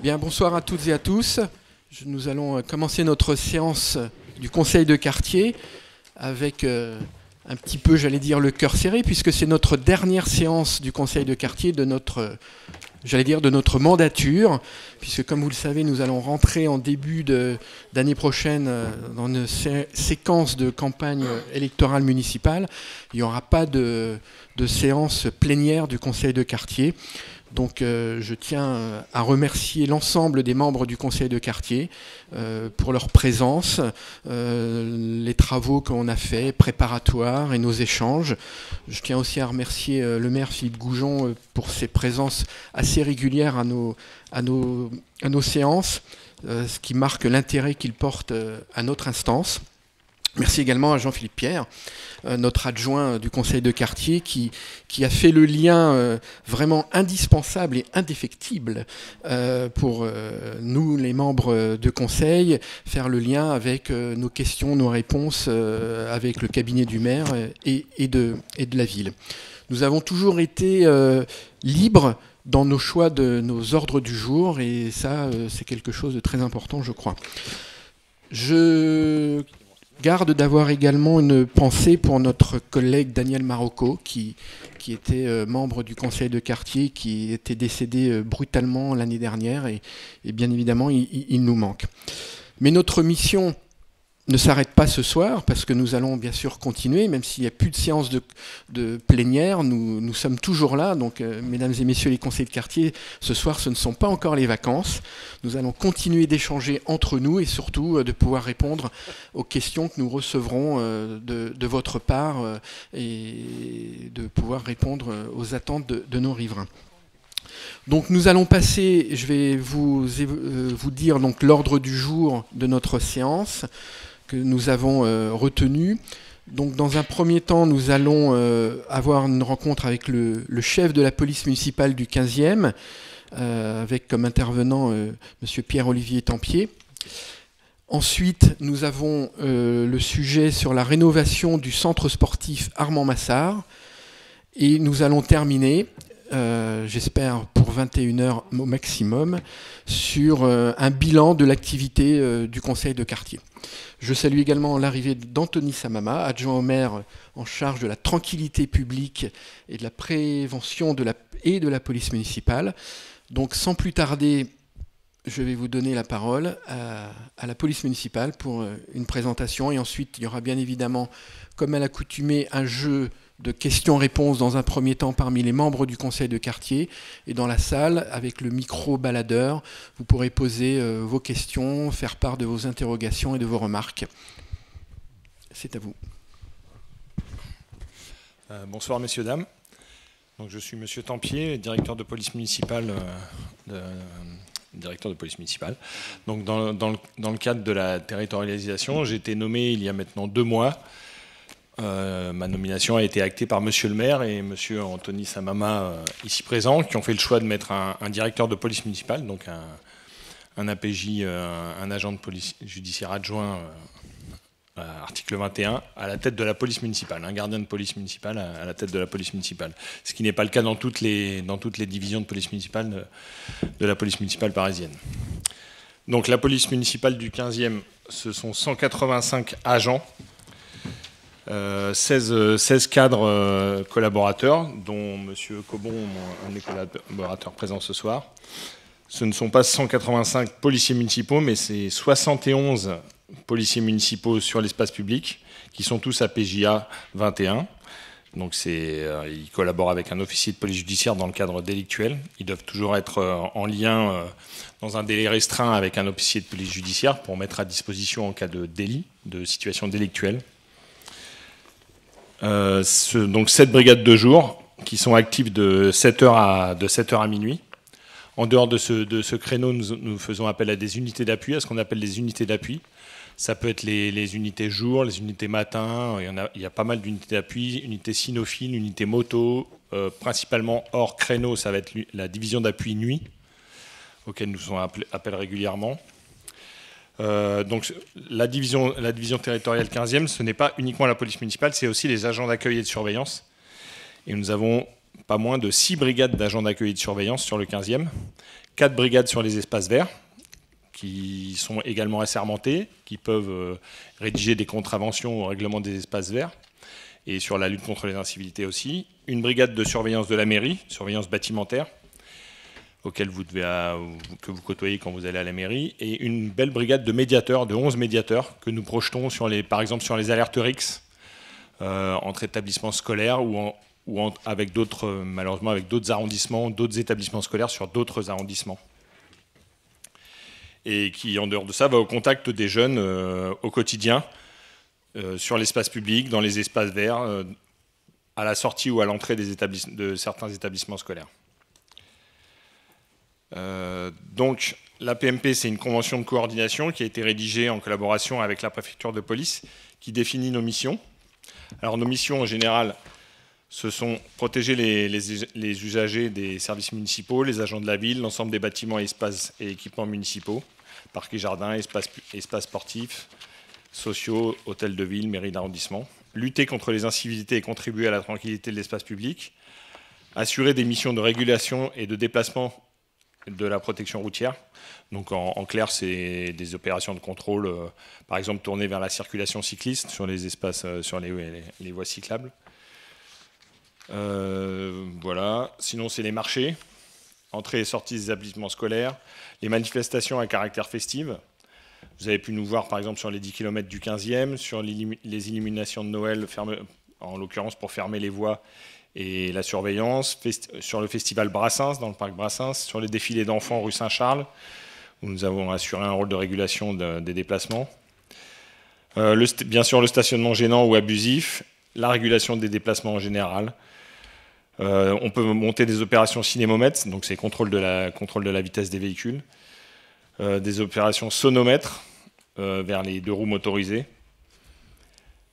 Bien, bonsoir à toutes et à tous. Nous allons commencer notre séance du conseil de quartier avec un petit peu, j'allais dire, le cœur serré, puisque c'est notre dernière séance du conseil de quartier de notre, de notre mandature, puisque comme vous le savez, nous allons rentrer en début d'année prochaine dans une séquence de campagne électorale municipale. Il n'y aura pas de séance plénière du conseil de quartier. Donc je tiens à remercier l'ensemble des membres du conseil de quartier pour leur présence, les travaux qu'on a faits, préparatoires et nos échanges. Je tiens aussi à remercier le maire Philippe Goujon pour ses présences assez régulières à nos séances, ce qui marque l'intérêt qu'il porte à notre instance. Merci également à Jean-Philippe Pierre, notre adjoint du conseil de quartier, qui a fait le lien vraiment indispensable et indéfectible pour nous, les membres de conseil, faire le lien avec nos questions, nos réponses avec le cabinet du maire et de la ville. Nous avons toujours été libres dans nos choix de nos ordres du jour, et ça, c'est quelque chose de très important, je crois. Je garde d'avoir également une pensée pour notre collègue Daniel Marocco, qui était membre du conseil de quartier, qui était décédé brutalement l'année dernière, et bien évidemment, il nous manque. Mais notre mission ne s'arrête pas ce soir, parce que nous allons bien sûr continuer, même s'il n'y a plus de séance de plénière, nous sommes toujours là. Donc, mesdames et messieurs les conseillers de quartier, ce soir, ce ne sont pas encore les vacances. Nous allons continuer d'échanger entre nous et surtout de pouvoir répondre aux questions que nous recevrons de votre part et de pouvoir répondre aux attentes de nos riverains. Donc nous allons passer, je vais vous dire donc l'ordre du jour de notre séance que nous avons retenu. Donc dans un premier temps, nous allons avoir une rencontre avec le chef de la police municipale du 15e, avec comme intervenant M. Pierre-Olivier Tempier. Ensuite, nous avons le sujet sur la rénovation du centre sportif Armand Massard. Et nous allons terminer, j'espère pour 21h au maximum, sur un bilan de l'activité du conseil de quartier. Je salue également l'arrivée d'Anthony Samama, adjoint au maire en charge de la tranquillité publique et de la prévention de la police municipale. Donc sans plus tarder, je vais vous donner la parole à la police municipale pour une présentation. Et ensuite, il y aura bien évidemment, comme à l'accoutumée, un jeu de questions-réponses dans un premier temps parmi les membres du conseil de quartier. Et dans la salle, avec le micro baladeur, vous pourrez poser vos questions, faire part de vos interrogations et de vos remarques. C'est à vous. Bonsoir messieurs, dames. Donc, je suis monsieur Tempier, directeur de police municipale. Donc dans le cadre de la territorialisation, j'ai été nommé il y a maintenant 2 mois. Ma nomination a été actée par monsieur le maire et monsieur Anthony Samama, ici présent, qui ont fait le choix de mettre un directeur de police municipale, donc un APJ, un agent de police judiciaire adjoint, article 21, à la tête de la police municipale, un gardien de police municipale à la tête de la police municipale. Ce qui n'est pas le cas dans toutes les divisions de police municipale de la police municipale parisienne. Donc la police municipale du 15e, ce sont 185 agents, 16 cadres collaborateurs, dont M. Cobon, un des collaborateurs présents ce soir. Ce ne sont pas 185 policiers municipaux, mais c'est 71 policiers municipaux sur l'espace public, qui sont tous à PJA 21. Donc ils collaborent avec un officier de police judiciaire dans le cadre délictuel. Ils doivent toujours être en lien dans un délai restreint avec un officier de police judiciaire pour mettre à disposition en cas de délit, de situation délictuelle. Donc 7 brigades de jour qui sont actives de 7h à minuit. En dehors de ce créneau, nous faisons appel à des unités d'appui, à ce qu'on appelle les unités d'appui. Ça peut être les unités jour, les unités matin, il y a pas mal d'unités d'appui, unités cynophiles, unités moto, principalement hors créneau, ça va être la division d'appui nuit, auquel nous faisons appel régulièrement. Donc la division territoriale 15e, ce n'est pas uniquement la police municipale, c'est aussi les agents d'accueil et de surveillance. Et nous avons pas moins de 6 brigades d'agents d'accueil et de surveillance sur le 15e, 4 brigades sur les espaces verts, qui sont également assermentées, qui peuvent rédiger des contraventions au règlement des espaces verts, et sur la lutte contre les incivilités aussi. Une brigade de surveillance de la mairie, surveillance bâtimentaire, que vous côtoyez quand vous allez à la mairie, et une belle brigade de médiateurs, de 11 médiateurs, que nous projetons, par exemple sur les alertes RIX, entre établissements scolaires avec d'autres, malheureusement avec d'autres arrondissements, d'autres établissements scolaires sur d'autres arrondissements. Et qui, en dehors de ça, va au contact des jeunes au quotidien, sur l'espace public, dans les espaces verts, à la sortie ou à l'entrée de certains établissements scolaires. Donc, la PMP, c'est une convention de coordination qui a été rédigée en collaboration avec la préfecture de police, qui définit nos missions. Alors, nos missions, en général, ce sont protéger les usagers des services municipaux, les agents de la ville, l'ensemble des bâtiments, espaces et équipements municipaux, parcs et jardins, espaces sportifs, sociaux, hôtels de ville, mairies d'arrondissement. Lutter contre les incivilités et contribuer à la tranquillité de l'espace public. Assurer des missions de régulation et de déplacement de la protection routière. Donc en clair, c'est des opérations de contrôle, par exemple tournées vers la circulation cycliste sur les espaces, sur les voies cyclables. Voilà. Sinon, c'est les marchés, entrée et sortie des établissements scolaires, les manifestations à caractère festif. Vous avez pu nous voir, par exemple, sur les 10 km du 15e, sur les illuminations de Noël, en l'occurrence pour fermer les voies et la surveillance, sur le festival Brassens, dans le parc Brassens, sur les défilés d'enfants rue Saint-Charles, où nous avons assuré un rôle de régulation des déplacements. Bien sûr, le stationnement gênant ou abusif, la régulation des déplacements en général. On peut monter des opérations cinémomètres, donc c'est contrôle de la vitesse des véhicules. Des opérations sonomètres vers les 2 roues motorisées.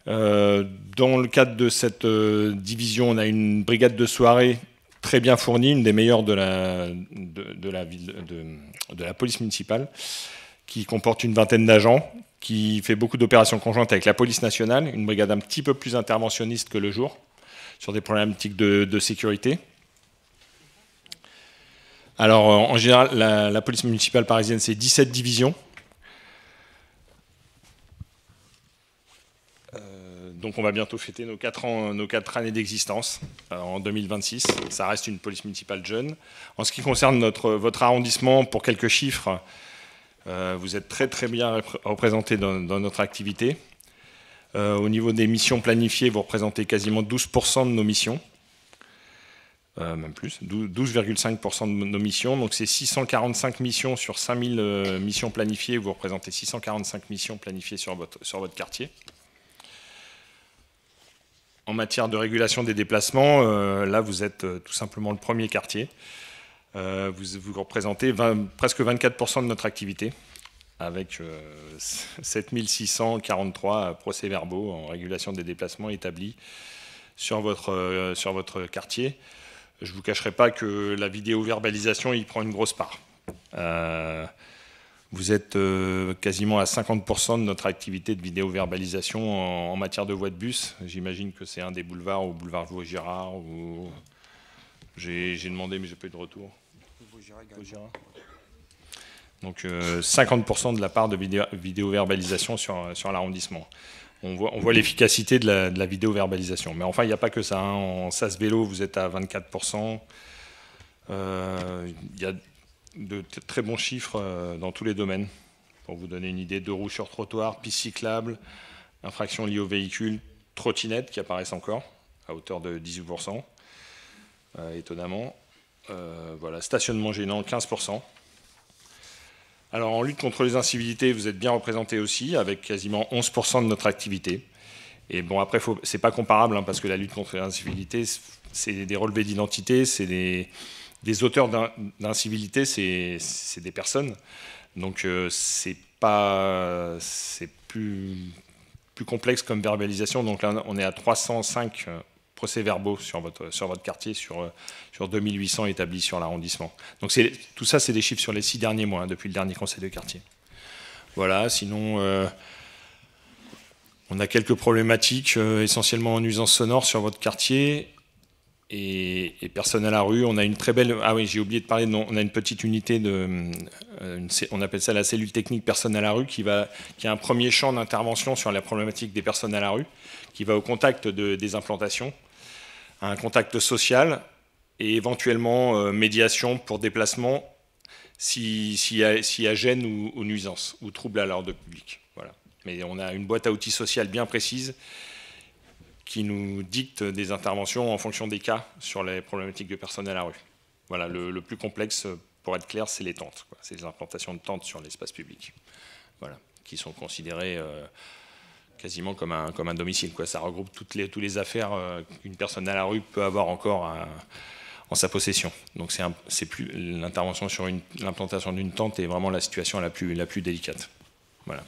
Dans le cadre de cette division, on a une brigade de soirée très bien fournie, une des meilleures de la police municipale, qui comporte une vingtaine d'agents, qui fait beaucoup d'opérations conjointes avec la police nationale, une brigade un petit peu plus interventionniste que le jour, sur des problématiques de sécurité. Alors, en général, la police municipale parisienne, c'est 17 divisions. Donc, on va bientôt fêter nos 4 années d'existence en 2026. Ça reste une police municipale jeune. En ce qui concerne votre arrondissement, pour quelques chiffres, vous êtes très très bien représenté dans notre activité. Au niveau des missions planifiées, vous représentez quasiment 12% de nos missions. Même plus, 12,5% de nos missions. Donc c'est 645 missions sur 5000 missions planifiées. Vous représentez 645 missions planifiées sur votre quartier. En matière de régulation des déplacements, là vous êtes tout simplement le premier quartier. Vous représentez presque 24% de notre activité, avec 7643 procès-verbaux en régulation des déplacements établis sur votre quartier. Je ne vous cacherai pas que la vidéo-verbalisation y prend une grosse part. Vous êtes quasiment à 50% de notre activité de vidéo-verbalisation en matière de voies de bus. J'imagine que c'est un des boulevards, ou boulevard Vaugirard, ou j'ai demandé mais j'ai pas eu de retour. Vaugirard. Donc 50% de la part de vidéo-verbalisation sur l'arrondissement. On voit l'efficacité de la vidéo-verbalisation. Mais enfin, il n'y a pas que ça. En SAS vélo, vous êtes à 24%. Il y a de très bons chiffres dans tous les domaines. Pour vous donner une idée, 2 roues sur trottoir, pistes cyclables, infractions liées aux véhicules, trottinettes qui apparaissent encore, à hauteur de 18%, étonnamment. Voilà, stationnement gênant, 15%. Alors en lutte contre les incivilités, vous êtes bien représenté aussi, avec quasiment 11% de notre activité. Et bon, après, c'est pas comparable, hein, parce que la lutte contre les incivilités, c'est des relevés d'identité, c'est des auteurs d'incivilité, c'est des personnes. Donc c'est plus complexe comme verbalisation. Donc là, on est à 305 procès-verbaux sur votre quartier, sur 2800 établis sur l'arrondissement. Donc tout ça, c'est des chiffres sur les 6 derniers mois, hein, depuis le dernier conseil de quartier. Voilà, sinon, on a quelques problématiques, essentiellement en nuisances sonores sur votre quartier. et personnes à la rue. On a une très belle... Ah oui, j'ai oublié de parler, on a une petite unité, on appelle ça la cellule technique personnes à la rue, qui a un premier champ d'intervention sur la problématique des personnes à la rue, qui va au contact des implantations, à un contact social, et éventuellement médiation pour déplacement s'il y a gêne ou nuisance, ou trouble à l'ordre public. Voilà. Mais on a une boîte à outils sociale bien précise qui nous dicte des interventions en fonction des cas sur les problématiques de personnes à la rue. Voilà, le plus complexe, pour être clair, c'est les tentes. C'est les implantations de tentes sur l'espace public, voilà, qui sont considérées quasiment comme un domicile, quoi. Ça regroupe toutes les affaires qu'une personne à la rue peut avoir encore en sa possession. Donc c'est plus l'intervention sur l'implantation d'une tente est vraiment la situation la plus délicate. Voilà.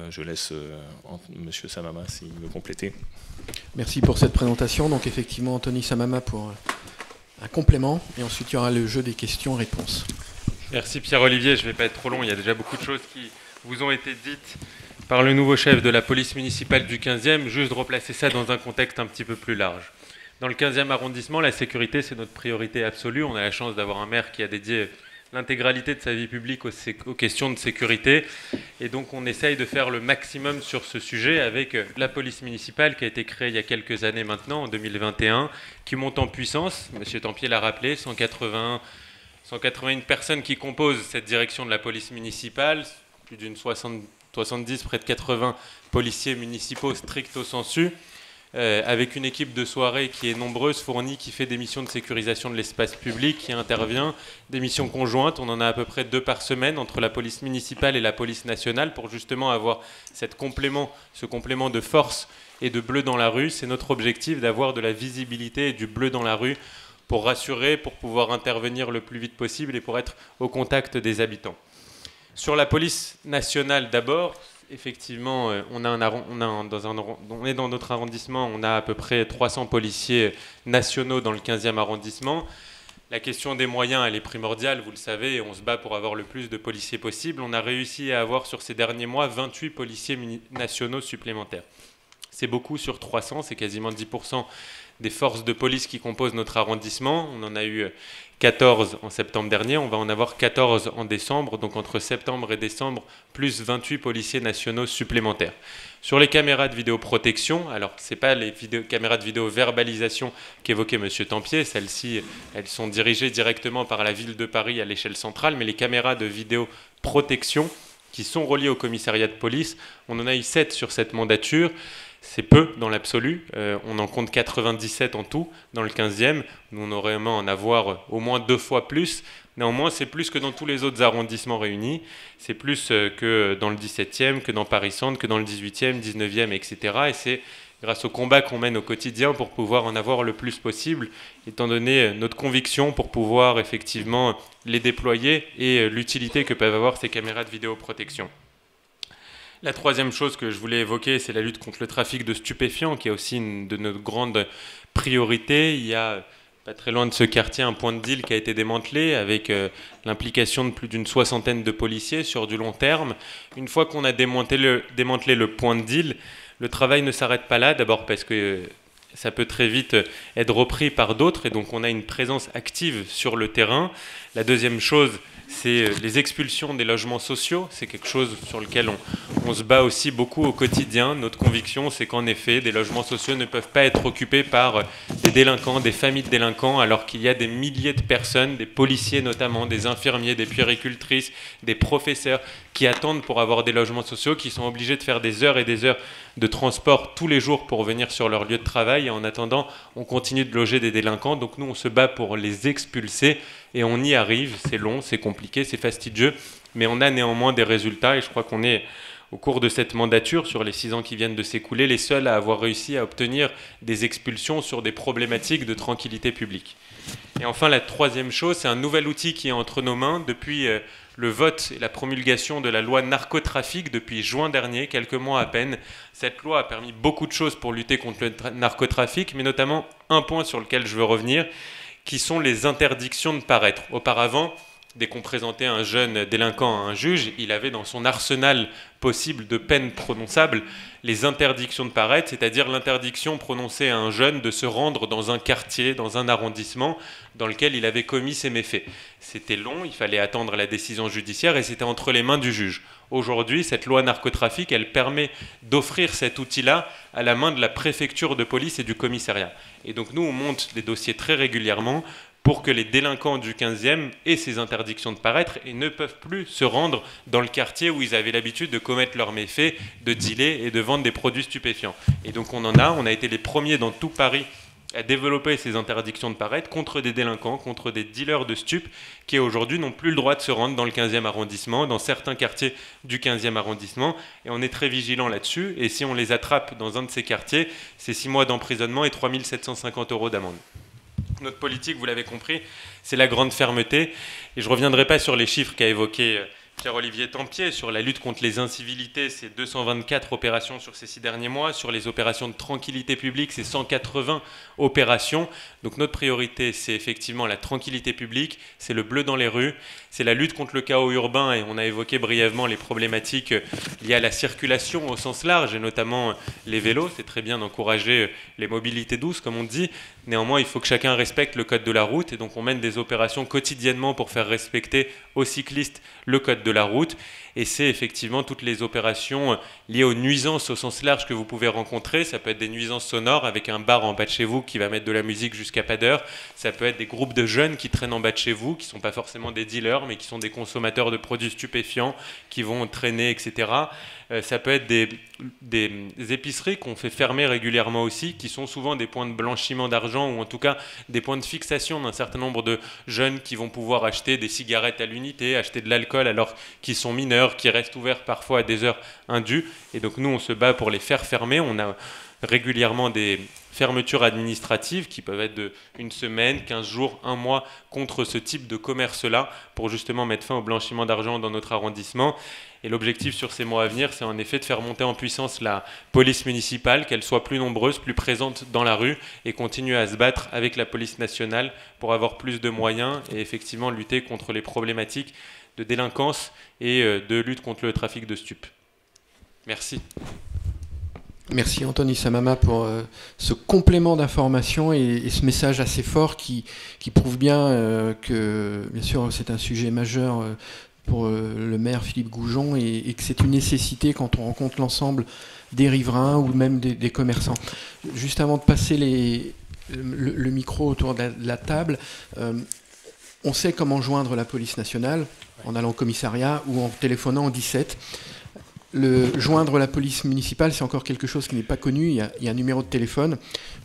Je laisse Monsieur Samama s'il veut compléter. Merci pour cette présentation. Donc effectivement, Anthony Samama pour un complément. Et ensuite, il y aura le jeu des questions-réponses. Merci Pierre-Olivier. Je ne vais pas être trop long. Il y a déjà beaucoup de choses qui vous ont été dites par le nouveau chef de la police municipale du 15e. Juste de replacer ça dans un contexte un petit peu plus large. Dans le 15e arrondissement, la sécurité, c'est notre priorité absolue. On a la chance d'avoir un maire qui a dédié l'intégralité de sa vie publique aux questions de sécurité. Et donc on essaye de faire le maximum sur ce sujet avec la police municipale qui a été créée il y a quelques années maintenant, en 2021, qui monte en puissance. Monsieur Tempier l'a rappelé, 181 personnes qui composent cette direction de la police municipale, plus d'une 70, près de 80 policiers municipaux stricto sensu. Avec une équipe de soirée qui est nombreuse, fournie, qui fait des missions de sécurisation de l'espace public, qui intervient, des missions conjointes. On en a à peu près 2 par semaine entre la police municipale et la police nationale pour justement avoir ce complément de force et de bleu dans la rue. C'est notre objectif d'avoir de la visibilité et du bleu dans la rue pour rassurer, pour pouvoir intervenir le plus vite possible et pour être au contact des habitants. Sur la police nationale d'abord, effectivement, on est dans notre arrondissement, on a à peu près 300 policiers nationaux dans le 15e arrondissement. La question des moyens, elle est primordiale, vous le savez, et on se bat pour avoir le plus de policiers possible. On a réussi à avoir sur ces derniers mois 28 policiers nationaux supplémentaires. C'est beaucoup sur 300, c'est quasiment 10% des forces de police qui composent notre arrondissement. On en a eu 14 en septembre dernier, on va en avoir 14 en décembre, donc entre septembre et décembre, plus 28 policiers nationaux supplémentaires. Sur les caméras de vidéoprotection, alors ce n'est pas les caméras de vidéo-verbalisation qu'évoquait M. Tempier, celles-ci, elles sont dirigées directement par la ville de Paris à l'échelle centrale, mais les caméras de vidéoprotection qui sont reliées au commissariat de police, on en a eu 7 sur cette mandature. C'est peu dans l'absolu, on en compte 97 en tout dans le 15e, nous on aurait aimé en avoir au moins 2 fois plus, néanmoins c'est plus que dans tous les autres arrondissements réunis, c'est plus que dans le 17e, que dans Paris-Centre, que dans le 18e, 19e, etc. Et c'est grâce au combat qu'on mène au quotidien pour pouvoir en avoir le plus possible, étant donné notre conviction pour pouvoir effectivement les déployer et l'utilité que peuvent avoir ces caméras de vidéoprotection. La troisième chose que je voulais évoquer, c'est la lutte contre le trafic de stupéfiants, qui est aussi une de nos grandes priorités. Il y a, pas très loin de ce quartier, un point de deal qui a été démantelé avec l'implication de plus d'une 60aine de policiers sur du long terme. Une fois qu'on a démantelé le point de deal, le travail ne s'arrête pas là, d'abord parce que ça peut très vite être repris par d'autres, et donc on a une présence active sur le terrain. La deuxième chose, c'est les expulsions des logements sociaux. C'est quelque chose sur lequel on se bat aussi beaucoup au quotidien. Notre conviction, c'est qu'en effet, des logements sociaux ne peuvent pas être occupés par des délinquants, des familles de délinquants, alors qu'il y a des milliers de personnes, des policiers notamment, des infirmiers, des puéricultrices, des professeurs qui attendent pour avoir des logements sociaux, qui sont obligés de faire des heures et des heures de transport tous les jours pour venir sur leur lieu de travail. Et en attendant, on continue de loger des délinquants. Donc nous, on se bat pour les expulser et on y arrive. C'est long, c'est compliqué, c'est fastidieux, mais on a néanmoins des résultats. Et je crois qu'on est, au cours de cette mandature, sur les 6 ans qui viennent de s'écouler, les seuls à avoir réussi à obtenir des expulsions sur des problématiques de tranquillité publique. Et enfin, la troisième chose, c'est un nouvel outil qui est entre nos mains depuis le vote et la promulgation de la loi narcotrafic depuis juin dernier, quelques mois à peine. Cette loi a permis beaucoup de choses pour lutter contre le narcotrafic, mais notamment un point sur lequel je veux revenir, qui sont les interdictions de paraître. Auparavant, dès qu'on présentait un jeune délinquant à un juge, il avait dans son arsenal possible de peines prononçables les interdictions de paraître, c'est-à-dire l'interdiction prononcée à un jeune de se rendre dans un quartier, dans un arrondissement dans lequel il avait commis ses méfaits. C'était long, il fallait attendre la décision judiciaire et c'était entre les mains du juge. Aujourd'hui, cette loi narcotrafic, elle permet d'offrir cet outil-là à la main de la préfecture de police et du commissariat. Et donc nous, on monte des dossiers très régulièrement pour que les délinquants du 15e aient ces interdictions de paraître et ne peuvent plus se rendre dans le quartier où ils avaient l'habitude de commettre leurs méfaits, de dealer et de vendre des produits stupéfiants. Et donc on a été les premiers dans tout Paris à développer ces interdictions de paraître contre des délinquants, contre des dealers de stupes qui aujourd'hui n'ont plus le droit de se rendre dans le 15e arrondissement, dans certains quartiers du 15e arrondissement, et on est très vigilant là-dessus, et si on les attrape dans un de ces quartiers, c'est 6 mois d'emprisonnement et 3 750 € d'amende. Notre politique, vous l'avez compris, c'est la grande fermeté, et je ne reviendrai pas sur les chiffres qu'a évoqué Pierre-Olivier Tempier. Sur la lutte contre les incivilités, c'est 224 opérations sur ces 6 derniers mois. Sur les opérations de tranquillité publique, c'est 180 opérations. Donc notre priorité, c'est effectivement la tranquillité publique, c'est le bleu dans les rues, c'est la lutte contre le chaos urbain, et on a évoqué brièvement les problématiques liées à la circulation au sens large, et notamment les vélos. C'est très bien d'encourager les mobilités douces, comme on dit. Néanmoins, il faut que chacun respecte le code de la route, et donc on mène des opérations quotidiennement pour faire respecter aux cyclistes le code de la route. Et c'est effectivement toutes les opérations liées aux nuisances au sens large que vous pouvez rencontrer. Ça peut être des nuisances sonores avec un bar en bas de chez vous qui va mettre de la musique jusqu'à pas d'heure. Ça peut être des groupes de jeunes qui traînent en bas de chez vous, qui ne sont pas forcément des dealers, mais qui sont des consommateurs de produits stupéfiants, qui vont traîner, etc. Ça peut être des épiceries qu'on fait fermer régulièrement aussi, qui sont souvent des points de blanchiment d'argent, ou en tout cas des points de fixation d'un certain nombre de jeunes qui vont pouvoir acheter des cigarettes à l'unité, acheter de l'alcool alors qu'ils sont mineurs, qui restent ouverts parfois à des heures indues. Et donc nous, on se bat pour les faire fermer. On a régulièrement des fermetures administratives qui peuvent être de 1 semaine, 15 jours, 1 mois contre ce type de commerce-là, pour justement mettre fin au blanchiment d'argent dans notre arrondissement. Et l'objectif sur ces mois à venir, c'est en effet de faire monter en puissance la police municipale, qu'elle soit plus nombreuse, plus présente dans la rue, et continuer à se battre avec la police nationale pour avoir plus de moyens et effectivement lutter contre les problématiques de délinquance et de lutte contre le trafic de stupes. Merci. Merci Anthony Samama pour ce complément d'information et ce message assez fort qui prouve bien que, bien sûr, c'est un sujet majeur pour le maire Philippe Goujon et que c'est une nécessité quand on rencontre l'ensemble des riverains ou même des commerçants. Juste avant de passer le micro autour de la table, on sait comment joindre la police nationale en allant au commissariat ou en téléphonant au 17. Joindre la police municipale, c'est encore quelque chose qui n'est pas connu. Il y a un numéro de téléphone,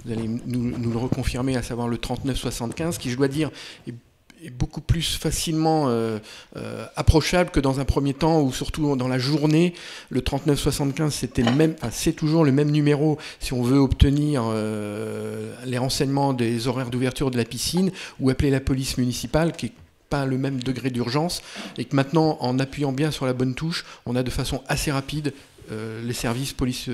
vous allez nous le reconfirmer, à savoir le 3975, qui, je dois dire, est beaucoup plus facilement approchable que dans un premier temps, ou surtout dans la journée. Le 3975, c'est toujours le même numéro si on veut obtenir les renseignements des horaires d'ouverture de la piscine, ou appeler la police municipale, qui est pas le même degré d'urgence, et que maintenant, en appuyant bien sur la bonne touche, on a de façon assez rapide les services police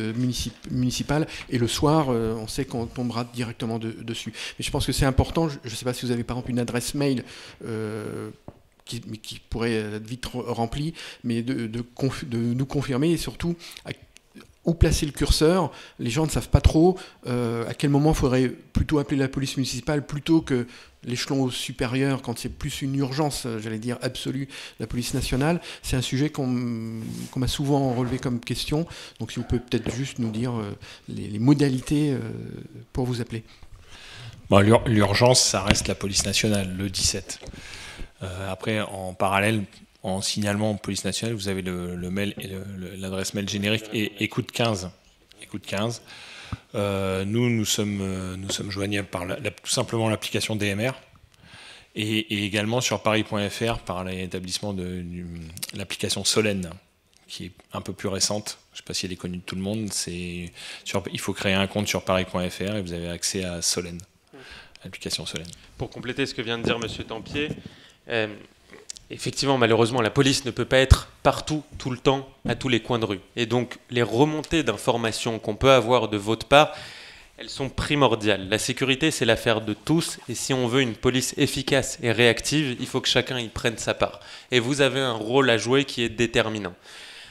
municipale, et le soir, on sait qu'on tombera directement dessus. Mais je pense que c'est important, je ne sais pas si vous avez par exemple une adresse mail qui pourrait être vite remplie, mais de nous confirmer, et surtout où placer le curseur. Les gens ne savent pas trop à quel moment il faudrait plutôt appeler la police municipale plutôt que l'échelon supérieur, quand c'est plus une urgence, j'allais dire absolue, la police nationale. C'est un sujet qu'on m'a souvent relevé comme question. Donc si vous pouvez peut-être juste nous dire les modalités pour vous appeler. Bon, l'urgence, ça reste la police nationale, le 17. Après, en parallèle, en signalement police nationale, vous avez le mail et l'adresse mail générique et écoute 15. Écoute 15. Nous sommes joignables par tout simplement l'application DMR et également sur paris.fr par l'établissement de l'application Solène, qui est un peu plus récente. Je ne sais pas si elle est connue de tout le monde. Il faut créer un compte sur paris.fr et vous avez accès à Solène, l'application Solène. Pour compléter ce que vient de dire M. Tempier, effectivement, malheureusement, la police ne peut pas être partout, tout le temps, à tous les coins de rue. Et donc, les remontées d'informations qu'on peut avoir de votre part, elles sont primordiales. La sécurité, c'est l'affaire de tous, et si on veut une police efficace et réactive, il faut que chacun y prenne sa part. Et vous avez un rôle à jouer qui est déterminant.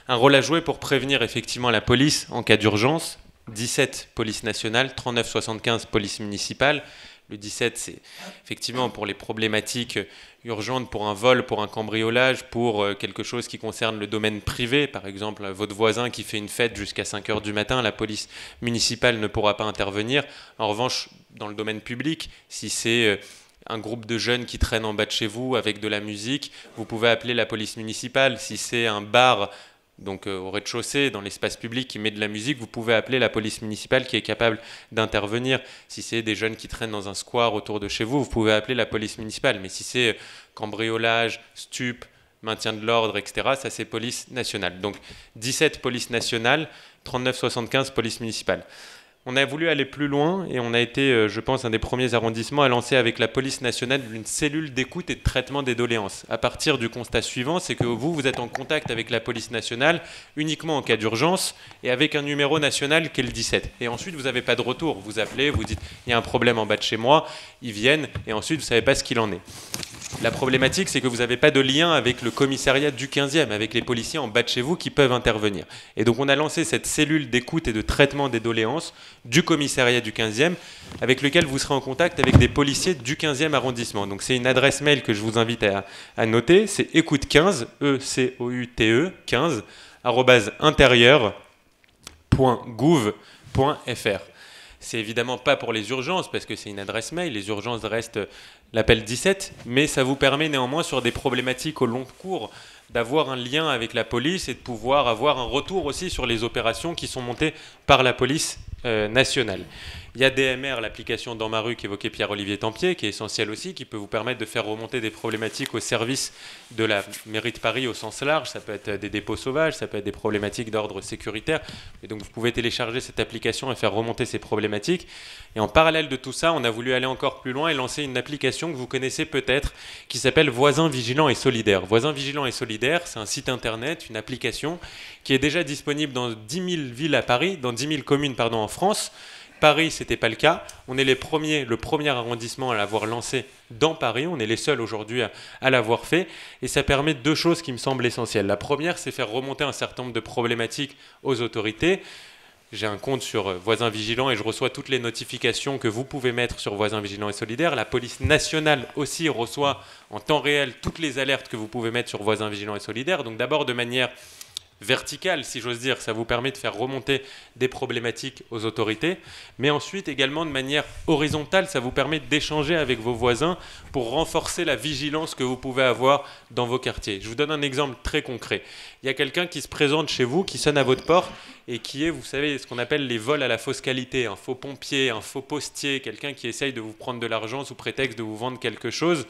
Un rôle à jouer pour prévenir effectivement la police en cas d'urgence. 17 polices nationales, 39,75 polices municipales. Le 17, c'est effectivement pour les problématiques urgentes, pour un vol, pour un cambriolage, pour quelque chose qui concerne le domaine privé. Par exemple, votre voisin qui fait une fête jusqu'à 5 heures du matin, la police municipale ne pourra pas intervenir. En revanche, dans le domaine public, si c'est un groupe de jeunes qui traînent en bas de chez vous avec de la musique, vous pouvez appeler la police municipale. Si c'est un bar, donc au rez-de-chaussée, dans l'espace public qui met de la musique, vous pouvez appeler la police municipale qui est capable d'intervenir. Si c'est des jeunes qui traînent dans un square autour de chez vous, vous pouvez appeler la police municipale. Mais si c'est cambriolage, stup, maintien de l'ordre, etc., ça c'est police nationale. Donc 17 polices nationales, 39,75 police municipale. On a voulu aller plus loin et on a été, je pense, un des premiers arrondissements à lancer avec la police nationale une cellule d'écoute et de traitement des doléances. À partir du constat suivant, c'est que vous êtes en contact avec la police nationale uniquement en cas d'urgence et avec un numéro national qui est le 17. Et ensuite, vous n'avez pas de retour. Vous appelez, vous dites il y a un problème en bas de chez moi, ils viennent et ensuite vous ne savez pas ce qu'il en est. La problématique, c'est que vous n'avez pas de lien avec le commissariat du 15e, avec les policiers en bas de chez vous qui peuvent intervenir. Et donc on a lancé cette cellule d'écoute et de traitement des doléances du commissariat du 15e, avec lequel vous serez en contact avec des policiers du 15e arrondissement. Donc c'est une adresse mail que je vous invite à noter, c'est écoute15, E-C-O-U-T-E, 15, @intérieur.gouv.fr. C'est évidemment pas pour les urgences, parce que c'est une adresse mail, les urgences restent l'appel 17, mais ça vous permet néanmoins sur des problématiques au long cours d'avoir un lien avec la police et de pouvoir avoir un retour aussi sur les opérations qui sont montées par la police nationale. Il y a DMR, l'application Dans ma rue qu'évoquait Pierre-Olivier Tempier, qui est essentielle aussi, qui peut vous permettre de faire remonter des problématiques au service de la mairie de Paris au sens large. Ça peut être des dépôts sauvages, ça peut être des problématiques d'ordre sécuritaire. Et donc vous pouvez télécharger cette application et faire remonter ces problématiques. Et en parallèle de tout ça, on a voulu aller encore plus loin et lancer une application que vous connaissez peut-être, qui s'appelle Voisins Vigilants et Solidaires. Voisins Vigilants et Solidaires, c'est un site internet, une application qui est déjà disponible dans 10 000 villes à Paris, dans 10 000 communes en France. Paris, ce n'était pas le cas. On est le premier arrondissement à l'avoir lancé dans Paris. On est les seuls aujourd'hui à l'avoir fait. Et ça permet deux choses qui me semblent essentielles. La première, c'est faire remonter un certain nombre de problématiques aux autorités. J'ai un compte sur Voisins Vigilants et je reçois toutes les notifications que vous pouvez mettre sur Voisins Vigilants et Solidaires. La police nationale aussi reçoit en temps réel toutes les alertes que vous pouvez mettre sur Voisins Vigilants et Solidaires. Donc d'abord de manière verticale, si j'ose dire, ça vous permet de faire remonter des problématiques aux autorités, mais ensuite également de manière horizontale, ça vous permet d'échanger avec vos voisins pour renforcer la vigilance que vous pouvez avoir dans vos quartiers. Je vous donne un exemple très concret. Il y a quelqu'un qui se présente chez vous, qui sonne à votre porte et qui est, vous savez, ce qu'on appelle les vols à la fausse qualité, un faux pompier, un faux postier, quelqu'un qui essaye de vous prendre de l'argent sous prétexte de vous vendre quelque chose.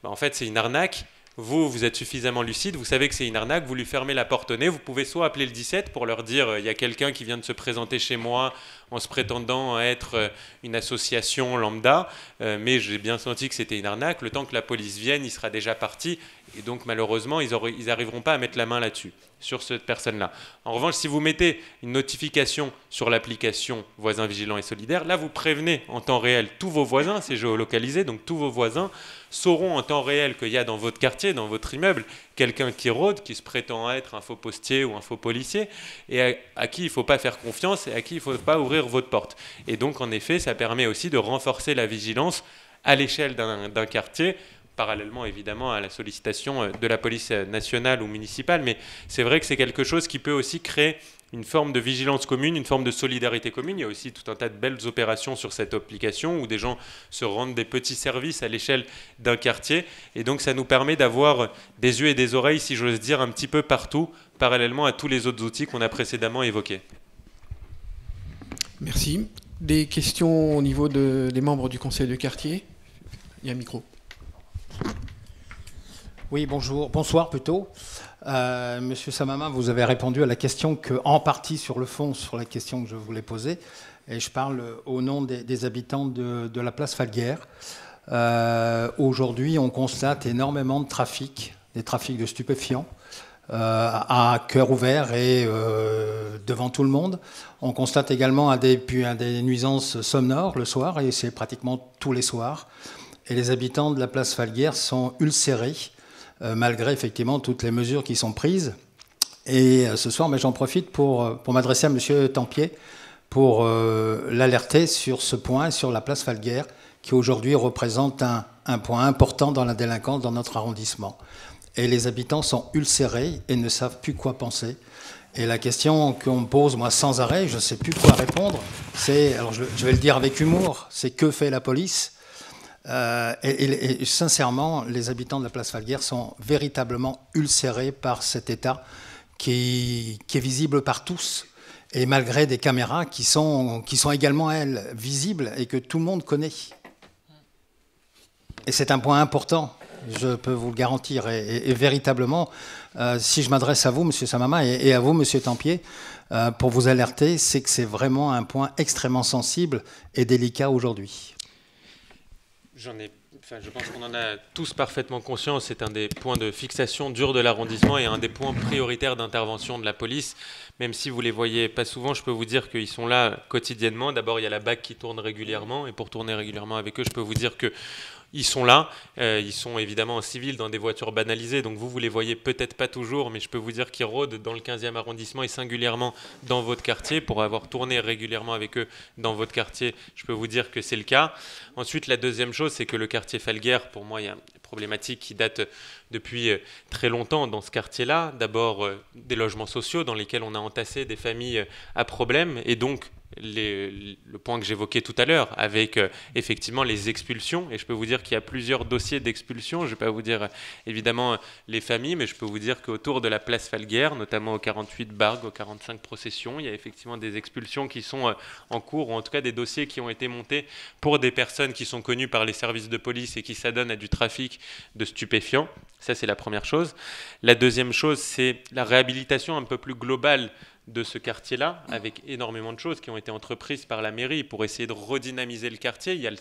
En fait, c'est une arnaque. Vous êtes suffisamment lucide, vous savez que c'est une arnaque, vous lui fermez la porte au nez, vous pouvez soit appeler le 17 pour leur dire il y a quelqu'un qui vient de se présenter chez moi en se prétendant être une association lambda, mais j'ai bien senti que c'était une arnaque, le temps que la police vienne, il sera déjà parti, et donc malheureusement, ils n'arriveront pas à mettre la main là-dessus, sur cette personne-là. En revanche, si vous mettez une notification sur l'application Voisins Vigilants et Solidaires, là vous prévenez en temps réel tous vos voisins, c'est géolocalisé, donc tous vos voisins sauront en temps réel qu'il y a dans votre quartier, dans votre immeuble, quelqu'un qui rôde, qui se prétend être un faux postier ou un faux policier, et à qui il ne faut pas faire confiance et à qui il ne faut pas ouvrir votre porte. Et donc, en effet, ça permet aussi de renforcer la vigilance à l'échelle d'un quartier, parallèlement évidemment à la sollicitation de la police nationale ou municipale, mais c'est vrai que c'est quelque chose qui peut aussi créer une forme de vigilance commune, une forme de solidarité commune. Il y a aussi tout un tas de belles opérations sur cette application où des gens se rendent des petits services à l'échelle d'un quartier. Et donc ça nous permet d'avoir des yeux et des oreilles, si j'ose dire, un petit peu partout, parallèlement à tous les autres outils qu'on a précédemment évoqués. Merci. Des questions au niveau des membres du conseil de quartier? Il y a un micro. Oui, bonsoir plutôt. Monsieur Samama, vous avez répondu à la question en partie sur le fond, sur la question que je voulais poser. Et je parle au nom des habitants de la place Falguière. Aujourd'hui, on constate énormément de trafic, des trafics de stupéfiants, à cœur ouvert et devant tout le monde. On constate également des nuisances sonores le soir, et c'est pratiquement tous les soirs. Et les habitants de la place Falguière sont ulcérés, malgré effectivement toutes les mesures qui sont prises. Et ce soir, j'en profite pour m'adresser à M. Tempier, pour l'alerter sur ce point, sur la place Falguière, qui aujourd'hui représente un point important dans la délinquance dans notre arrondissement. Et les habitants sont ulcérés et ne savent plus quoi penser. Et la question qu'on me pose, moi, sans arrêt, je ne sais plus quoi répondre, c'est, alors je vais le dire avec humour, c'est que fait la police ? Et sincèrement, les habitants de la place Falguière sont véritablement ulcérés par cet état qui est visible par tous, et malgré des caméras qui sont également, elles, visibles et que tout le monde connaît. Et c'est un point important, je peux vous le garantir. Et véritablement, si je m'adresse à vous, M. Samama, et à vous, M. Tempier, pour vous alerter, c'est que c'est vraiment un point extrêmement sensible et délicat aujourd'hui. Je pense qu'on en a tous parfaitement conscience. C'est un des points de fixation durs de l'arrondissement et un des points prioritaires d'intervention de la police. Même si vous ne les voyez pas souvent, je peux vous dire qu'ils sont là quotidiennement. D'abord, il y a la BAC qui tourne régulièrement. Et pour tourner régulièrement avec eux, je peux vous dire qu'ils sont là. Ils sont évidemment en civil dans des voitures banalisées. Donc vous les voyez peut-être pas toujours. Mais je peux vous dire qu'ils rôdent dans le 15e arrondissement et singulièrement dans votre quartier. Pour avoir tourné régulièrement avec eux dans votre quartier, je peux vous dire que c'est le cas. Ensuite, la deuxième chose, c'est que le quartier Falguière, pour moi, il y a une problématique qui date depuis très longtemps dans ce quartier-là. D'abord, des logements sociaux dans lesquels on a entassé des familles à problème. Et donc, le point que j'évoquais tout à l'heure, avec effectivement les expulsions. Et je peux vous dire qu'il y a plusieurs dossiers d'expulsion. Je ne vais pas vous dire évidemment les familles, mais je peux vous dire qu'autour de la place Falguière, notamment au 48 Bargues, au 45 Procession, il y a effectivement des expulsions qui sont en cours, ou en tout cas des dossiers qui ont été montés pour des personnes qui sont connues par les services de police et qui s'adonnent à du trafic de stupéfiants. Ça, c'est la première chose. La deuxième chose, c'est la réhabilitation un peu plus globale de ce quartier-là, avec énormément de choses qui ont été entreprises par la mairie pour essayer de redynamiser le quartier. Il y a le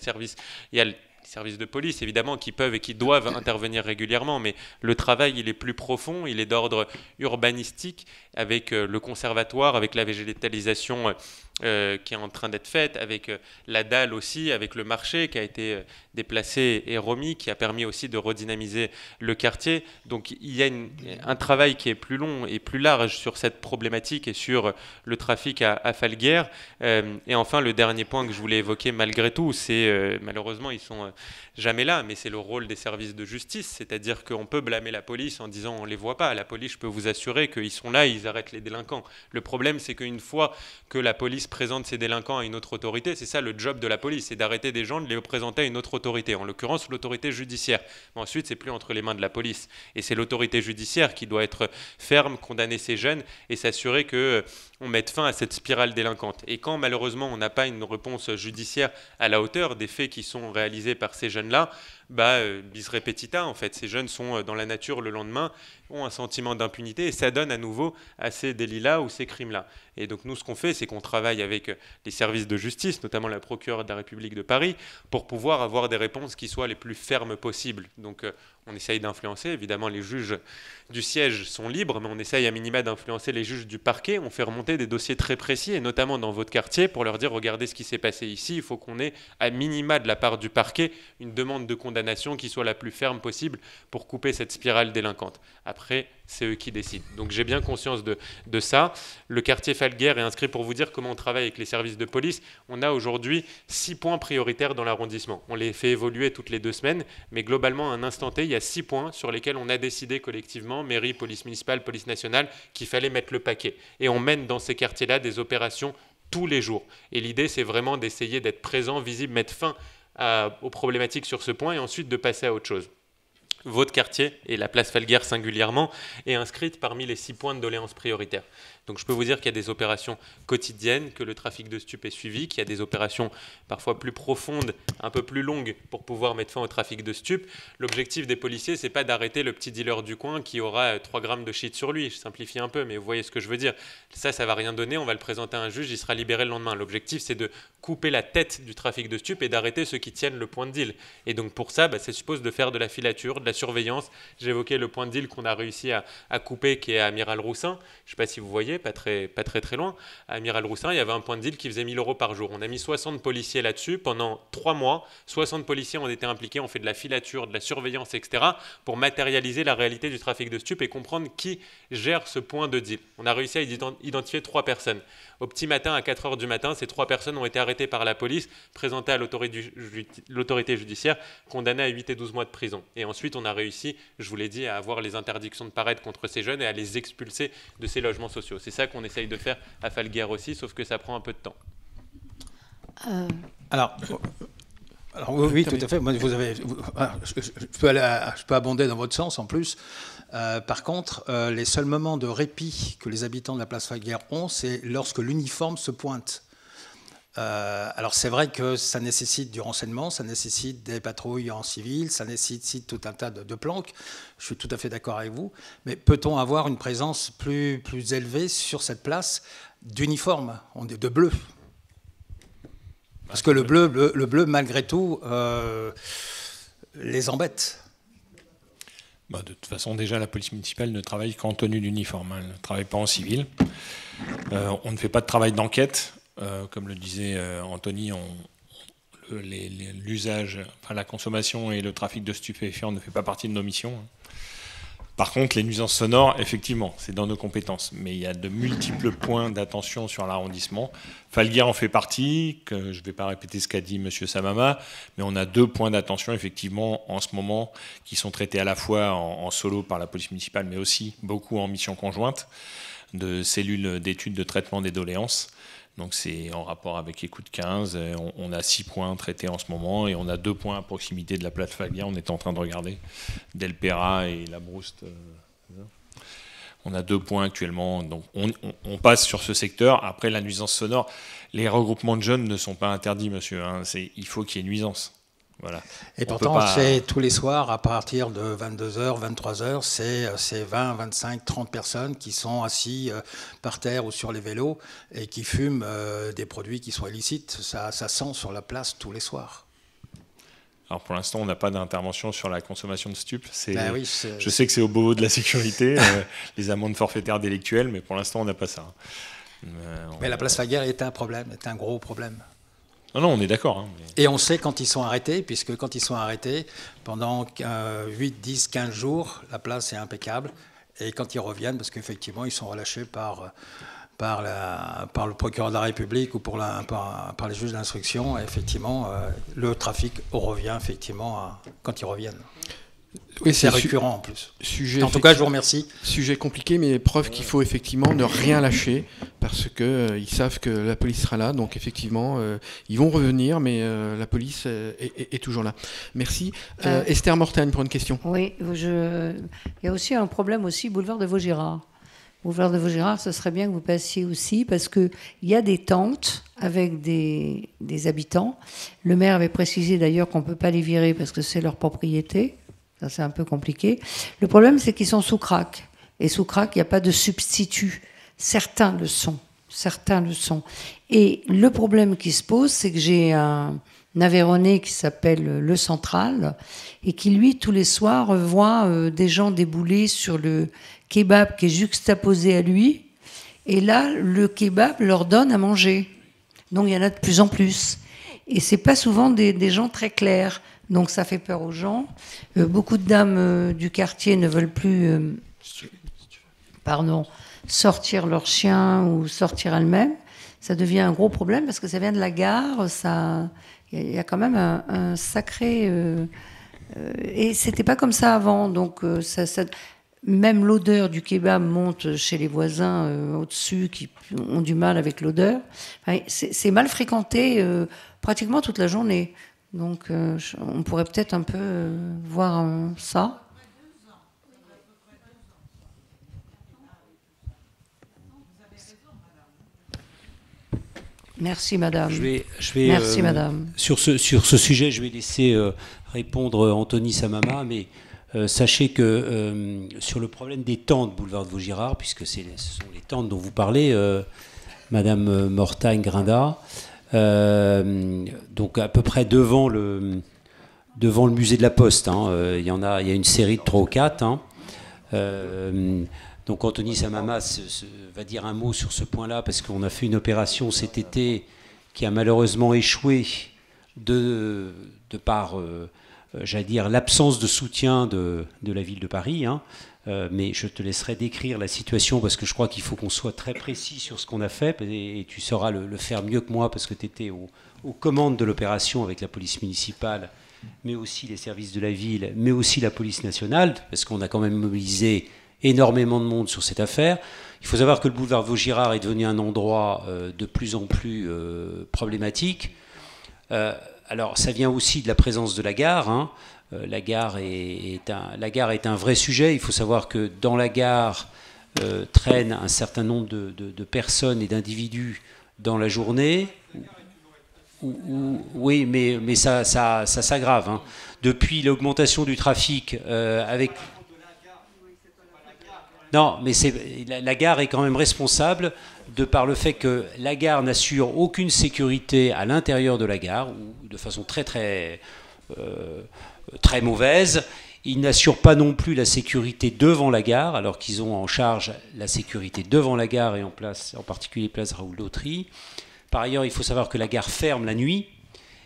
service de police, évidemment, qui peuvent et qui doivent intervenir régulièrement, mais le travail, il est plus profond, il est d'ordre urbanistique, avec le conservatoire, avec la végétalisation qui est en train d'être faite, avec la dalle aussi, avec le marché qui a été déplacé et remis, qui a permis aussi de redynamiser le quartier. Donc il y a un travail qui est plus long et plus large sur cette problématique et sur le trafic à Falguière. Et enfin, le dernier point que je voulais évoquer malgré tout, c'est malheureusement, ils sont jamais là, mais c'est le rôle des services de justice, c'est-à-dire qu'on peut blâmer la police en disant on ne les voit pas. La police, je peux vous assurer qu'ils sont là et ils arrêtent les délinquants. Le problème, c'est qu'une fois que la police présente ces délinquants à une autre autorité, c'est ça le job de la police, c'est d'arrêter des gens, de les présenter à une autre autorité, en l'occurrence l'autorité judiciaire. Mais ensuite, c'est plus entre les mains de la police. Et c'est l'autorité judiciaire qui doit être ferme, condamner ces jeunes et s'assurer qu'on mette fin à cette spirale délinquante. Et quand malheureusement on n'a pas une réponse judiciaire à la hauteur des faits qui sont réalisés par ces jeunes-là, bis repetita, en fait, ces jeunes sont dans la nature le lendemain, ont un sentiment d'impunité et ça donne à nouveau à ces délits-là ou ces crimes-là. Et donc nous, ce qu'on fait, c'est qu'on travaille avec les services de justice, notamment la procureure de la République de Paris, pour pouvoir avoir des réponses qui soient les plus fermes possibles. Donc on essaye d'influencer, évidemment les juges du siège sont libres, mais on essaye à minima d'influencer les juges du parquet. On fait remonter des dossiers très précis, et notamment dans votre quartier, pour leur dire, regardez ce qui s'est passé ici, il faut qu'on ait à minima de la part du parquet une demande de condamnation qui soit la plus ferme possible pour couper cette spirale délinquante. Après, c'est eux qui décident. Donc j'ai bien conscience de ça. Le quartier Falguière est inscrit pour vous dire comment on travaille avec les services de police. On a aujourd'hui 6 points prioritaires dans l'arrondissement. On les fait évoluer toutes les 2 semaines, mais globalement, à un instant T, il y a 6 points sur lesquels on a décidé collectivement, mairie, police municipale, police nationale, qu'il fallait mettre le paquet. Et on mène dans ces quartiers-là des opérations tous les jours. Et l'idée, c'est vraiment d'essayer d'être présent, visible, mettre fin aux problématiques sur ce point et ensuite de passer à autre chose. Votre quartier, et la place Falguière singulièrement, est inscrite parmi les 6 points de doléances prioritaires. Donc je peux vous dire qu'il y a des opérations quotidiennes, que le trafic de stupes est suivi, qu'il y a des opérations parfois plus profondes, un peu plus longues pour pouvoir mettre fin au trafic de stupes. L'objectif des policiers, c'est pas d'arrêter le petit dealer du coin qui aura 3 grammes de shit sur lui. Je simplifie un peu, mais vous voyez ce que je veux dire. Ça va rien donner, on va le présenter à un juge, il sera libéré le lendemain. L'objectif, c'est de couper la tête du trafic de stupes et d'arrêter ceux qui tiennent le point de deal. Et donc pour ça, ça suppose de faire de la filature, de la surveillance. J'évoquais le point de deal qu'on a réussi à couper, qui est à Amiral Roussin. Je ne sais pas si vous voyez, pas très loin. À Amiral Roussin, il y avait un point de deal qui faisait 1 000 € par jour. On a mis 60 policiers là-dessus. Pendant 3 mois, 60 policiers ont été impliqués. On fait de la filature, de la surveillance, etc. pour matérialiser la réalité du trafic de stupes et comprendre qui gère ce point de deal. On a réussi à identifier 3 personnes. Au petit matin, à 4 h du matin, ces 3 personnes ont été arrêtées par la police, présentées à l'autorité judiciaire, condamnées à 8 et 12 mois de prison. Et ensuite, on a réussi, je vous l'ai dit, à avoir les interdictions de paraître contre ces jeunes et à les expulser de ces logements sociaux. C'est ça qu'on essaye de faire à Falguière aussi, sauf que ça prend un peu de temps. Alors oui, tout à fait. Moi, je peux abonder dans votre sens en plus. Par contre, les seuls moments de répit que les habitants de la place Falguière ont, c'est lorsque l'uniforme se pointe. Alors c'est vrai que ça nécessite du renseignement, ça nécessite des patrouilles en civil, ça nécessite tout un tas de planques. Je suis tout à fait d'accord avec vous. Mais peut-on avoir une présence plus élevée sur cette place d'uniforme, de bleu ? Parce que le bleu, malgré tout, les embête. De toute façon, déjà, la police municipale ne travaille qu'en tenue d'uniforme. Elle ne travaille pas en civil. On ne fait pas de travail d'enquête. Comme le disait Anthony, l'usage, la consommation et le trafic de stupéfiants ne fait pas partie de nos missions. Par contre, les nuisances sonores, effectivement, c'est dans nos compétences. Mais il y a de multiples points d'attention sur l'arrondissement. Falguière en fait partie, que je ne vais pas répéter ce qu'a dit M. Samama, mais on a 2 points d'attention, effectivement, en ce moment, qui sont traités à la fois en solo par la police municipale, mais aussi beaucoup en mission conjointe, de cellules d'études de traitement des doléances. Donc c'est en rapport avec Écoute 15. On a 6 points traités en ce moment et on a 2 points à proximité de la place Falguière. On est en train de regarder Delpera et la Brouste. On a 2 points actuellement. Donc on passe sur ce secteur. Après, la nuisance sonore, les regroupements de jeunes ne sont pas interdits, monsieur. Il faut qu'il y ait nuisance. Voilà. Et pourtant, c'est tous les soirs, à partir de 22h, 23h, c'est 20, 25, 30 personnes qui sont assis par terre ou sur les vélos et qui fument des produits qui sont illicites. Ça sent sur la place tous les soirs. Alors pour l'instant, on n'a pas d'intervention sur la consommation de stupes. Oui, je sais que c'est au bout de la sécurité, les amendes forfaitaires délictuelles, mais pour l'instant, on n'a pas ça. Mais la place Falguière est un problème, est un gros problème. Non, on est d'accord. Et on sait quand ils sont arrêtés, puisque quand ils sont arrêtés, pendant 8, 10, 15 jours, la place est impeccable. Et quand ils reviennent, parce qu'effectivement, ils sont relâchés par le procureur de la République ou par les juges d'instruction, effectivement, le trafic revient effectivement quand ils reviennent. Oui, c'est récurrent en plus. En tout cas, je vous remercie. Sujet compliqué, mais preuve qu'il faut effectivement ne rien lâcher parce qu'ils savent que la police sera là. Donc effectivement, ils vont revenir, mais la police est toujours là. Merci. Esther Mortagne pour une question. Oui, il y a aussi un problème aussi, boulevard de Vaugirard. Boulevard de Vaugirard, ce serait bien que vous passiez aussi parce qu'il y a des tentes avec des habitants. Le maire avait précisé d'ailleurs qu'on ne peut pas les virer parce que c'est leur propriété. Ça, c'est un peu compliqué. Le problème, c'est qu'ils sont sous crack. Et sous crack, il n'y a pas de substitut. Certains le sont. Et le problème qui se pose, c'est que j'ai un Aveyronais qui s'appelle Le Central et qui, lui, tous les soirs, voit des gens débouler sur le kebab qui est juxtaposé à lui. Et là, le kebab leur donne à manger. Donc, il y en a de plus en plus. Et ce n'est pas souvent des gens très clairs. Donc ça fait peur aux gens. Beaucoup de dames du quartier ne veulent plus sortir leur chien ou sortir elles-mêmes. Ça devient un gros problème parce que ça vient de la gare. Il y a quand même un sacré... et c'était pas comme ça avant. Donc même l'odeur du kebab monte chez les voisins au-dessus qui ont du mal avec l'odeur. Enfin, c'est mal fréquenté pratiquement toute la journée. Donc, on pourrait peut-être un peu voir ça. Merci, madame. Merci, madame. Sur ce sujet, je vais laisser répondre Anthony Samama, mais sachez que sur le problème des tentes boulevard de Vaugirard, puisque ce sont les tentes dont vous parlez, madame Mortagne-Grinda, donc à peu près devant le musée de la Poste, il y a une série de 3 ou 4. Donc Anthony Samama va dire un mot sur ce point-là, parce qu'on a fait une opération cet été qui a malheureusement échoué de par, j'allais dire, l'absence de soutien de la ville de Paris. Mais je te laisserai décrire la situation, parce que je crois qu'il faut qu'on soit très précis sur ce qu'on a fait, et tu sauras le faire mieux que moi, parce que tu étais aux commandes de l'opération avec la police municipale, mais aussi les services de la ville, mais aussi la police nationale, parce qu'on a quand même mobilisé énormément de monde sur cette affaire. Il faut savoir que le boulevard Vaugirard est devenu un endroit de plus en plus problématique. Alors ça vient aussi de la présence de la gare. La gare est un vrai sujet. Il faut savoir que dans la gare traînent un certain nombre de personnes et d'individus dans la journée. Oui, mais ça s'aggrave. Depuis l'augmentation du trafic avec... Non, mais la gare est quand même responsable de par le fait que la gare n'assure aucune sécurité à l'intérieur de la gare, ou de façon très mauvaise. Ils n'assurent pas non plus la sécurité devant la gare, alors qu'ils ont en charge la sécurité devant la gare et en particulier place Raoul-Dautry. Par ailleurs, il faut savoir que la gare ferme la nuit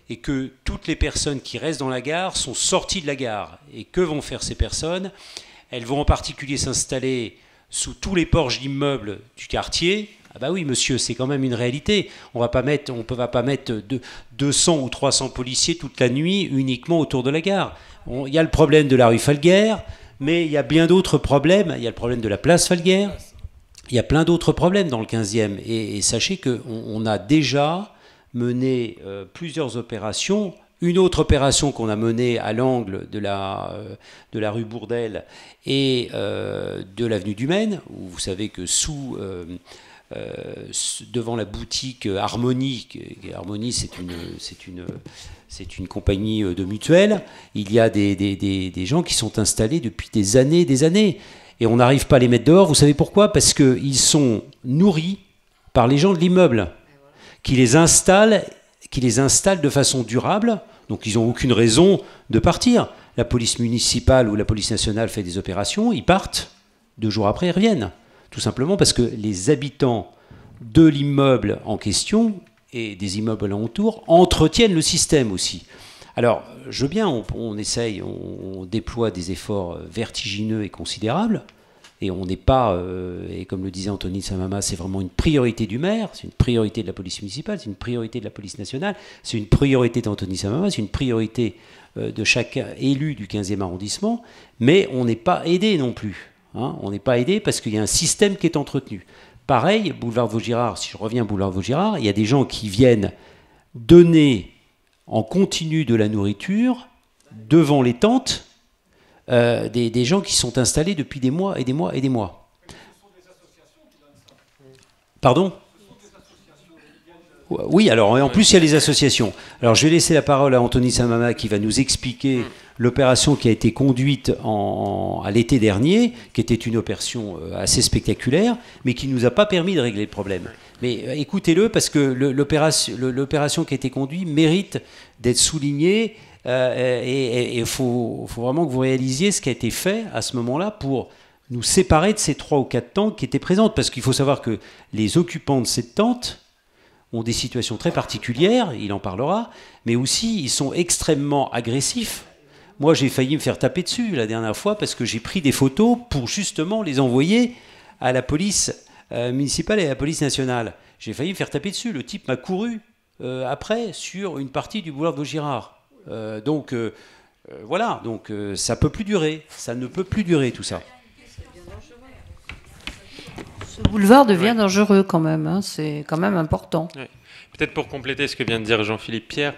et que toutes les personnes qui restent dans la gare sont sorties de la gare. Et que vont faire ces personnes ? Elles vont en particulier s'installer sous tous les porches d'immeubles du quartier. Ah bah oui, monsieur, c'est quand même une réalité. On va pas mettre 200 ou 300 policiers toute la nuit uniquement autour de la gare. Il y a le problème de la rue Falguière, mais il y a bien d'autres problèmes. Il y a le problème de la place Falguière. Il y a plein d'autres problèmes dans le 15e. Et sachez qu'on a déjà mené plusieurs opérations. Une autre opération qu'on a menée à l'angle de la rue Bourdelle et de l'avenue du Maine, où vous savez que devant la boutique Harmonie, Harmonie c'est une compagnie de mutuelle, il y a des gens qui sont installés depuis des années et des années. Et on n'arrive pas à les mettre dehors. Vous savez pourquoi ? Parce qu'ils sont nourris par les gens de l'immeuble, qui les installent de façon durable, donc ils n'ont aucune raison de partir. La police municipale ou la police nationale fait des opérations, ils partent, 2 jours après ils reviennent. Tout simplement parce que les habitants de l'immeuble en question et des immeubles alentours entretiennent le système aussi. Alors, je veux bien, on essaye, on déploie des efforts vertigineux et considérables, et on n'est pas, et comme le disait Anthony Samama, c'est vraiment une priorité du maire, c'est une priorité de la police municipale, c'est une priorité de la police nationale, c'est une priorité d'Anthony Samama, c'est une priorité de chaque élu du 15e arrondissement, mais on n'est pas aidé non plus. On n'est pas aidé parce qu'il y a un système qui est entretenu. Pareil, boulevard Vaugirard, si je reviens à boulevard Vaugirard, il y a des gens qui viennent donner en continu de la nourriture devant les tentes, des gens qui sont installés depuis des mois et des mois et des mois. Mais ce sont des associations qui donnent ça. Pardon ? Oui, alors en plus il y a les associations. Alors je vais laisser la parole à Anthony Samama qui va nous expliquer l'opération qui a été conduite à l'été dernier, qui était une opération assez spectaculaire, mais qui ne nous a pas permis de régler le problème. Mais écoutez-le, parce que l'opération qui a été conduite mérite d'être soulignée, et il faut vraiment que vous réalisiez ce qui a été fait à ce moment-là pour nous séparer de ces 3 ou 4 tentes qui étaient présentes. Parce qu'il faut savoir que les occupants de cette tente ont des situations très particulières, il en parlera, mais aussi ils sont extrêmement agressifs. Moi, j'ai failli me faire taper dessus la dernière fois parce que j'ai pris des photos pour justement les envoyer à la police municipale et à la police nationale. J'ai failli me faire taper dessus. Le type m'a couru après sur une partie du boulevard Vaugirard. Donc voilà, donc ça peut plus durer. Ça ne peut plus durer tout ça. Ce boulevard devient dangereux quand même, c'est quand même important. Ouais. Peut-être pour compléter ce que vient de dire Jean-Philippe Pierre,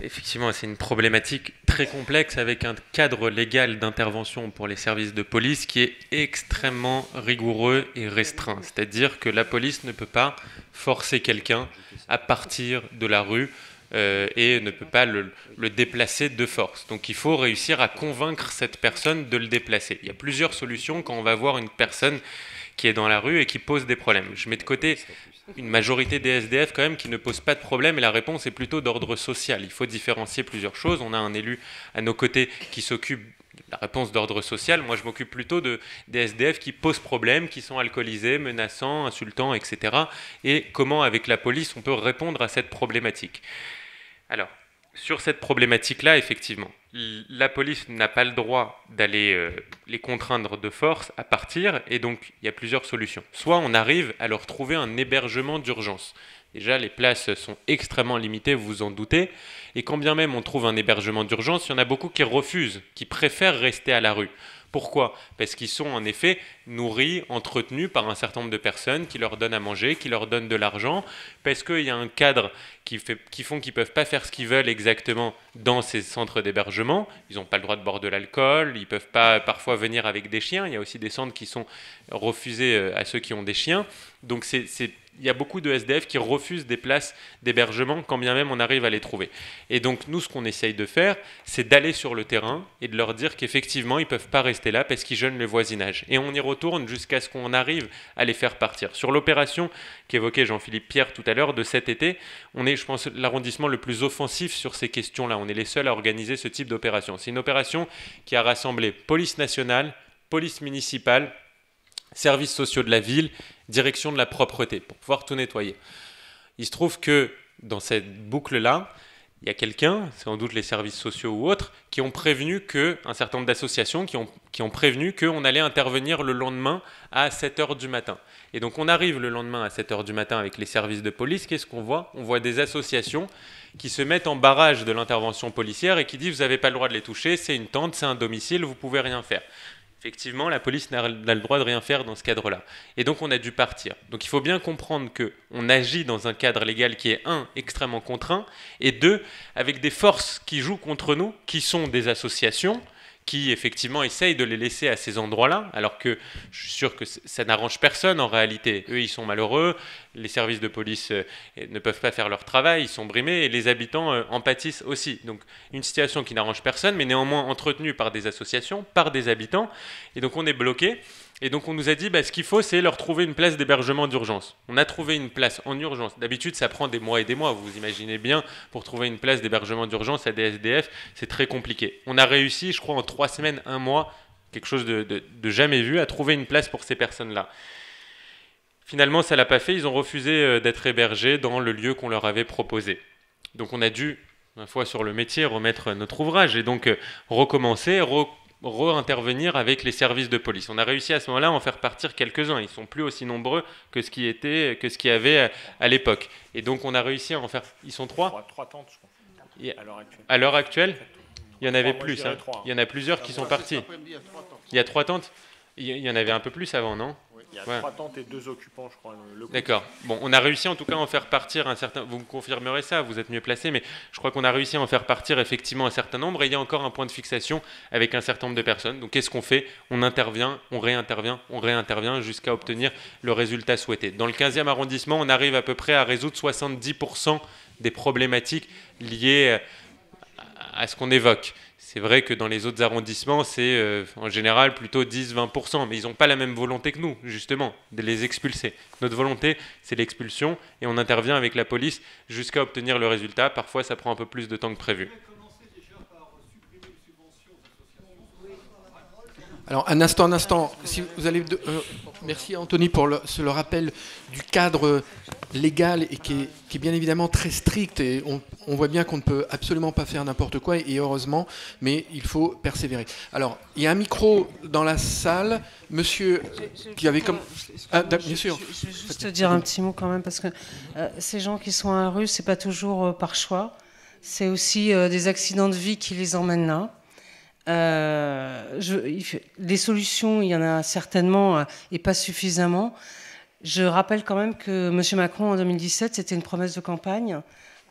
effectivement, c'est une problématique très complexe avec un cadre légal d'intervention pour les services de police qui est extrêmement rigoureux et restreint. C'est-à-dire que la police ne peut pas forcer quelqu'un à partir de la rue et ne peut pas le déplacer de force. Donc il faut réussir à convaincre cette personne de le déplacer. Il y a plusieurs solutions quand on va voir une personne qui est dans la rue et qui pose des problèmes. Je mets de côté une majorité des SDF quand même qui ne posent pas de problème et la réponse est plutôt d'ordre social. Il faut différencier plusieurs choses. On a un élu à nos côtés qui s'occupe de la réponse d'ordre social. Moi, je m'occupe plutôt des SDF qui posent problème, qui sont alcoolisés, menaçants, insultants, etc. Et comment, avec la police, on peut répondre à cette problématique. Alors, sur cette problématique-là, effectivement, la police n'a pas le droit d'aller les contraindre de force à partir, et donc il y a plusieurs solutions. Soit on arrive à leur trouver un hébergement d'urgence. Déjà, les places sont extrêmement limitées, vous vous en doutez, et quand bien même on trouve un hébergement d'urgence, il y en a beaucoup qui refusent, qui préfèrent rester à la rue. Pourquoi ? Parce qu'ils sont en effet nourris, entretenus par un certain nombre de personnes qui leur donnent à manger, qui leur donnent de l'argent, parce qu'il y a un cadre qui font qu'ils ne peuvent pas faire ce qu'ils veulent exactement dans ces centres d'hébergement. Ils n'ont pas le droit de boire de l'alcool, ils ne peuvent pas parfois venir avec des chiens. Il y a aussi des centres qui sont refusés à ceux qui ont des chiens. Donc il y a beaucoup de SDF qui refusent des places d'hébergement quand bien même on arrive à les trouver. Et donc nous, ce qu'on essaye de faire, c'est d'aller sur le terrain et de leur dire qu'effectivement, ils ne peuvent pas rester là parce qu'ils gênent le voisinage. Et on y retourne jusqu'à ce qu'on arrive à les faire partir. Sur l'opération qu'évoquait Jean-Philippe Pierre tout à l'heure de cet été, on est, je pense, l'arrondissement le plus offensif sur ces questions-là. On est les seuls à organiser ce type d'opération. C'est une opération qui a rassemblé police nationale, police municipale, services sociaux de la ville, direction de la propreté, pour pouvoir tout nettoyer. Il se trouve que dans cette boucle-là, il y a quelqu'un, sans doute les services sociaux ou autres, qui ont prévenu un certain nombre d'associations qui ont prévenu qu'on allait intervenir le lendemain à 7h du matin. Et donc on arrive le lendemain à 7h du matin avec les services de police. Qu'est-ce qu'on voit ? On voit des associations qui se mettent en barrage de l'intervention policière et qui disent « vous n'avez pas le droit de les toucher, c'est une tente, c'est un domicile, vous ne pouvez rien faire ». Effectivement, la police n'a le droit de rien faire dans ce cadre-là. Et donc, on a dû partir. Donc, il faut bien comprendre qu'on agit dans un cadre légal qui est, 1, extrêmement contraint, et 2, avec des forces qui jouent contre nous, qui sont des associations, qui, effectivement, essayent de les laisser à ces endroits-là, alors que je suis sûr que ça n'arrange personne, en réalité. Eux, ils sont malheureux, les services de police ne peuvent pas faire leur travail, ils sont brimés, et les habitants en pâtissent aussi. Donc, une situation qui n'arrange personne, mais néanmoins entretenue par des associations, par des habitants, et donc on est bloqué. Et donc on nous a dit, ce qu'il faut, c'est leur trouver une place d'hébergement d'urgence. On a trouvé une place en urgence. D'habitude, ça prend des mois et des mois. Vous imaginez bien, pour trouver une place d'hébergement d'urgence à des SDF, c'est très compliqué. On a réussi, je crois, en 3 semaines, 1 mois, quelque chose de jamais vu, à trouver une place pour ces personnes-là. Finalement, ça ne l'a pas fait. Ils ont refusé d'être hébergés dans le lieu qu'on leur avait proposé. Donc on a dû, une fois sur le métier, remettre notre ouvrage et donc recommencer, re-intervenir avec les services de police. On a réussi à ce moment-là à en faire partir quelques-uns. Ils ne sont plus aussi nombreux que ce qu'il y avait à l'époque. Et donc on a réussi à en faire... Ils sont 3 tentes, je crois, à l'heure actuelle. Il y en avait plus. Hein. Il y en a plusieurs qui sont partis. Il y a 3 tentes. Il y en avait un peu plus avant, non ? Il y a 3 tentes et 2 occupants, je crois. D'accord. Bon, on a réussi en tout cas à en faire partir un certain... Vous me confirmerez ça, vous êtes mieux placé, mais je crois qu'on a réussi à en faire partir effectivement un certain nombre et il y a encore un point de fixation avec un certain nombre de personnes. Donc qu'est-ce qu'on fait ? On intervient, on réintervient jusqu'à obtenir le résultat souhaité. Dans le 15e arrondissement, on arrive à peu près à résoudre 70% des problématiques liées à ce qu'on évoque. C'est vrai que dans les autres arrondissements, c'est en général plutôt 10-20%, mais ils n'ont pas la même volonté que nous, justement, de les expulser. Notre volonté, c'est l'expulsion, et on intervient avec la police jusqu'à obtenir le résultat. Parfois, ça prend un peu plus de temps que prévu. Alors, un instant, si vous allez... merci Anthony pour le rappel du cadre légal et qui est bien évidemment très strict et on voit bien qu'on ne peut absolument pas faire n'importe quoi et heureusement, mais il faut persévérer. Alors, il y a un micro dans la salle, monsieur qui avait comme... Ah, bien sûr. Je vais juste te dire un petit mot quand même parce que ces gens qui sont à la rue, c'est pas toujours par choix, c'est aussi des accidents de vie qui les emmènent là. Les solutions, il y en a certainement et pas suffisamment. Je rappelle quand même que M. Macron, en 2017, c'était une promesse de campagne,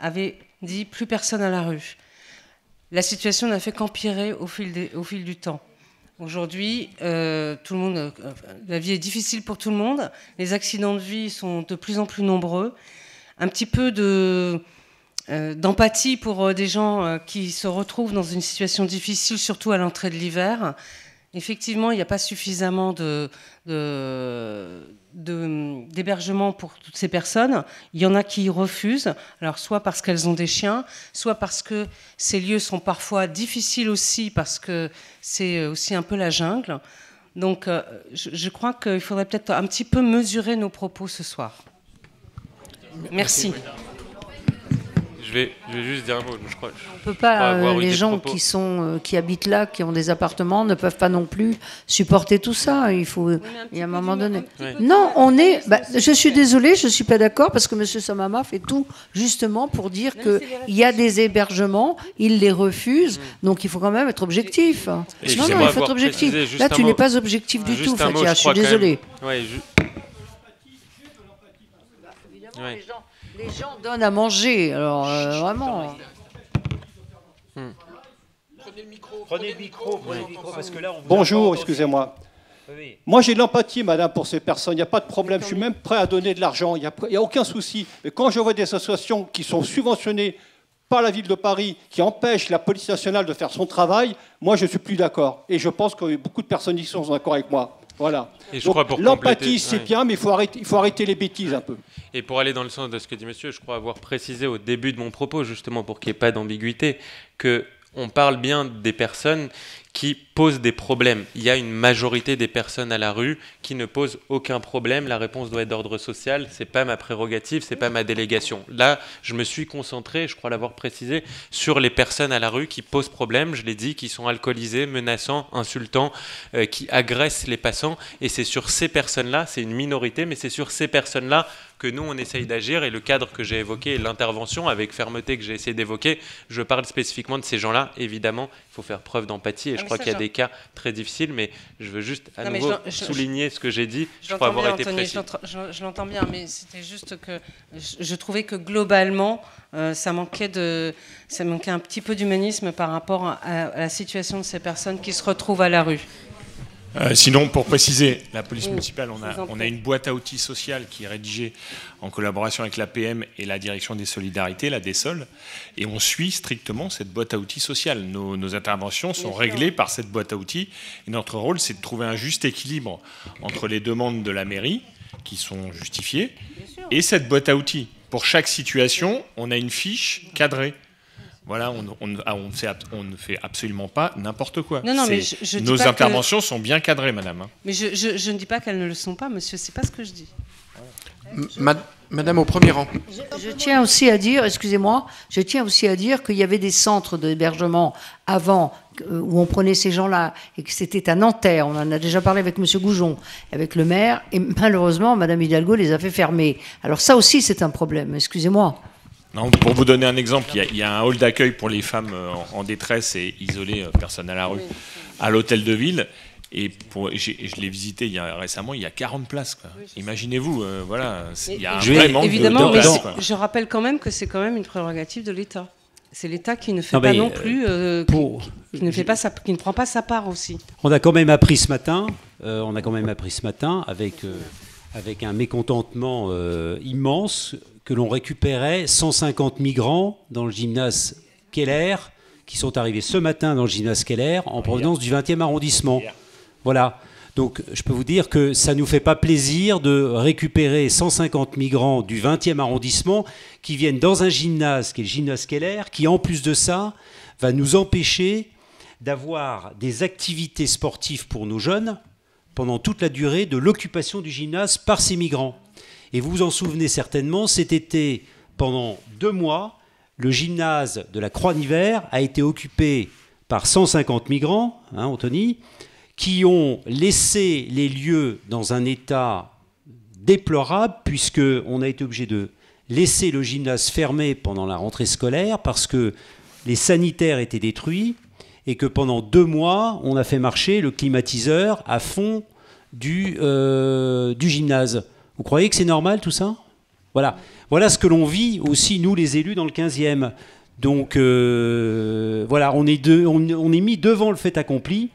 avait dit plus personne à la rue. La situation n'a fait qu'empirer au fil du temps. Aujourd'hui, la vie est difficile pour tout le monde. Les accidents de vie sont de plus en plus nombreux. Un petit peu d'empathie pour des gens qui se retrouvent dans une situation difficile, surtout à l'entrée de l'hiver. Effectivement, il n'y a pas suffisamment d'hébergement pour toutes ces personnes. Il y en a qui refusent, alors soit parce qu'elles ont des chiens, soit parce que ces lieux sont parfois difficiles aussi, parce que c'est aussi un peu la jungle. Donc je crois qu'il faudrait peut-être un petit peu mesurer nos propos ce soir. Merci. Je vais juste dire un mot. Je crois, on peut pas. Les gens qui habitent là, qui ont des appartements, ne peuvent pas non plus supporter tout ça. Il y a un moment donné. Oui. Non, je suis désolée, je suis pas d'accord parce que M. Samama fait tout justement pour dire qu'il y a des hébergements, il les refuse. Donc il faut quand même être objectif. Non, il faut être objectif. Là, tu n'es pas objectif du tout, Fatia. Je suis désolée. Ouais, les gens donnent à manger, alors vraiment. Prenez le micro, parce que là on vous Bonjour, excusez-moi. Oui. Moi j'ai de l'empathie, madame, pour ces personnes, il n'y a pas de problème, je suis même prêt à donner de l'argent, il n'y a aucun souci. Mais quand je vois des associations qui sont subventionnées par la ville de Paris, qui empêchent la police nationale de faire son travail, moi je ne suis plus d'accord. Et je pense que beaucoup de personnes ici sont d'accord avec moi. Voilà. L'empathie, c'est bien, mais il faut arrêter les bêtises un peu. Et pour aller dans le sens de ce que dit monsieur, je crois avoir précisé au début de mon propos, justement pour qu'il n'y ait pas d'ambiguïté, qu'on parle bien des personnes qui posent des problèmes. Il y a une majorité des personnes à la rue qui ne posent aucun problème. La réponse doit être d'ordre social. Ce n'est pas ma prérogative, ce n'est pas ma délégation. Là, je me suis concentré, je crois l'avoir précisé, sur les personnes à la rue qui posent problème. Je l'ai dit, qui sont alcoolisées, menaçants, insultants, qui agressent les passants. Et c'est sur ces personnes-là, c'est une minorité, mais c'est sur ces personnes-là que nous, on essaye d'agir. Et le cadre que j'ai évoqué, l'intervention avec fermeté que j'ai essayé d'évoquer, je parle spécifiquement de ces gens-là. Évidemment, il faut faire preuve d'empathie. Et je crois qu'il y a des cas très difficiles, mais je veux juste à nouveau souligner ce que j'ai dit. Je crois avoir été précis. Je l'entends bien, mais c'était juste que je trouvais que globalement, ça manquait un petit peu d'humanisme par rapport à la situation de ces personnes qui se retrouvent à la rue. Sinon, pour préciser, la police municipale, on a une boîte à outils sociale qui est rédigée en collaboration avec l'APM et la direction des solidarités, la DESOL, et on suit strictement cette boîte à outils sociale. Nos interventions sont réglées par cette boîte à outils, et notre rôle, c'est de trouver un juste équilibre entre les demandes de la mairie, qui sont justifiées, et cette boîte à outils. Pour chaque situation, on a une fiche cadrée. Voilà, on ne fait absolument pas n'importe quoi. Non, mais nos interventions sont bien cadrées, madame. Mais je ne dis pas qu'elles ne le sont pas, monsieur, c'est pas ce que je dis. Madame au premier rang. Je tiens aussi à dire, excusez-moi, qu'il y avait des centres d'hébergement avant où on prenait ces gens-là et que c'était à Nanterre. On en a déjà parlé avec monsieur Goujon, avec le maire, et malheureusement, madame Hidalgo les a fait fermer. Alors ça aussi, c'est un problème, excusez-moi. Non, pour vous donner un exemple, il y a un hall d'accueil pour les femmes en détresse et isolées, personnes à la rue, à l'hôtel de ville. Et je l'ai visité récemment, il y a 40 places. Quoi. Imaginez-vous, voilà, il y a un vrai manque de place. Je rappelle quand même que c'est quand même une prérogative de l'État. C'est l'État qui ne fait pas non plus, qui ne prend pas sa part aussi. On a quand même appris ce matin, avec un mécontentement immense, que l'on récupérait 150 migrants dans le gymnase Keller, qui sont arrivés ce matin dans le gymnase Keller en provenance du 20e arrondissement. Voilà. Donc je peux vous dire que ça ne nous fait pas plaisir de récupérer 150 migrants du 20e arrondissement qui viennent dans un gymnase, qui est le gymnase Keller, qui en plus de ça va nous empêcher d'avoir des activités sportives pour nos jeunes pendant toute la durée de l'occupation du gymnase par ces migrants. Et vous vous en souvenez certainement, cet été, pendant 2 mois, le gymnase de la Croix-Nivert a été occupé par 150 migrants, Anthony, qui ont laissé les lieux dans un état déplorable, puisqu'on a été obligé de laisser le gymnase fermé pendant la rentrée scolaire, parce que les sanitaires étaient détruits, et que pendant 2 mois, on a fait marcher le climatiseur à fond du gymnase. Vous croyez que c'est normal tout ça? Voilà. Voilà ce que l'on vit aussi, nous les élus, dans le 15e. Donc voilà, on est mis devant le fait accompli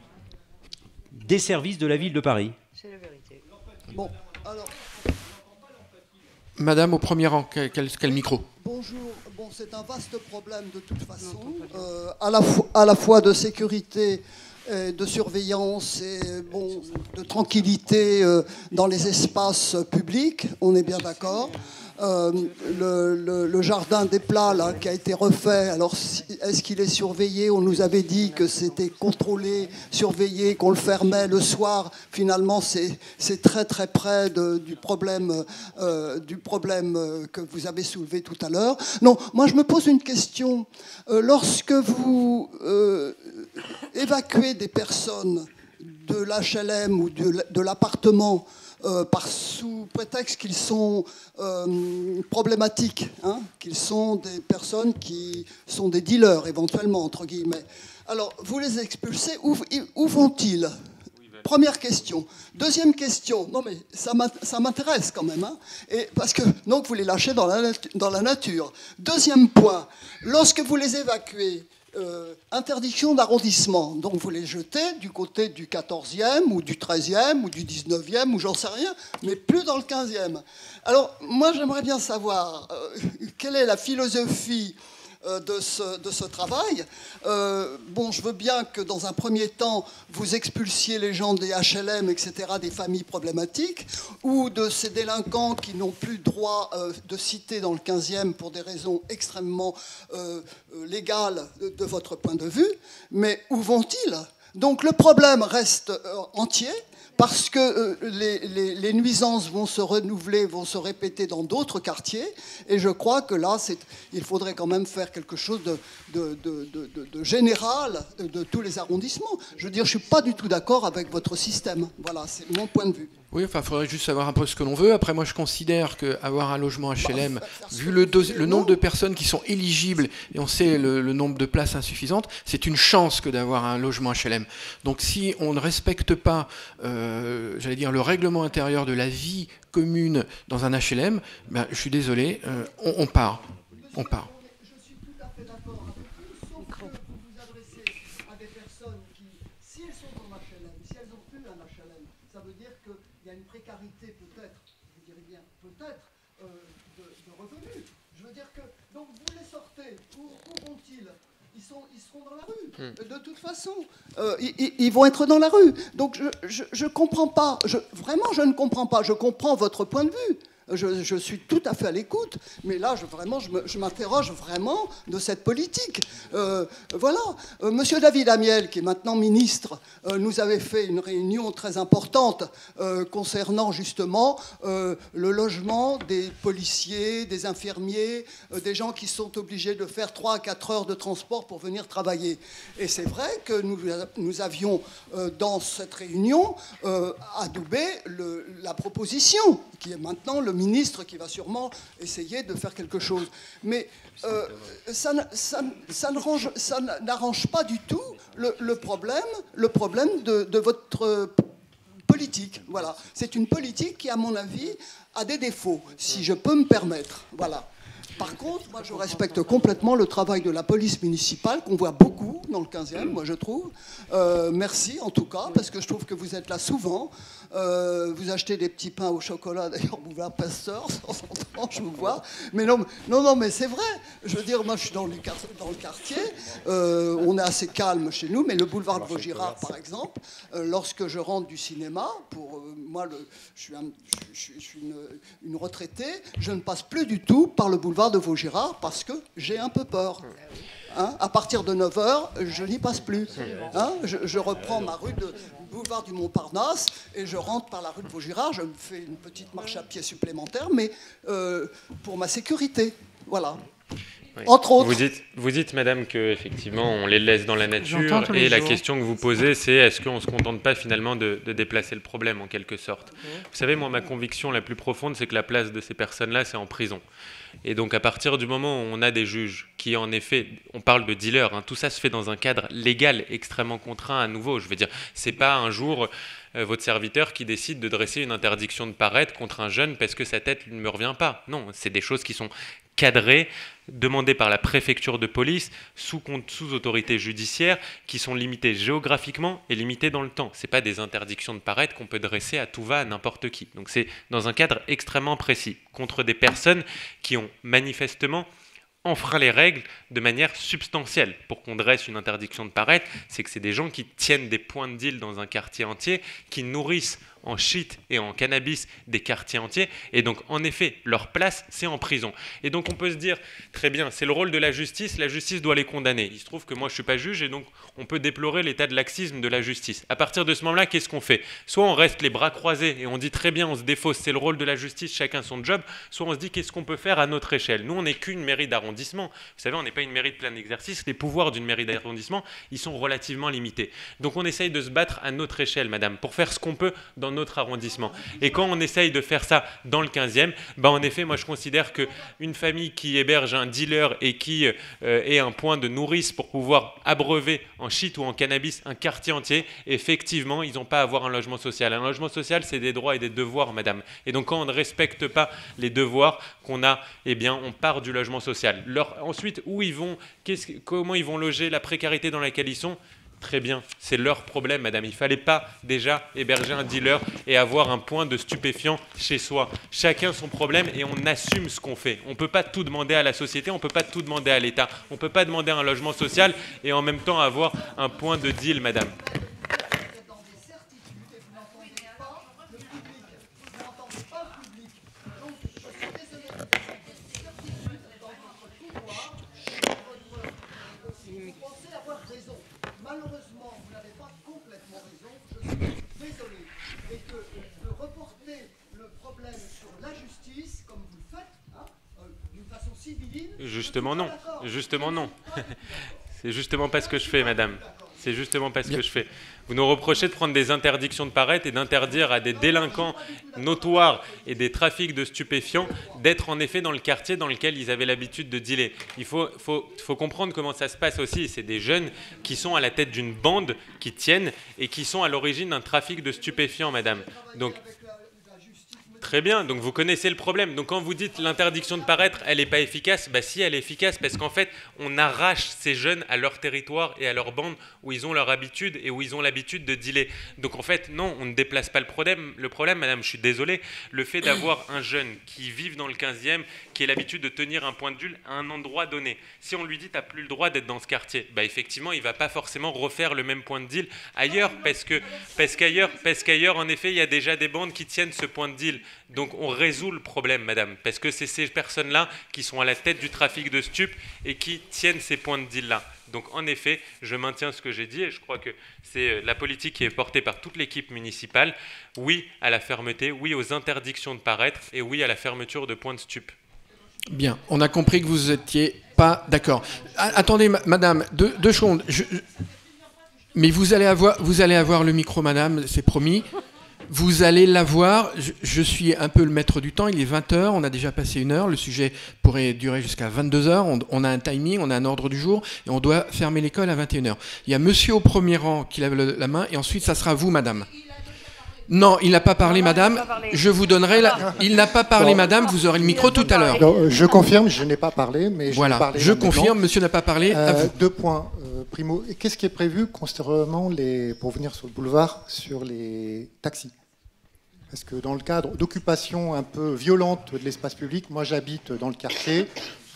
des services de la ville de Paris. C'est la vérité. Bon, alors... Madame au premier rang, quel micro? Bonjour. Bon, c'est un vaste problème de toute façon, à la fois de sécurité, de surveillance et bon, de tranquillité dans les espaces publics, on est bien d'accord. Le jardin des plats là, qui a été refait, alors est-ce qu'il est surveillé? On nous avait dit que c'était contrôlé, surveillé, qu'on le fermait le soir. Finalement, c'est très très près du problème que vous avez soulevé tout à l'heure. Non, moi je me pose une question. Lorsque vous évacuez des personnes de l'HLM ou de l'appartement, sous prétexte qu'ils sont problématiques, hein, qu'ils sont des personnes qui sont des dealers éventuellement, entre guillemets. Alors, vous les expulsez, où vont-ils? Première question. Deuxième question, non mais ça m'intéresse quand même, hein, parce que donc vous les lâchez dans la nature. Deuxième point, lorsque vous les évacuez, interdiction d'arrondissement, donc vous les jetez du côté du 14e ou du 13e ou du 19e ou j'en sais rien, mais plus dans le 15e. Alors moi j'aimerais bien savoir quelle est la philosophie de ce travail. Bon, je veux bien que dans un premier temps, vous expulsiez les gens des HLM, etc., des familles problématiques, ou de ces délinquants qui n'ont plus droit de cité dans le 15e pour des raisons extrêmement légales de votre point de vue. Mais où vont-ils? Donc le problème reste entier, parce que les nuisances vont se renouveler, vont se répéter dans d'autres quartiers, et je crois que là, il faudrait quand même faire quelque chose de général de tous les arrondissements. Je veux dire, je ne suis pas du tout d'accord avec votre système. Voilà, c'est mon point de vue. Oui, enfin, il faudrait juste savoir un peu ce que l'on veut. Après, moi, je considère qu'avoir un logement HLM, vu le nombre de personnes qui sont éligibles, et on sait le nombre de places insuffisantes, c'est une chance que d'avoir un logement HLM. Donc, si on ne respecte pas, j'allais dire, le règlement intérieur de la vie commune dans un HLM, ben, je suis désolé, on part. On part. Je suis tout à fait d'accord avec vous, sauf que vous vous adressez à des personnes qui, si elles sont en HLM, si elles n'ont plus un HLM, ça veut dire qu'il y a une précarité peut-être, vous direz bien peut-être, de revenus. Je veux dire que, donc vous les sortez, où vont-ils? Ils seront dans la rue. De toute façon, ils vont être dans la rue. Donc je ne comprends pas. Vraiment, je ne comprends pas. Je comprends votre point de vue. Je suis tout à fait à l'écoute, mais là, je m'interroge vraiment de cette politique. Voilà. Monsieur David Amiel, qui est maintenant ministre, nous avait fait une réunion très importante concernant justement le logement des policiers, des infirmiers, des gens qui sont obligés de faire 3 à 4 heures de transport pour venir travailler. Et c'est vrai que nous avions dans cette réunion adoubé la proposition, qui est maintenant le ministre qui va sûrement essayer de faire quelque chose. Mais ça n'arrange pas du tout le problème de votre politique. Voilà. C'est une politique qui, à mon avis, a des défauts, si je peux me permettre. Voilà. Par contre, moi, je respecte complètement le travail de la police municipale, qu'on voit beaucoup dans le 15e, moi, je trouve. Merci, en tout cas, parce que je trouve que vous êtes là souvent. Vous achetez des petits pains au chocolat, d'ailleurs, boulevard Pasteur, de temps en temps, je vous vois. Mais non, mais c'est vrai. Je veux dire, moi, je suis dans le quartier. On est assez calme chez nous, mais le boulevard de Vaugirard, par exemple, lorsque je rentre du cinéma, moi, je suis une retraitée, je ne passe plus du tout par le boulevard de Vaugirard parce que j'ai un peu peur. Hein, à partir de 9h, je n'y passe plus. Hein, je reprends ma rue de boulevard du Montparnasse et je rentre par la rue de Vaugirard. Je me fais une petite marche à pied supplémentaire, mais pour ma sécurité. Voilà. Oui. Entre autres. Vous dites, madame, qu'effectivement, on les laisse dans la nature. Et la jours. question que vous posez, c'est est-ce qu'on ne se contente pas finalement de déplacer le problème, en quelque sorte? Vous savez, moi, ma conviction la plus profonde, c'est que la place de ces personnes-là, c'est en prison. Et donc, à partir du moment où on a des juges qui, en effet, on parle de dealers, hein, tout ça se fait dans un cadre légal extrêmement contraint à nouveau. Je veux dire, c'est pas un jour votre serviteur qui décide de dresser une interdiction de paraître contre un jeune parce que sa tête ne me revient pas. Non, c'est des choses qui sont cadrées, demandées par la préfecture de police, sous autorité judiciaire, qui sont limitées géographiquement et limitées dans le temps. Ce n'est pas des interdictions de paraître qu'on peut dresser à tout va à n'importe qui. Donc c'est dans un cadre extrêmement précis, contre des personnes qui ont manifestement enfreint les règles de manière substantielle. Pour qu'on dresse une interdiction de paraître, c'est que c'est des gens qui tiennent des points de deal dans un quartier entier, qui nourrissent en shit et en cannabis des quartiers entiers, et donc en effet, leur place, c'est en prison. Et donc on peut se dire, très bien, c'est le rôle de la justice doit les condamner. Il se trouve que moi je ne suis pas juge, et donc on peut déplorer l'état de laxisme de la justice. À partir de ce moment-là, qu'est-ce qu'on fait? Soit on reste les bras croisés, et on dit très bien, on se défausse, c'est le rôle de la justice, chacun son job, soit on se dit, qu'est-ce qu'on peut faire à notre échelle? Nous, on n'est qu'une mairie d'arrondissement. Vous savez, on n'est pas une mairie de plein exercice, les pouvoirs d'une mairie d'arrondissement, ils sont relativement limités. Donc on essaye de se battre à notre échelle, madame, pour faire ce qu'on peut dans notre arrondissement. Et quand on essaye de faire ça dans le 15e, en effet, moi je considère qu'une famille qui héberge un dealer et qui est un point de nourrice pour pouvoir abreuver en shit ou en cannabis un quartier entier, effectivement, ils n'ont pas à avoir un logement social. Un logement social, c'est des droits et des devoirs, madame. Et donc quand on ne respecte pas les devoirs qu'on a, eh bien, on part du logement social. Ensuite, où ils vont, comment ils vont loger, la précarité dans laquelle ils sont, très bien, c'est leur problème, madame. Il ne fallait pas déjà héberger un dealer et avoir un point de stupéfiant chez soi. Chacun son problème et on assume ce qu'on fait. On ne peut pas tout demander à la société, on ne peut pas tout demander à l'État. On ne peut pas demander un logement social et en même temps avoir un point de deal, madame. Justement non, justement non. C'est justement pas ce que je fais, madame. C'est justement pas ce que je fais. Vous nous reprochez de prendre des interdictions de paraître et d'interdire à des délinquants notoires et des trafics de stupéfiants d'être en effet dans le quartier dans lequel ils avaient l'habitude de dealer. Il faut comprendre comment ça se passe aussi. C'est des jeunes qui sont à la tête d'une bande qui tiennent et qui sont à l'origine d'un trafic de stupéfiants, madame. Donc, très bien, donc vous connaissez le problème. Donc quand vous dites l'interdiction de paraître, elle n'est pas efficace, si, elle est efficace parce qu'en fait, on arrache ces jeunes à leur territoire et à leur bande où ils ont leur habitude et où ils ont l'habitude de dealer. Donc en fait, non, on ne déplace pas le problème. Le problème, madame, je suis désolé, le fait d'avoir un jeune qui vive dans le 15e, qui ait l'habitude de tenir un point de deal à un endroit donné, si on lui dit « tu n'as plus le droit d'être dans ce quartier », effectivement, il ne va pas forcément refaire le même point de deal ailleurs parce qu'ailleurs, en effet, il y a déjà des bandes qui tiennent ce point de deal. Donc on résout le problème, madame, parce que c'est ces personnes-là qui sont à la tête du trafic de stupes et qui tiennent ces points de deal-là. Donc en effet, je maintiens ce que j'ai dit et je crois que c'est la politique qui est portée par toute l'équipe municipale. Oui à la fermeté, oui aux interdictions de paraître et oui à la fermeture de points de stupes. Bien, on a compris que vous n'étiez pas d'accord. Attendez, madame, deux secondes. Mais vous allez avoir le micro, madame, c'est promis. Vous allez l'avoir. Je suis un peu le maître du temps. Il est 20h, on a déjà passé 1 heure. Le sujet pourrait durer jusqu'à 22h. On a un timing, on a un ordre du jour et on doit fermer l'école à 21h. Il y a monsieur au premier rang qui lève la main et ensuite ça sera vous, madame. Non, il n'a pas parlé, madame. Je vous donnerai Il n'a pas parlé, madame. Vous aurez le micro tout à l'heure. Je confirme, je n'ai pas parlé, mais voilà. Je confirme, monsieur n'a pas parlé. À vous. 2 points. Primo, qu'est-ce qui est prévu concernant pour venir sur le boulevard sur les taxis? Parce que dans le cadre d'occupation un peu violente de l'espace public, moi j'habite dans le quartier.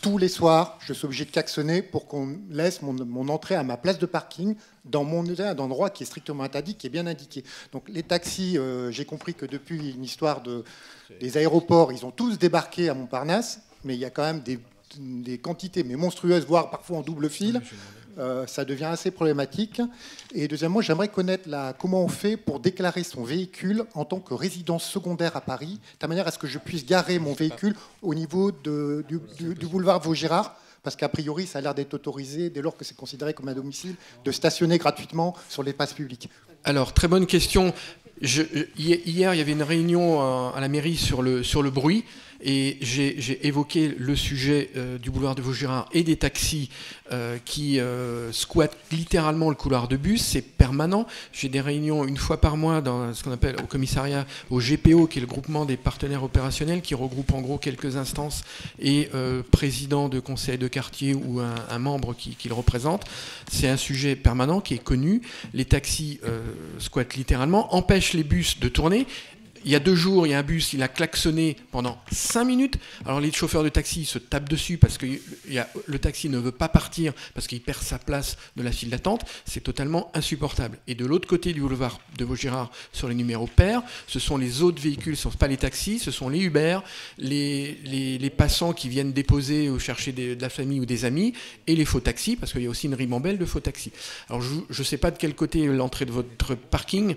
Tous les soirs, je suis obligé de klaxonner pour qu'on laisse mon entrée à ma place de parking dans un endroit qui est strictement interdit, qui est bien indiqué. Donc les taxis, j'ai compris que depuis une histoire des aéroports, ils ont tous débarqué à Montparnasse, mais il y a quand même des quantités mais monstrueuses, voire parfois en double fil. Ça devient assez problématique. Et deuxièmement, j'aimerais connaître comment on fait pour déclarer son véhicule en tant que résidence secondaire à Paris, de manière à ce que je puisse garer mon véhicule au niveau du boulevard Vaugirard Parce qu'a priori, ça a l'air d'être autorisé, dès lors que c'est considéré comme un domicile, de stationner gratuitement sur l'espace public. Alors, très bonne question. Hier, il y avait une réunion à la mairie sur le bruit, et j'ai évoqué le sujet du boulevard de Vaugirard et des taxis qui squattent littéralement le couloir de bus. C'est permanent. J'ai des réunions une fois par mois dans ce qu'on appelle au commissariat, au GPO, qui est le groupement des partenaires opérationnels, qui regroupe en gros quelques instances et président de conseil de quartier ou un membre qui le représente. C'est un sujet permanent qui est connu. Les taxis squattent littéralement, empêchent les bus de tourner. Il y a 2 jours, il y a un bus, il a klaxonné pendant 5 minutes. Alors les chauffeurs de taxi se tapent dessus parce que le taxi ne veut pas partir parce qu'il perd sa place de la file d'attente. C'est totalement insupportable. Et de l'autre côté du boulevard de Vaugirard, sur les numéros pairs, ce sont les autres véhicules, ce ne sont pas les taxis, ce sont les Uber, les passants qui viennent déposer ou chercher de la famille ou des amis, et les faux taxis, parce qu'il y a aussi une ribambelle de faux taxis. Alors je ne sais pas de quel côté est l'entrée de votre parking.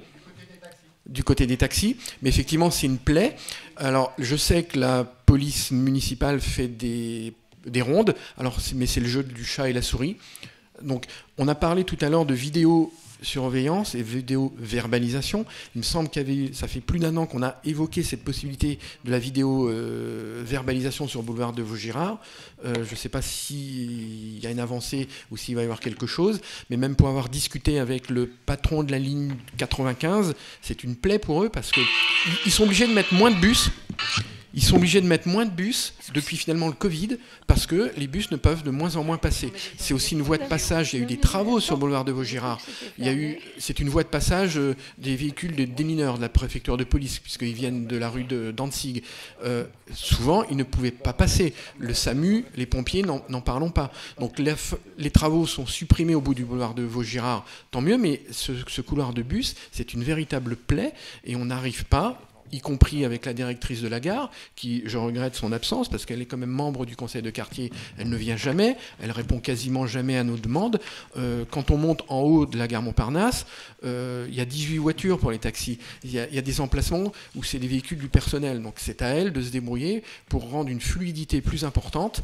Du côté des taxis, mais effectivement c'est une plaie. Alors je sais que la police municipale fait des rondes, mais c'est le jeu du chat et la souris. Donc on a parlé tout à l'heure de vidéosurveillance et vidéo-verbalisation. Il me semble ça fait plus d'1 an qu'on a évoqué cette possibilité de la vidéo-verbalisation sur le boulevard de Vaugirard. Je ne sais pas s'il y a une avancée ou s'il va y avoir quelque chose, mais même pour avoir discuté avec le patron de la ligne 95, c'est une plaie pour eux parce qu'ils sont obligés de mettre moins de bus. Ils sont obligés de mettre moins de bus depuis finalement le Covid parce que les bus ne peuvent de moins en moins passer. C'est aussi une voie de passage. Il y a eu des travaux sur le boulevard de Vaugirard. C'est une voie de passage des véhicules des mineurs de la préfecture de police puisqu'ils viennent de la rue de Dantzig. Souvent, ils ne pouvaient pas passer. Le SAMU, les pompiers, n'en parlons pas. Donc les travaux sont supprimés au bout du boulevard de Vaugirard. Tant mieux, mais ce couloir de bus, c'est une véritable plaie et on n'arrive pas, y compris avec la directrice de la gare, qui, je regrette son absence, parce qu'elle est quand même membre du conseil de quartier, elle ne vient jamais, elle répond quasiment jamais à nos demandes. Quand on monte en haut de la gare Montparnasse, il y a 18 voitures pour les taxis. Il y a des emplacements où c'est des véhicules du personnel, donc c'est à elle de se débrouiller pour rendre une fluidité plus importante,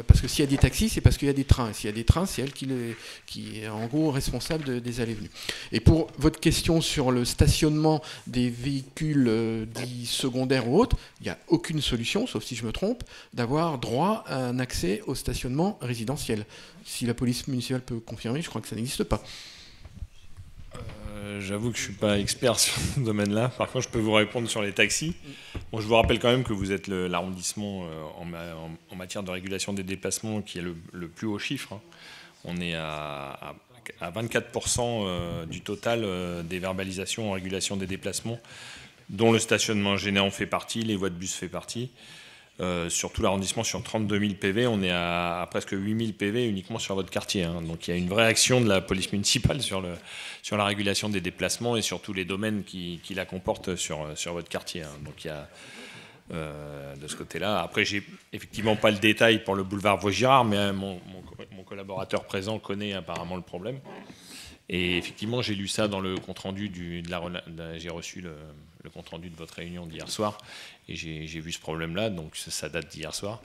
parce que s'il y a des taxis, c'est parce qu'il y a des trains. S'il y a des trains, c'est elle qui est en gros responsable des allées-venues. Et pour votre question sur le stationnement des véhicules dits secondaires ou autres, il n'y a aucune solution, sauf si je me trompe, d'avoir droit à un accès au stationnement résidentiel. Si la police municipale peut confirmer, je crois que ça n'existe pas. J'avoue que je ne suis pas expert sur ce domaine-là. Par contre, je peux vous répondre sur les taxis. Bon, je vous rappelle quand même que vous êtes l'arrondissement en matière de régulation des déplacements qui est le plus haut chiffre. On est à 24% du total des verbalisations en régulation des déplacements, dont le stationnement gênant fait partie, les voies de bus fait partie. Sur tout l'arrondissement, sur 32 000 PV, on est à presque 8 000 PV uniquement sur votre quartier. Donc il y a une vraie action de la police municipale sur la régulation des déplacements et sur tous les domaines qui la comportent sur votre quartier. Donc il y a de ce côté-là. Après, j'ai effectivement pas le détail pour le boulevard Vaugirard, mais mon collaborateur présent connaît apparemment le problème. Et effectivement, j'ai lu ça dans le compte-rendu j'ai reçu le compte-rendu de votre réunion d'hier soir, et j'ai vu ce problème-là, donc ça date d'hier soir.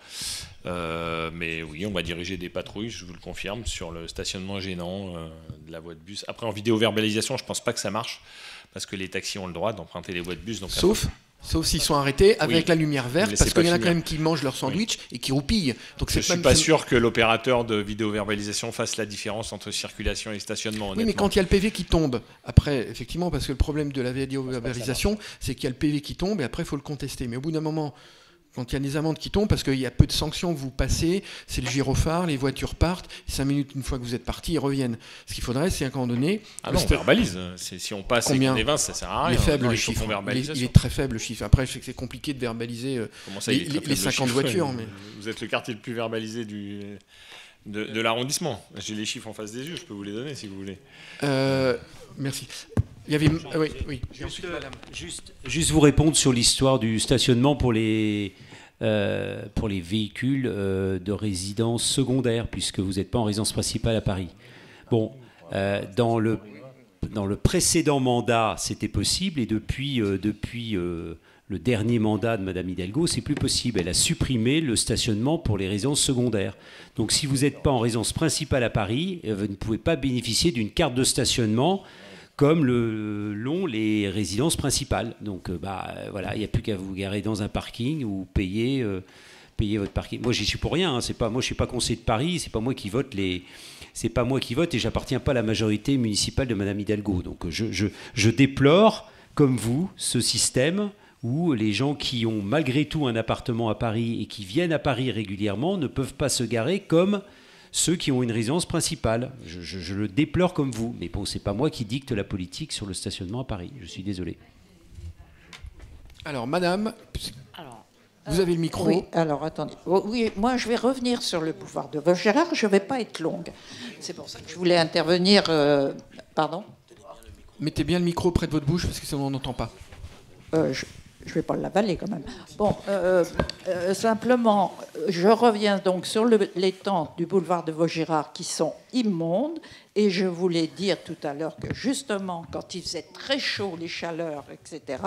Mais oui, on va diriger des patrouilles, je vous le confirme, sur le stationnement gênant de la voie de bus. Après, en vidéo-verbalisation, je ne pense pas que ça marche, parce que les taxis ont le droit d'emprunter les voies de bus. Donc Sauf s'ils sont arrêtés avec la lumière verte, parce qu'il y en a quand même qui mangent leur sandwich et qui roupillent. Donc je ne suis pas sûr que l'opérateur de vidéo-verbalisation fasse la différence entre circulation et stationnement. Oui, mais quand il y a le PV qui tombe, après, effectivement, parce que le problème de la vidéo-verbalisation, c'est qu'il y a le PV qui tombe et après, il faut le contester. Mais au bout d'un moment, quand il y a des amendes qui tombent, parce qu'il y a peu de sanctions, vous passez, c'est le gyrophare, les voitures partent, 5 minutes une fois que vous êtes parti, ils reviennent. Ce qu'il faudrait, c'est à un moment donné... Ah non, on verbalise. Si on passe et qu'on est 20, ça ne sert à rien. Il est faible, le chiffre. Il est très faible, le chiffre. Après, je sais que c'est compliqué de verbaliser les 50 voitures. Mais... Vous êtes le quartier le plus verbalisé de l'arrondissement. J'ai les chiffres en face des yeux, je peux vous les donner si vous voulez. Merci. Il y avait... oui. Juste vous répondre sur l'histoire du stationnement pour les véhicules de résidence secondaire, puisque vous n'êtes pas en résidence principale à Paris. Bon, dans le précédent mandat, c'était possible, et depuis le dernier mandat de Mme Hidalgo, c'est plus possible. Elle a supprimé le stationnement pour les résidences secondaires. Donc si vous n'êtes pas en résidence principale à Paris, vous ne pouvez pas bénéficier d'une carte de stationnement comme l'ont les résidences principales. Donc voilà, il n'y a plus qu'à vous garer dans un parking ou payer votre parking. Moi, j'y suis pour rien. Moi, je ne suis pas conseiller de Paris. C'est pas moi qui vote c'est pas moi qui vote et j'appartiens pas à la majorité municipale de Mme Hidalgo. Donc je déplore, comme vous, ce système où les gens qui ont malgré tout un appartement à Paris et qui viennent à Paris régulièrement ne peuvent pas se garer comme ceux qui ont une résidence principale. Je le déplore comme vous. Mais bon, c'est pas moi qui dicte la politique sur le stationnement à Paris. Je suis désolé. Alors, madame, vous avez le micro. Oui, alors attendez. Oui, moi, je vais revenir sur le boulevard de Vaugirard. Je ne vais pas être longue. C'est pour ça que je voulais intervenir. Pardon ? Mettez bien le micro près de votre bouche parce que sinon on n'entend pas. Je ne vais pas l'avaler quand même. Bon, simplement, je reviens donc sur les tentes du boulevard de Vaugirard qui sont immondes. Et je voulais dire tout à l'heure que justement, quand il faisait très chaud, les chaleurs, etc.,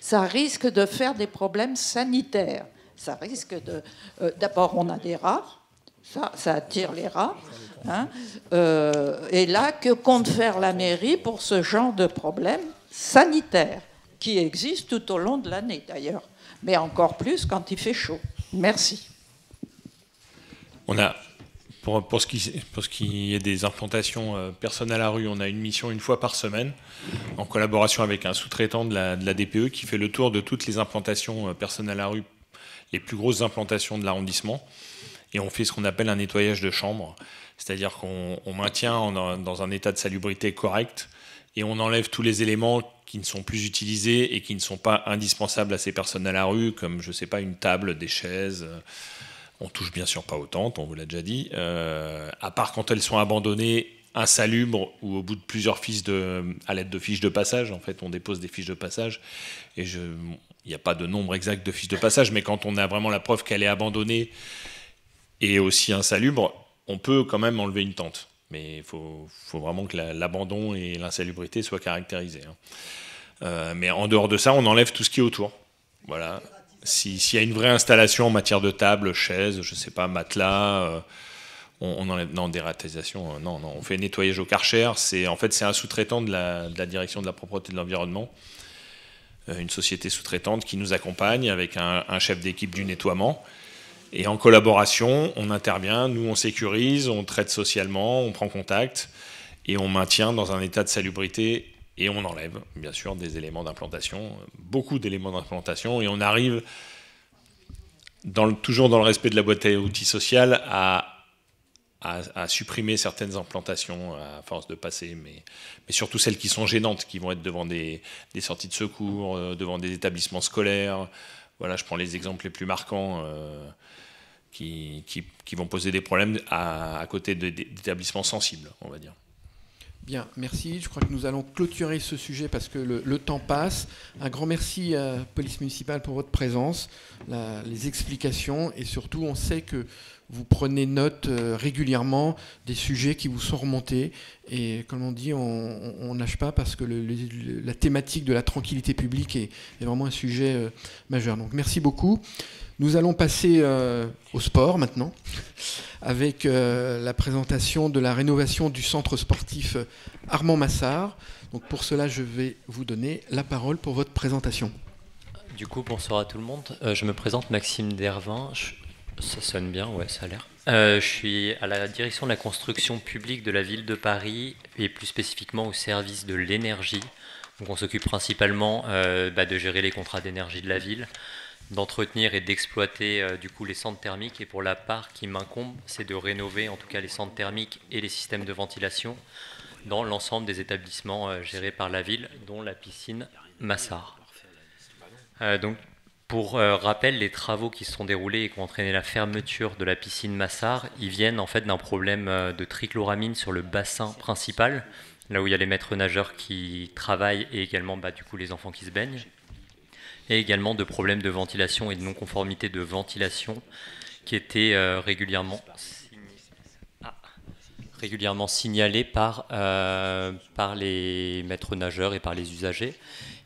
ça risque de faire des problèmes sanitaires. Ça risque de... D'abord, on a des rats. Ça attire les rats. Hein. Et là, que compte faire la mairie pour ce genre de problème sanitaire qui existe tout au long de l'année, d'ailleurs, mais encore plus quand il fait chaud. Merci. On a, pour ce qui est des implantations personnes à la rue, on a une mission une fois par semaine, en collaboration avec un sous-traitant de la DPE qui fait le tour de toutes les implantations personnes à la rue, les plus grosses implantations de l'arrondissement, et on fait ce qu'on appelle un nettoyage de chambre, c'est-à-dire qu'on maintient dans un état de salubrité correct, et on enlève tous les éléments qui ne sont plus utilisés et qui ne sont pas indispensables à ces personnes à la rue, comme, je ne sais pas, une table, des chaises. On touche bien sûr pas aux tentes, on vous l'a déjà dit. À part quand elles sont abandonnées, insalubres, ou au bout de plusieurs à l'aide de fiches de passage. En fait, on dépose des fiches de passage. Et il n'y a pas de nombre exact de fiches de passage, mais quand on a vraiment la preuve qu'elle est abandonnée et aussi insalubre, on peut quand même enlever une tente. Mais il faut vraiment que l'abandon et l'insalubrité soient caractérisés. Mais en dehors de ça, on enlève tout ce qui est autour. Voilà. S'il y a une vraie installation en matière de table, chaise, je ne sais pas, matelas, on enlève. Non, dératisation, non. On fait nettoyage au Karcher. C'est un sous-traitant de la direction de la propreté de l'environnement. Une société sous-traitante qui nous accompagne avec un chef d'équipe du nettoiement. Et en collaboration, on intervient, nous on sécurise, on traite socialement, on prend contact et on maintient dans un état de salubrité et on enlève bien sûr des éléments d'implantation, beaucoup d'éléments d'implantation et on arrive, toujours dans le respect de la boîte à outils sociale, à supprimer certaines implantations à force de passer, mais surtout celles qui sont gênantes, qui vont être devant des sorties de secours, devant des établissements scolaires. Voilà, je prends les exemples les plus marquants qui vont poser des problèmes à côté d'établissements sensibles, on va dire. Bien, merci. Je crois que nous allons clôturer ce sujet parce que le temps passe. Un grand merci à la police municipale pour votre présence, les explications et surtout, on sait que vous prenez note régulièrement des sujets qui vous sont remontés et comme on dit, on nage pas parce que la thématique de la tranquillité publique est vraiment un sujet majeur. Donc merci beaucoup. Nous allons passer au sport maintenant avec la présentation de la rénovation du centre sportif Armand Massard. Donc pour cela, je vais vous donner la parole pour votre présentation. Du coup, bonsoir à tout le monde. Je me présente Maxime Dervin. Ça sonne bien, ouais, ça a l'air. Je suis à la direction de la construction publique de la ville de Paris et plus spécifiquement au service de l'énergie. Donc on s'occupe principalement de gérer les contrats d'énergie de la ville, d'entretenir et d'exploiter du coup les centres thermiques et pour la part qui m'incombe, c'est de rénover en tout cas les centres thermiques et les systèmes de ventilation dans l'ensemble des établissements gérés par la ville, dont la piscine Massard. Donc, pour rappel, les travaux qui se sont déroulés et qui ont entraîné la fermeture de la piscine Massard, ils viennent en fait d'un problème de trichloramine sur le bassin principal, là où il y a les maîtres nageurs qui travaillent et également du coup les enfants qui se baignent, et également de problèmes de ventilation et de non-conformité de ventilation qui étaient régulièrement régulièrement signalés par les maîtres nageurs et par les usagers.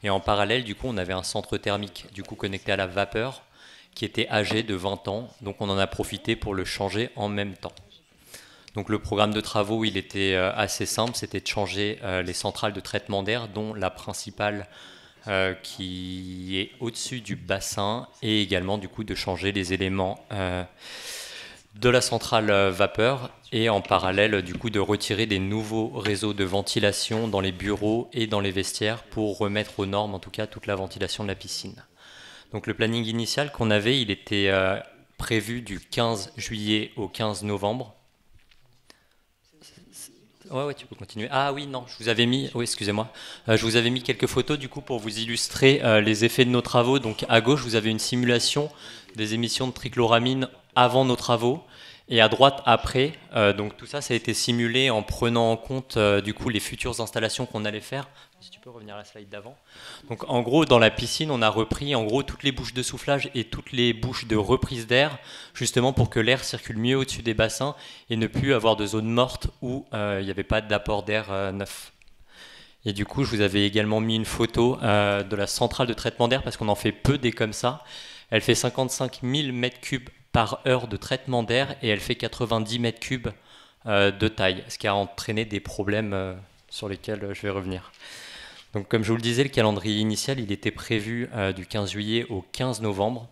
Et en parallèle, du coup, on avait un centre thermique du coup, connecté à la vapeur qui était âgé de 20 ans. Donc on en a profité pour le changer en même temps. Donc le programme de travaux, il était assez simple, c'était de changer les centrales de traitement d'air, dont la principale qui est au-dessus du bassin, et également du coup de changer les éléments de la centrale vapeur, et en parallèle du coup de retirer des nouveaux réseaux de ventilation dans les bureaux et dans les vestiaires pour remettre aux normes en tout cas toute la ventilation de la piscine. Donc le planning initial qu'on avait, il était prévu du 15 juillet au 15 novembre. Ouais, tu peux continuer. Ah oui, non, je vous avais mis, oui, excusez-moi, je vous avais mis quelques photos du coup pour vous illustrer les effets de nos travaux. Donc à gauche, vous avez une simulation des émissions de trichloramine avant nos travaux, et à droite après. Donc tout ça, ça a été simulé en prenant en compte du coup les futures installations qu'on allait faire. Si tu peux revenir à la slide d'avant. Donc en gros, dans la piscine, on a repris en gros toutes les bouches de soufflage et toutes les bouches de reprise d'air, justement pour que l'air circule mieux au-dessus des bassins et ne plus avoir de zones mortes où il n'y avait pas d'apport d'air neuf. Et du coup, je vous avais également mis une photo de la centrale de traitement d'air, parce qu'on en fait peu des comme ça. Elle fait 55 000 m3 par heure de traitement d'air, et elle fait 90 m3 de taille, ce qui a entraîné des problèmes sur lesquels je vais revenir. Donc, comme je vous le disais, le calendrier initial, il était prévu du 15 juillet au 15 novembre,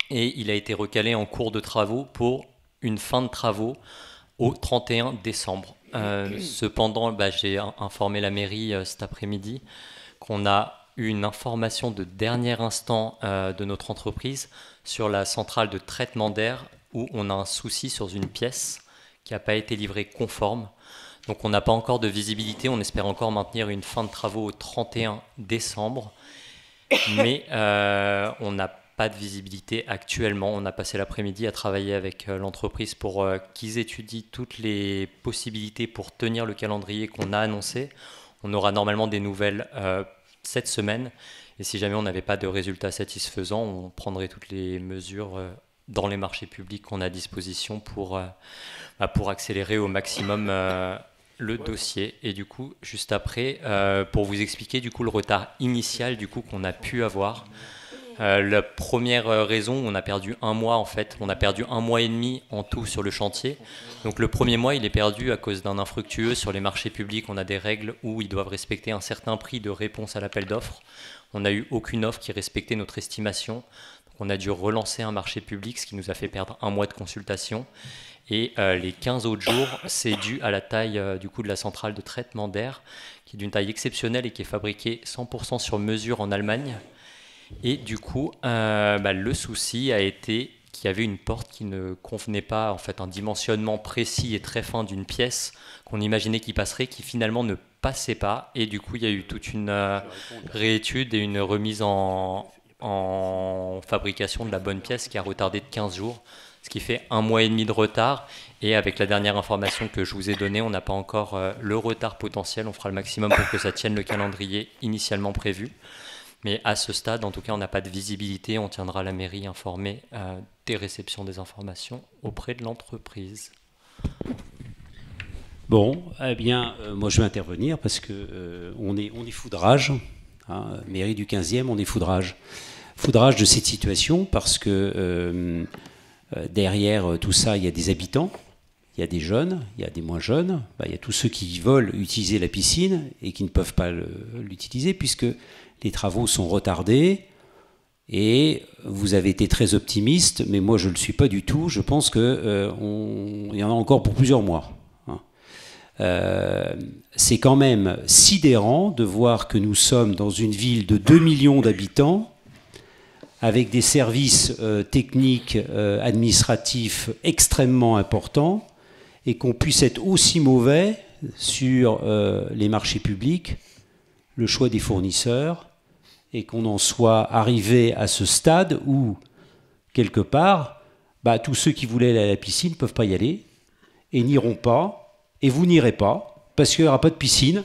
et il a été recalé en cours de travaux pour une fin de travaux au 31 décembre. Cependant, j'ai informé la mairie cet après-midi qu'on a eu une information de dernier instant de notre entreprise sur la centrale de traitement d'air, où on a un souci sur une pièce qui n'a pas été livrée conforme. Donc on n'a pas encore de visibilité, on espère encore maintenir une fin de travaux au 31 décembre, mais on n'a pas de visibilité actuellement. On a passé l'après-midi à travailler avec l'entreprise pour qu'ils étudient toutes les possibilités pour tenir le calendrier qu'on a annoncé. On aura normalement des nouvelles cette semaine, et si jamais on n'avait pas de résultats satisfaisants, on prendrait toutes les mesures dans les marchés publics qu'on a à disposition pour accélérer au maximum le dossier. Et du coup, juste après, pour vous expliquer du coup le retard initial du coup qu'on a pu avoir. La première raison, on a perdu un mois en fait, on a perdu 1 mois et demi en tout sur le chantier. Donc le premier mois, il est perdu à cause d'un infructueux. Sur les marchés publics, on a des règles où ils doivent respecter un certain prix de réponse à l'appel d'offres. On n'a eu aucune offre qui respectait notre estimation. Donc on a dû relancer un marché public, ce qui nous a fait perdre 1 mois de consultation. Et les 15 autres jours, c'est dû à la taille du coup de la centrale de traitement d'air, qui est d'une taille exceptionnelle et qui est fabriquée 100% sur mesure en Allemagne. Et du coup, le souci a été qu'il y avait une porte qui ne convenait pas, en fait, un dimensionnement précis et très fin d'une pièce qu'on imaginait qui passerait, qui finalement ne passait pas. Et du coup, il y a eu toute une réétude et une remise en fabrication de la bonne pièce qui a retardé de 15 jours, ce qui fait 1 mois et demi de retard. Et avec la dernière information que je vous ai donnée, on n'a pas encore le retard potentiel. On fera le maximum pour que ça tienne le calendrier initialement prévu. Mais à ce stade, en tout cas, on n'a pas de visibilité. On tiendra la mairie informée des réceptions des informations auprès de l'entreprise. Bon, eh bien, moi je vais intervenir parce que on est foudrage. Hein, mairie du 15e, on est foudrage. Foudrage de cette situation parce que derrière tout ça, il y a des habitants, il y a des jeunes, il y a des moins jeunes, il y a tous ceux qui veulent utiliser la piscine et qui ne peuvent pas l'utiliser puisque les travaux sont retardés. Et vous avez été très optimiste, mais moi je ne le suis pas du tout. Je pense qu'il y en a encore pour plusieurs mois. C'est quand même sidérant de voir que nous sommes dans une ville de 2 millions d'habitants, avec des services techniques, administratifs extrêmement importants, et qu'on puisse être aussi mauvais sur les marchés publics, le choix des fournisseurs, et qu'on en soit arrivé à ce stade où, quelque part, tous ceux qui voulaient aller à la piscine ne peuvent pas y aller, et n'iront pas, et vous n'irez pas, parce qu'il n'y aura pas de piscine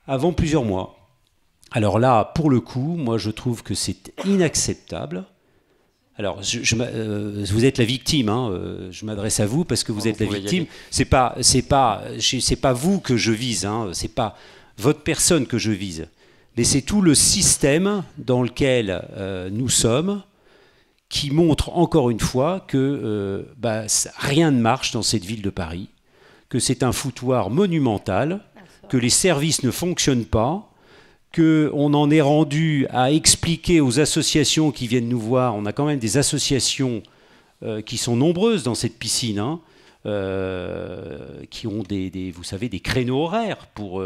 avant plusieurs mois. Alors là, pour le coup, moi je trouve que c'est inacceptable, Alors, vous êtes la victime, hein, je m'adresse à vous parce que vous êtes la victime. C'est pas vous que je vise, hein, c'est pas votre personne que je vise, mais c'est tout le système dans lequel nous sommes qui montre encore une fois que rien ne marche dans cette ville de Paris, que c'est un foutoir monumental, que les services ne fonctionnent pas, qu'on en est rendu à expliquer aux associations qui viennent nous voir. On a quand même des associations qui sont nombreuses dans cette piscine, hein, qui ont vous savez, des créneaux horaires pour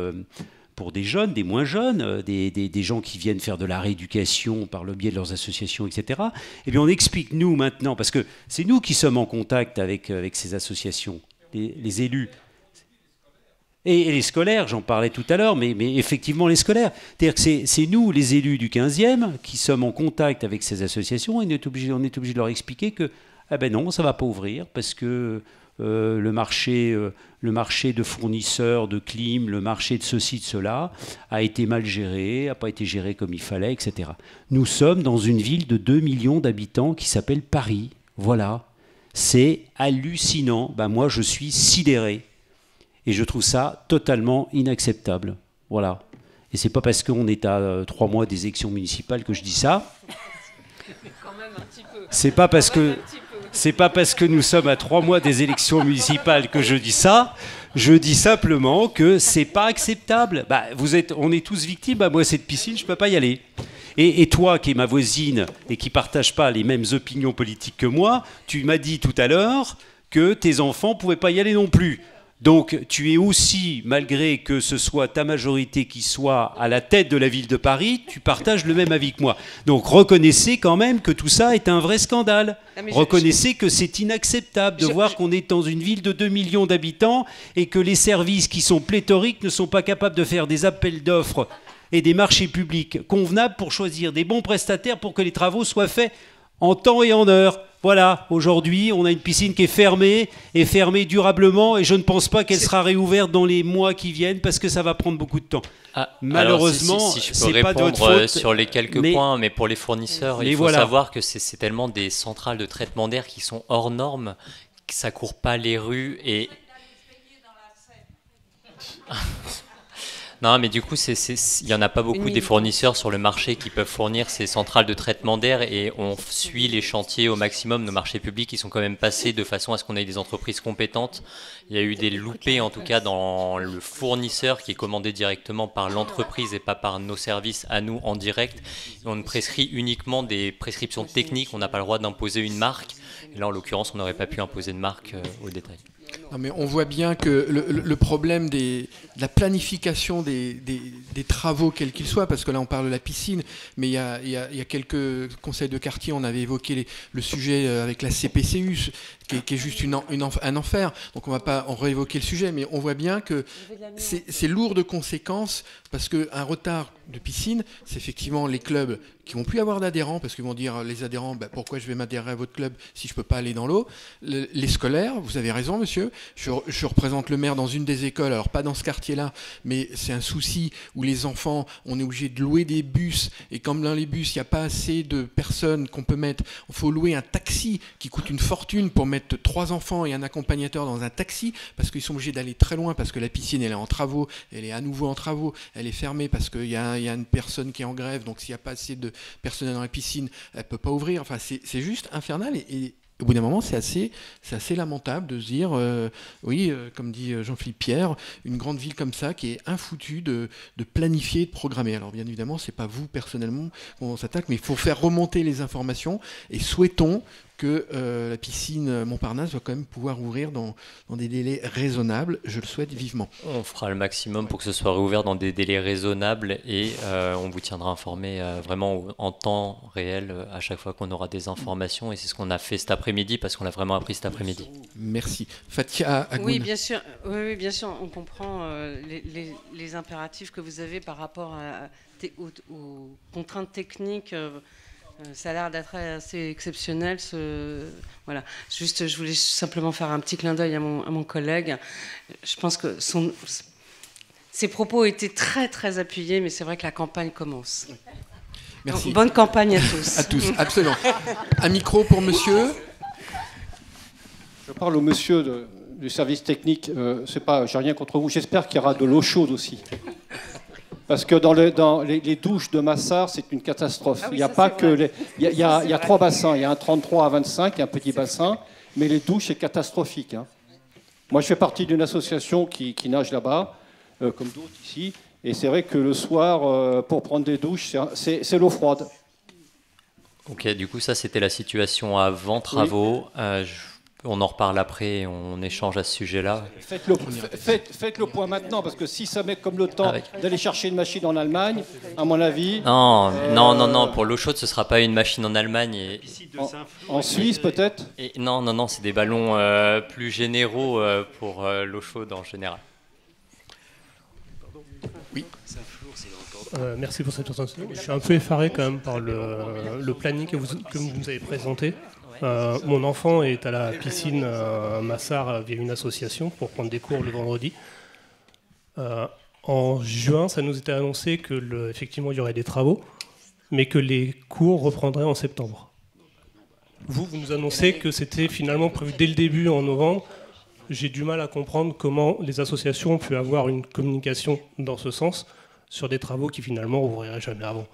des jeunes, des moins jeunes, des gens qui viennent faire de la rééducation par le biais de leurs associations, etc. Eh bien, on explique, nous, maintenant, parce que c'est nous qui sommes en contact avec ces associations, les élus. Et les scolaires, j'en parlais tout à l'heure, mais effectivement les scolaires. C'est-à-dire que c'est nous, les élus du 15e, qui sommes en contact avec ces associations, et on est obligé de leur expliquer que non, ça ne va pas ouvrir, parce que le marché de fournisseurs, de clim, le marché de ceci, de cela, a été mal géré, n'a pas été géré comme il fallait, etc. Nous sommes dans une ville de 2 millions d'habitants qui s'appelle Paris. Voilà. C'est hallucinant. Moi, je suis sidéré. Et je trouve ça totalement inacceptable. Voilà. Et c'est pas parce qu'on est à 3 mois des élections municipales que je dis ça. C'est pas parce que nous sommes à 3 mois des élections municipales que je dis ça. Je dis simplement que c'est pas acceptable. On est tous victimes. Moi, cette piscine, je peux pas y aller. Et toi, qui es ma voisine et qui partage pas les mêmes opinions politiques que moi, tu m'as dit tout à l'heure que tes enfants pouvaient pas y aller non plus. Donc tu es aussi, malgré que ce soit ta majorité qui soit à la tête de la ville de Paris, tu partages le même avis que moi. Donc reconnaissez quand même que tout ça est un vrai scandale. Reconnaissez que c'est inacceptable de voir qu'on est dans une ville de 2 millions d'habitants et que les services qui sont pléthoriques ne sont pas capables de faire des appels d'offres et des marchés publics convenables pour choisir des bons prestataires pour que les travaux soient faits en temps et en heure. Voilà, aujourd'hui, on a une piscine qui est fermée durablement, et je ne pense pas qu'elle sera réouverte dans les mois qui viennent, parce que ça va prendre beaucoup de temps. Malheureusement, si je peux c'est pas de votre faute. Sur les quelques points, mais pour les fournisseurs, il faut savoir que c'est tellement des centrales de traitement d'air qui sont hors normes, que ça court pas les rues et... Non, mais du coup, il n'y en a pas beaucoup des fournisseurs sur le marché qui peuvent fournir ces centrales de traitement d'air, et on suit les chantiers au maximum. Nos marchés publics, ils sont quand même passés de façon à ce qu'on ait des entreprises compétentes. Il y a eu des loupés, en tout cas, dans le fournisseur qui est commandé directement par l'entreprise et pas par nos services à nous en direct. Et on prescrit uniquement des prescriptions techniques. On n'a pas le droit d'imposer une marque. Et là, en l'occurrence, on n'aurait pas pu imposer de marque au détail. Non, mais on voit bien que le problème de la planification des travaux, quels qu'ils soient, parce que là on parle de la piscine, mais il y a quelques conseils de quartier, on avait évoqué le sujet avec la CPCU, qui est juste un enfer, donc on ne va pas en réévoquer le sujet, mais on voit bien que c'est lourd de conséquences, parce qu'un retard de piscine, c'est effectivement les clubs qui vont plus avoir d'adhérents, parce qu'ils vont dire, les adhérents, pourquoi je vais m'adhérer à votre club si je ne peux pas aller dans l'eau. Les scolaires, vous avez raison monsieur, je représente le maire dans une des écoles, alors pas dans ce quartier-là, mais c'est un souci où les enfants, on est obligé de louer des bus, et comme dans les bus, il n'y a pas assez de personnes qu'on peut mettre, il faut louer un taxi qui coûte une fortune pour mettre 3 enfants et un accompagnateur dans un taxi, parce qu'ils sont obligés d'aller très loin, parce que la piscine, elle est en travaux, elle est à nouveau en travaux, elle est fermée parce qu'il y a une personne qui est en grève, donc s'il n'y a pas assez de personnel dans la piscine, elle ne peut pas ouvrir. Enfin, c'est juste infernal, et au bout d'un moment, c'est assez lamentable de se dire, comme dit Jean-Philippe Pierre, une grande ville comme ça qui est infoutue de planifier, de programmer. Alors bien évidemment, c'est pas vous personnellement qu'on s'attaque, mais il faut faire remonter les informations, et souhaitons que la piscine Montparnasse va quand même pouvoir ouvrir dans des délais raisonnables. Je le souhaite vivement. On fera le maximum pour que ce soit réouvert dans des délais raisonnables, et on vous tiendra informé vraiment en temps réel à chaque fois qu'on aura des informations, et c'est ce qu'on a fait cet après-midi, parce qu'on l'a vraiment appris cet après-midi. Merci. Fatia Agoun. Oui, bien sûr. Oui, bien sûr. On comprend les impératifs que vous avez par rapport aux contraintes techniques. Ça a l'air d'être assez exceptionnel. Voilà. Juste, je voulais simplement faire un petit clin d'œil à mon collègue. Je pense que ses propos étaient très, très appuyés, mais c'est vrai que la campagne commence. Merci. Bonne campagne à tous. À tous, absolument. Un micro pour monsieur. Je parle au monsieur du service technique. J'ai rien contre vous. J'espère qu'il y aura de l'eau chaude aussi. Parce que dans les douches de Massard, c'est une catastrophe. Il n'y a pas que il y a 3 bassins. Il y a un 33 à 25, un petit bassin, mais les douches, c'est catastrophique. Hein. Moi, je fais partie d'une association qui nage là-bas, comme d'autres ici. Et c'est vrai que le soir, pour prendre des douches, c'est l'eau froide. Ok, du coup, ça, c'était la situation avant travaux. Oui. On en reparle après, on échange à ce sujet-là. Faites le point maintenant, parce que si ça met comme le temps d'aller chercher une machine en Allemagne, à mon avis... Non, pour l'eau chaude, ce ne sera pas une machine en Allemagne. En Suisse, peut-être? Non, c'est des ballons plus généraux pour l'eau chaude en général. Oui. Merci pour cette présentation. Je suis un peu effaré quand même par le planning que vous nous avez présenté. Mon enfant est à la piscine Massard via une association pour prendre des cours le vendredi. En juin, ça nous était annoncé que effectivement il y aurait des travaux, mais que les cours reprendraient en septembre. Vous nous annoncez que c'était finalement prévu dès le début en novembre. J'ai du mal à comprendre comment les associations ont pu avoir une communication dans ce sens sur des travaux qui finalement ouvriraient jamais avant.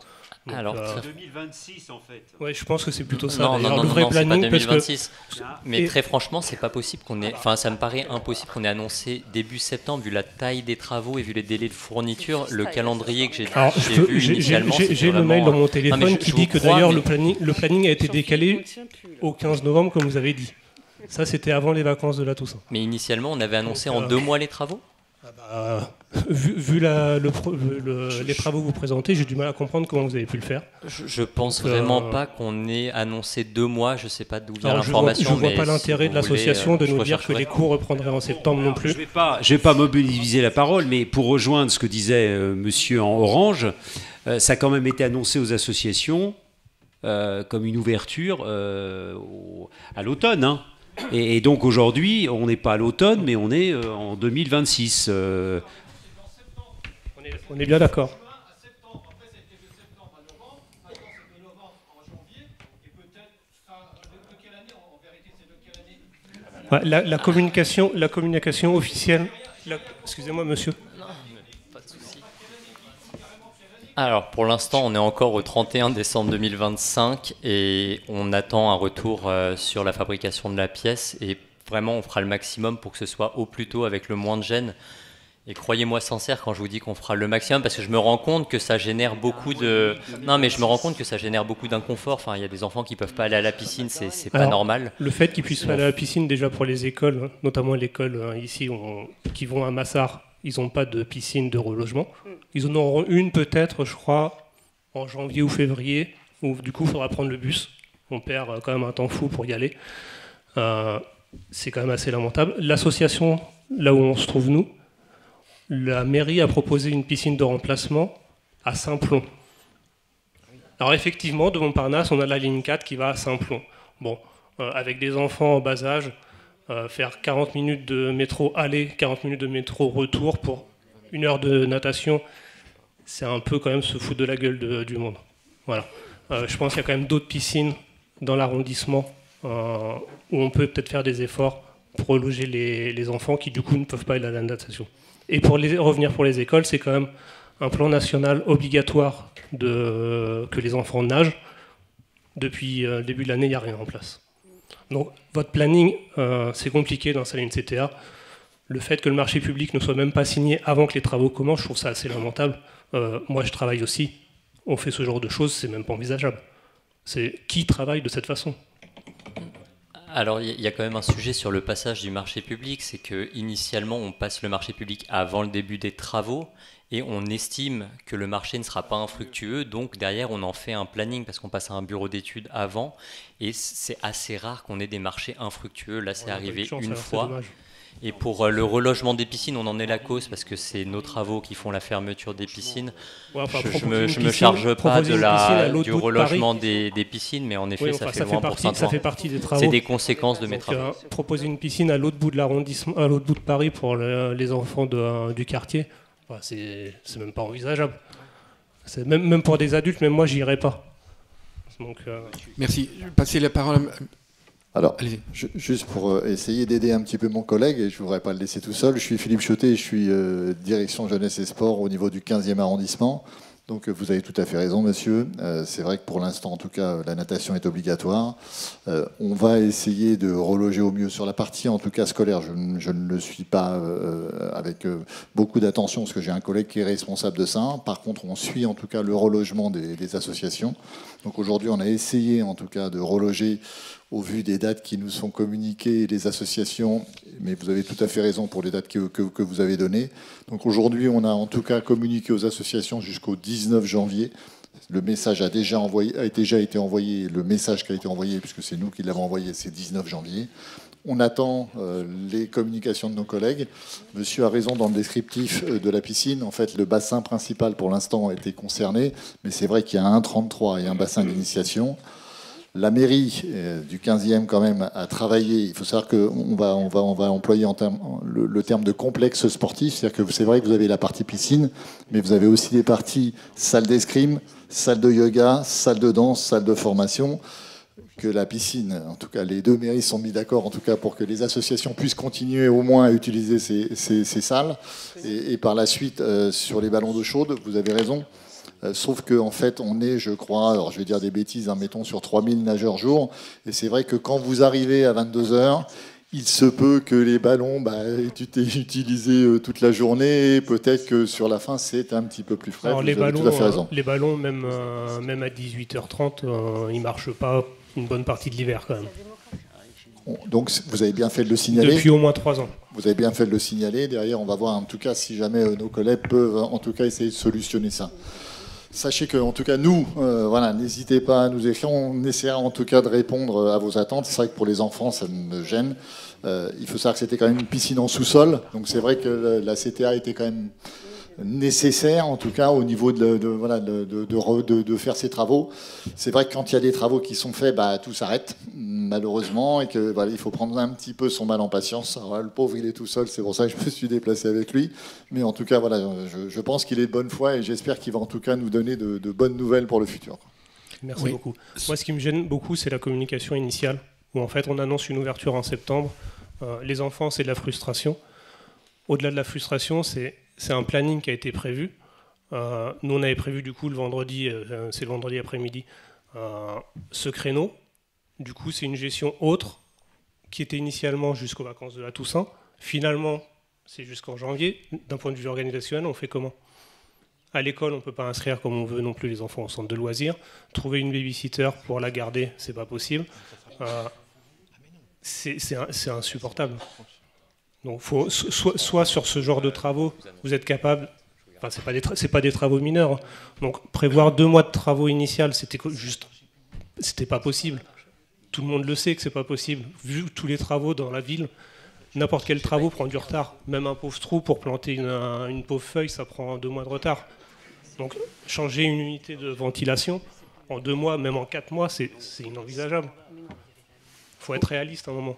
Donc, alors, 2026 en fait. Ouais, je pense que c'est plutôt ça. Non, le vrai planning, c'est pas 2026. Parce que... Mais très franchement, c'est pas possible qu'on ait. Enfin, ça me paraît impossible qu'on ait annoncé début septembre, vu la taille des travaux et vu les délais de fourniture, le calendrier que j'ai vu initialement. J'ai le mail dans mon téléphone qui dit que d'ailleurs le planning a été décalé au 15 novembre, comme vous avez dit. Ça, c'était avant les vacances de la Toussaint. Mais initialement, on avait annoncé en 2 mois les travaux. Vu les travaux que vous présentez, j'ai du mal à comprendre comment vous avez pu le faire. Je pense vraiment pas qu'on ait annoncé 2 mois, je sais pas d'où vient l'information. Je vois pas l'intérêt de l'association de nous dire que les cours reprendraient en septembre non plus. Je vais pas mobiliser la parole, mais pour rejoindre ce que disait monsieur en orange, ça a quand même été annoncé aux associations comme une ouverture à l'automne. Hein. Et donc aujourd'hui, on n'est pas à l'automne, mais on est en 2026. On est bien d'accord. La communication officielle. Excusez-moi, monsieur. Alors, pour l'instant, on est encore au 31 décembre 2025 et on attend un retour sur la fabrication de la pièce. Et vraiment, on fera le maximum pour que ce soit au plus tôt avec le moins de gêne. Et croyez-moi sincère quand je vous dis qu'on fera le maximum, parce que je me rends compte que ça génère beaucoup de... Non, mais je me rends compte que ça génère beaucoup d'inconfort. Enfin, il y a des enfants qui ne peuvent pas aller à la piscine, c'est pas normal. Le fait qu'ils puissent aller à la piscine, déjà pour les écoles, notamment l'école ici qui vont à Massard, ils n'ont pas de piscine de relogement. Ils en auront une peut-être, je crois, en janvier ou février, où du coup il faudra prendre le bus. On perd quand même un temps fou pour y aller. C'est quand même assez lamentable. L'association, là où on se trouve nous, la mairie a proposé une piscine de remplacement à Saint-Plon. Alors effectivement, de Montparnasse, on a la ligne 4 qui va à Saint-Plon. Bon, avec des enfants en bas âge, faire 40 minutes de métro aller, 40 minutes de métro retour pour 1 heure de natation, c'est un peu quand même se foutre de la gueule du monde. Voilà. Je pense qu'il y a quand même d'autres piscines dans l'arrondissement où on peut peut-être faire des efforts pour reloger les enfants qui du coup ne peuvent pas aller à la natation. Et pour revenir pour les écoles, c'est quand même un plan national obligatoire que les enfants nagent. Depuis le début de l'année, il n'y a rien en place. Donc votre planning, c'est compliqué d'installer une CTA. Le fait que le marché public ne soit même pas signé avant que les travaux commencent, je trouve ça assez lamentable. Moi, je travaille aussi. On fait ce genre de choses, c'est même pas envisageable. C'est qui travaille de cette façon ? Alors, il y a quand même un sujet sur le passage du marché public, c'est qu'initialement, on passe le marché public avant le début des travaux et on estime que le marché ne sera pas infructueux, donc derrière, on en fait un planning parce qu'on passe à un bureau d'études avant et c'est assez rare qu'on ait des marchés infructueux. Là, c'est arrivé une fois. Et pour le relogement des piscines, on en est la cause parce que c'est nos travaux qui font la fermeture des piscines. Ouais, enfin, je ne me charge pas du relogement des piscines, mais en effet, ça fait loin pour Saint-Ouen. Ça fait partie des travaux. C'est des conséquences de mes travaux. Proposer une piscine à l'autre bout de l'arrondissement, à l'autre bout de Paris pour les enfants du quartier, c'est même pas envisageable. Même pour des adultes, même moi, j'y irais pas. Donc, Merci. Je vais passer la parole à... Alors, juste pour essayer d'aider un petit peu mon collègue, et je ne voudrais pas le laisser tout seul, je suis Philippe Chotet, je suis direction jeunesse et sport au niveau du 15e arrondissement. Donc vous avez tout à fait raison, monsieur. C'est vrai que pour l'instant, en tout cas, la natation est obligatoire. On va essayer de reloger au mieux sur la partie, en tout cas scolaire. Je ne le suis pas avec beaucoup d'attention, parce que j'ai un collègue qui est responsable de ça. Par contre, on suit en tout cas le relogement des associations. Donc aujourd'hui, on a essayé en tout cas de reloger au vu des dates qui nous sont communiquées, les associations, mais vous avez tout à fait raison pour les dates que vous avez données. Donc aujourd'hui, on a en tout cas communiqué aux associations jusqu'au 19 janvier. Le message a déjà été envoyé, le message qui a été envoyé, puisque c'est nous qui l'avons envoyé, c'est 19 janvier. On attend les communications de nos collègues. Monsieur a raison dans le descriptif de la piscine. En fait, le bassin principal, pour l'instant, a été concerné, mais c'est vrai qu'il y a un 33 et un bassin d'initiation. La mairie du 15e, quand même, a travaillé. Il faut savoir qu'on va employer le terme de complexe sportif. C'est-à-dire que c'est vrai que vous avez la partie piscine, mais vous avez aussi des parties salle d'escrime, salle de yoga, salle de danse, salle de formation. Que la piscine, en tout cas, les deux mairies sont mis d'accord, en tout cas, pour que les associations puissent continuer au moins à utiliser ces salles. Et par la suite, sur les ballons d'eau chaude, vous avez raison. Sauf qu'en fait, on est, je crois, alors je vais dire des bêtises, mettons sur 3000 nageurs jour. Et c'est vrai que quand vous arrivez à 22h, il se peut que les ballons aient été utilisés toute la journée. Peut-être que sur la fin, c'est un petit peu plus frais. Alors, vous avez tout à fait raison. Les ballons, même à 18h30, ils ne marchent pas une bonne partie de l'hiver quand même. Donc vous avez bien fait de le signaler. Depuis au moins 3 ans. Vous avez bien fait de le signaler. Derrière, on va voir en tout cas si jamais nos collègues peuvent en tout cas essayer de solutionner ça. Sachez qu'en tout cas, nous, n'hésitez pas à nous écrire. On essaiera en tout cas de répondre à vos attentes. C'est vrai que pour les enfants, ça me gêne. Il faut savoir que c'était quand même une piscine en sous-sol. Donc c'est vrai que la CTA était quand même nécessaire, en tout cas, au niveau de faire ces travaux. C'est vrai que quand il y a des travaux qui sont faits, tout s'arrête, malheureusement, et que il faut prendre un petit peu son mal en patience. Alors, le pauvre, il est tout seul, c'est pour ça que je me suis déplacé avec lui. Mais en tout cas, je pense qu'il est de bonne foi et j'espère qu'il va en tout cas nous donner de bonnes nouvelles pour le futur. Merci beaucoup. Moi, ce qui me gêne beaucoup, c'est la communication initiale, où en fait, on annonce une ouverture en septembre. Les enfants, c'est de la frustration. Au-delà de la frustration, c'est un planning qui a été prévu. Nous, on avait prévu du coup le vendredi, c'est le vendredi après-midi, ce créneau. Du coup, c'est une gestion autre qui était initialement jusqu'aux vacances de la Toussaint. Finalement, c'est jusqu'en janvier. D'un point de vue organisationnel, on fait comment ? À l'école, on ne peut pas inscrire comme on veut non plus les enfants au centre de loisirs. Trouver une babysitter pour la garder, c'est pas possible. C'est insupportable. Donc, faut, soit sur ce genre de travaux, vous êtes capable. Enfin, c'est pas des travaux mineurs. Donc, prévoir 2 mois de travaux initiaux, c'était pas possible. Tout le monde le sait que c'est pas possible. Vu tous les travaux dans la ville, n'importe quel travaux prend du retard. Même un pauvre trou pour planter une pauvre feuille, ça prend 2 mois de retard. Donc, changer une unité de ventilation en 2 mois, même en 4 mois, c'est inenvisageable. Il faut être réaliste à un moment.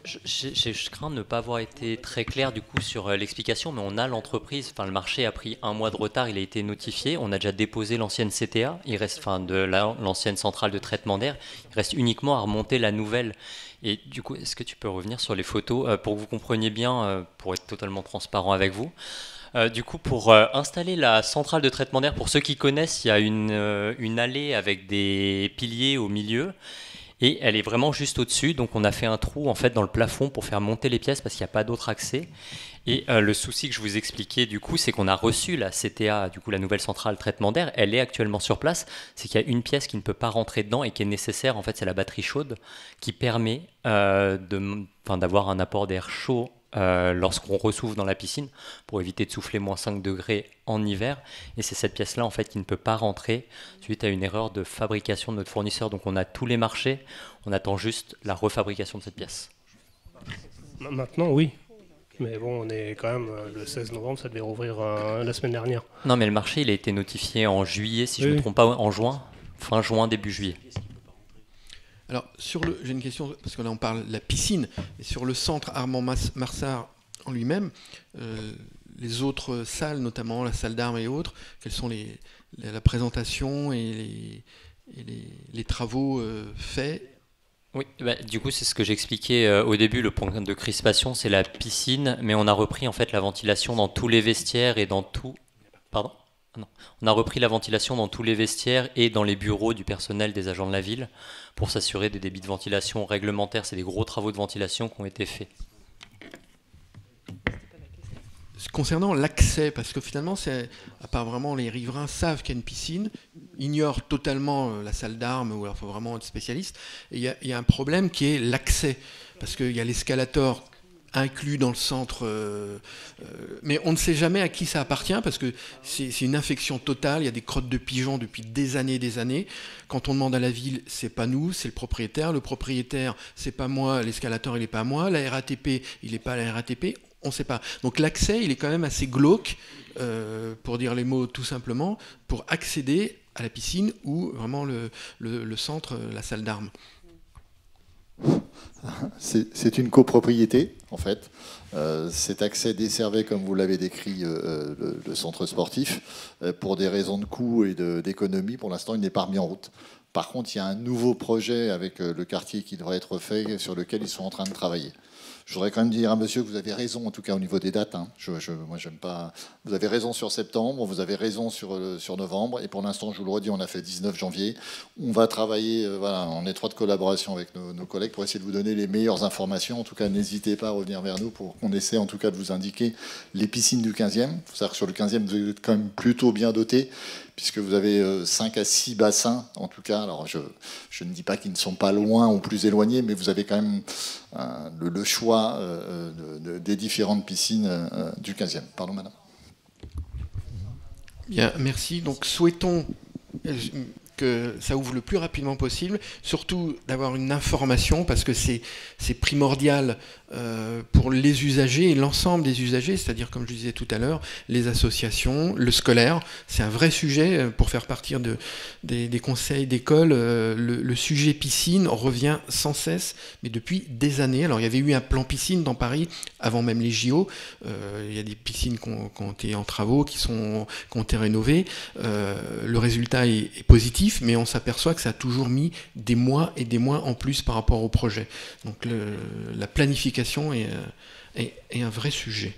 Je crains de ne pas avoir été très clair du coup sur l'explication, mais on a l'entreprise, le marché a pris 1 mois de retard, il a été notifié, on a déjà déposé l'ancienne CTA, il reste, l'ancienne centrale de traitement d'air, il reste uniquement à remonter la nouvelle. Et du coup, est-ce que tu peux revenir sur les photos pour que vous compreniez bien, pour être totalement transparent avec vous. Du coup, pour installer la centrale de traitement d'air, pour ceux qui connaissent, il y a une allée avec des piliers au milieu. Et elle est vraiment juste au-dessus, donc on a fait un trou en fait dans le plafond pour faire monter les pièces parce qu'il n'y a pas d'autre accès. Et le souci que je vous expliquais du coup, c'est qu'on a reçu la CTA, du coup la nouvelle centrale traitement d'air, elle est actuellement sur place. C'est qu'il y a une pièce qui ne peut pas rentrer dedans et qui est nécessaire, en fait c'est la batterie chaude qui permet d'avoir un apport d'air chaud lorsqu'on ressouffle dans la piscine pour éviter de souffler moins 5 degrés en hiver, et c'est cette pièce là en fait qui ne peut pas rentrer suite à une erreur de fabrication de notre fournisseur. Donc on a tous les marchés, on attend juste la refabrication de cette pièce. Maintenant oui, mais bon, on est quand même le 16 novembre, ça devait rouvrir la semaine dernière. Non mais le marché il a été notifié en juillet si je ne me trompe pas, en juin, fin juin, début juillet. Alors, j'ai une question, parce que là on parle de la piscine, et sur le centre Armand Marsart en lui-même, les autres salles, notamment la salle d'armes et autres, quelles sont la présentation et les travaux faits? Oui, du coup, c'est ce que j'expliquais au début. Le point de crispation, c'est la piscine, mais on a repris en fait la ventilation dans tous les vestiaires et dans tout. Pardon ? Non. On a repris la ventilation dans tous les vestiaires et dans les bureaux du personnel des agents de la ville pour s'assurer des débits de ventilation réglementaires. C'est des gros travaux de ventilation qui ont été faits. Concernant l'accès, parce que finalement, à part vraiment les riverains savent qu'il y a une piscine, ignorent totalement la salle d'armes, ou alors il faut vraiment être spécialiste. Et il y a un problème qui est l'accès, parce qu'il y a l'escalator inclus dans le centre, mais on ne sait jamais à qui ça appartient, parce que c'est une infection totale, il y a des crottes de pigeons depuis des années et des années. Quand on demande à la ville, c'est pas nous, c'est le propriétaire, c'est pas moi, l'escalator il est pas à moi, la RATP, il est pas à la RATP, on ne sait pas. Donc l'accès, il est quand même assez glauque, pour dire les mots tout simplement, pour accéder à la piscine ou vraiment le centre, la salle d'armes. C'est une copropriété, en fait. Cet accès desservait, comme vous l'avez décrit, le centre sportif. Pour des raisons de coût et d'économie, pour l'instant, il n'est pas remis en route. Par contre, il y a un nouveau projet avec le quartier qui devrait être fait, sur lequel ils sont en train de travailler. Je voudrais quand même dire à monsieur que vous avez raison, en tout cas au niveau des dates. Hein. Moi, j'aime pas. Vous avez raison sur septembre, vous avez raison sur novembre. Et pour l'instant, je vous le redis, on a fait 19 janvier. On va travailler en étroite collaboration avec nos collègues pour essayer de vous donner les meilleures informations. En tout cas, n'hésitez pas à revenir vers nous pour qu'on essaie en tout cas de vous indiquer les piscines du 15e. Il faut savoir que sur le 15e, vous êtes quand même plutôt bien doté, puisque vous avez 5 à 6 bassins, en tout cas. Alors, je ne dis pas qu'ils ne sont pas loin ou plus éloignés, mais vous avez quand même le choix des différentes piscines du 15e. Pardon, madame. Bien, merci. Donc, souhaitons que ça ouvre le plus rapidement possible, surtout d'avoir une information, parce que c'est primordial pour les usagers et l'ensemble des usagers, c'est-à-dire, comme je disais tout à l'heure, les associations, le scolaire. C'est un vrai sujet pour faire partir des conseils d'école. Le sujet piscine revient sans cesse, mais depuis des années. Alors, il y avait eu un plan piscine dans Paris avant même les JO. Il y a des piscines qui ont été en travaux, qui ont été rénovées. Le résultat est positif, mais on s'aperçoit que ça a toujours mis des mois et des mois en plus par rapport au projet. Donc la planification est un vrai sujet.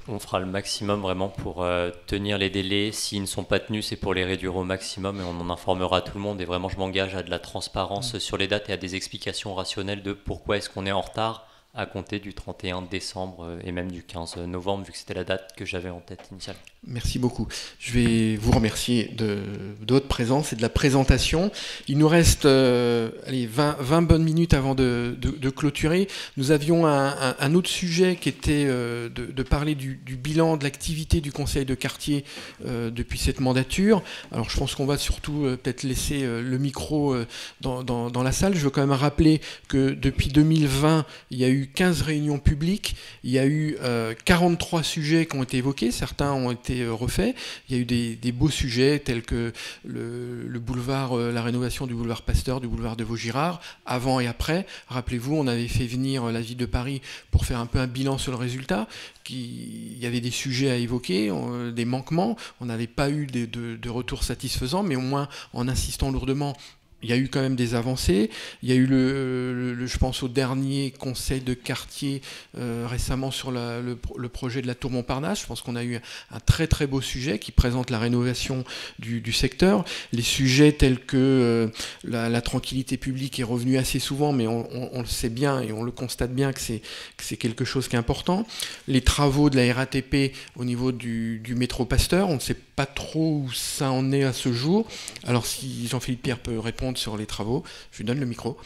On fera le maximum vraiment pour tenir les délais. S'ils ne sont pas tenus, c'est pour les réduire au maximum et on en informera tout le monde. Et vraiment, je m'engage à de la transparence sur les dates et à des explications rationnelles de pourquoi est-ce qu'on est en retard à compter du 31 décembre et même du 15 novembre, vu que c'était la date que j'avais en tête initialement. Merci beaucoup. Je vais vous remercier de votre présence et de la présentation. Il nous reste 20 bonnes minutes avant de clôturer. Nous avions un autre sujet qui était de parler du bilan de l'activité du conseil de quartier depuis cette mandature. Alors je pense qu'on va surtout peut-être laisser le micro dans la salle. Je veux quand même rappeler que depuis 2020, il y a eu 15 réunions publiques, il y a eu 43 sujets qui ont été évoqués, certains ont été refaits, il y a eu des beaux sujets tels que le boulevard, la rénovation du boulevard Pasteur, du boulevard de Vaugirard, avant et après. Rappelez-vous, on avait fait venir la ville de Paris pour faire un peu un bilan sur le résultat, il y avait des sujets à évoquer, des manquements, on n'avait pas eu de retour satisfaisant, mais au moins en insistant lourdement, il y a eu quand même des avancées. Il y a eu, je pense, au dernier conseil de quartier récemment sur le projet de la Tour Montparnasse. Je pense qu'on a eu un très très beau sujet qui présente la rénovation du secteur. Les sujets tels que la tranquillité publique est revenue assez souvent, mais on le sait bien et on le constate bien que c'est quelque chose qui est important. Les travaux de la RATP au niveau du métro Pasteur, on ne sait pas trop où ça en est à ce jour. Alors si Jean-Philippe Pierre peut répondre sur les travaux, je lui donne le micro.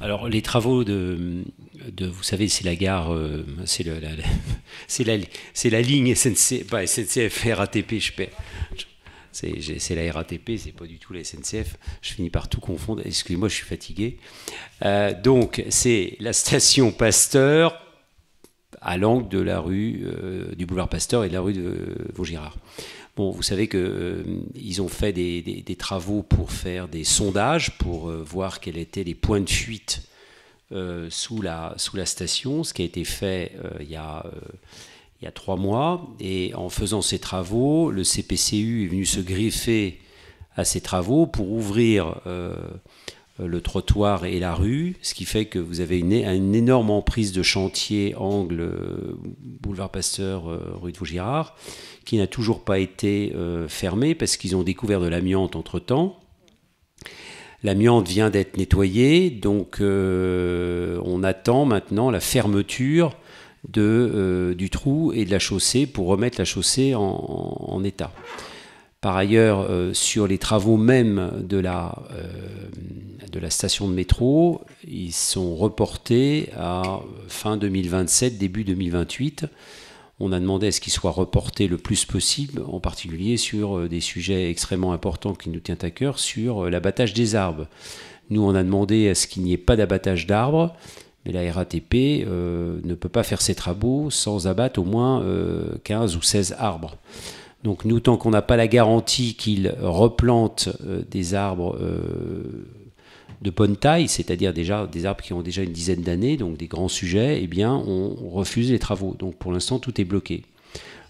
Alors les travaux de vous savez, c'est la gare, c'est la ligne SNCF, pas SNCF, RATP, je perds. C'est la RATP, c'est pas du tout la SNCF. Je finis par tout confondre. Excusez-moi, je suis fatigué. Donc c'est la station Pasteur à l'angle de la rue du boulevard Pasteur et de la rue de Vaugirard. Bon, vous savez qu'ils ont fait des travaux pour faire des sondages, pour voir quels étaient les points de fuite sous la station, ce qui a été fait il y a 3 mois. Et en faisant ces travaux, le CPCU est venu se greffer à ces travaux pour ouvrir le trottoir et la rue, ce qui fait que vous avez une énorme emprise de chantier angle boulevard Pasteur, rue de Vaugirard, qui n'a toujours pas été fermée parce qu'ils ont découvert de l'amiante entre-temps. L'amiante vient d'être nettoyée, donc on attend maintenant la fermeture du trou et de la chaussée pour remettre la chaussée en état. Par ailleurs, sur les travaux même de la station de métro, ils sont reportés à fin 2027, début 2028. On a demandé à ce qu'ils soient reportés le plus possible, en particulier sur des sujets extrêmement importants qui nous tiennent à cœur, sur l'abattage des arbres. Nous, on a demandé à ce qu'il n'y ait pas d'abattage d'arbres, mais la RATP ne peut pas faire ses travaux sans abattre au moins 15 ou 16 arbres. Donc nous, tant qu'on n'a pas la garantie qu'ils replantent des arbres de bonne taille, c'est-à-dire déjà des arbres qui ont déjà une dizaine d'années, donc des grands sujets, eh bien on refuse les travaux. Donc pour l'instant, tout est bloqué.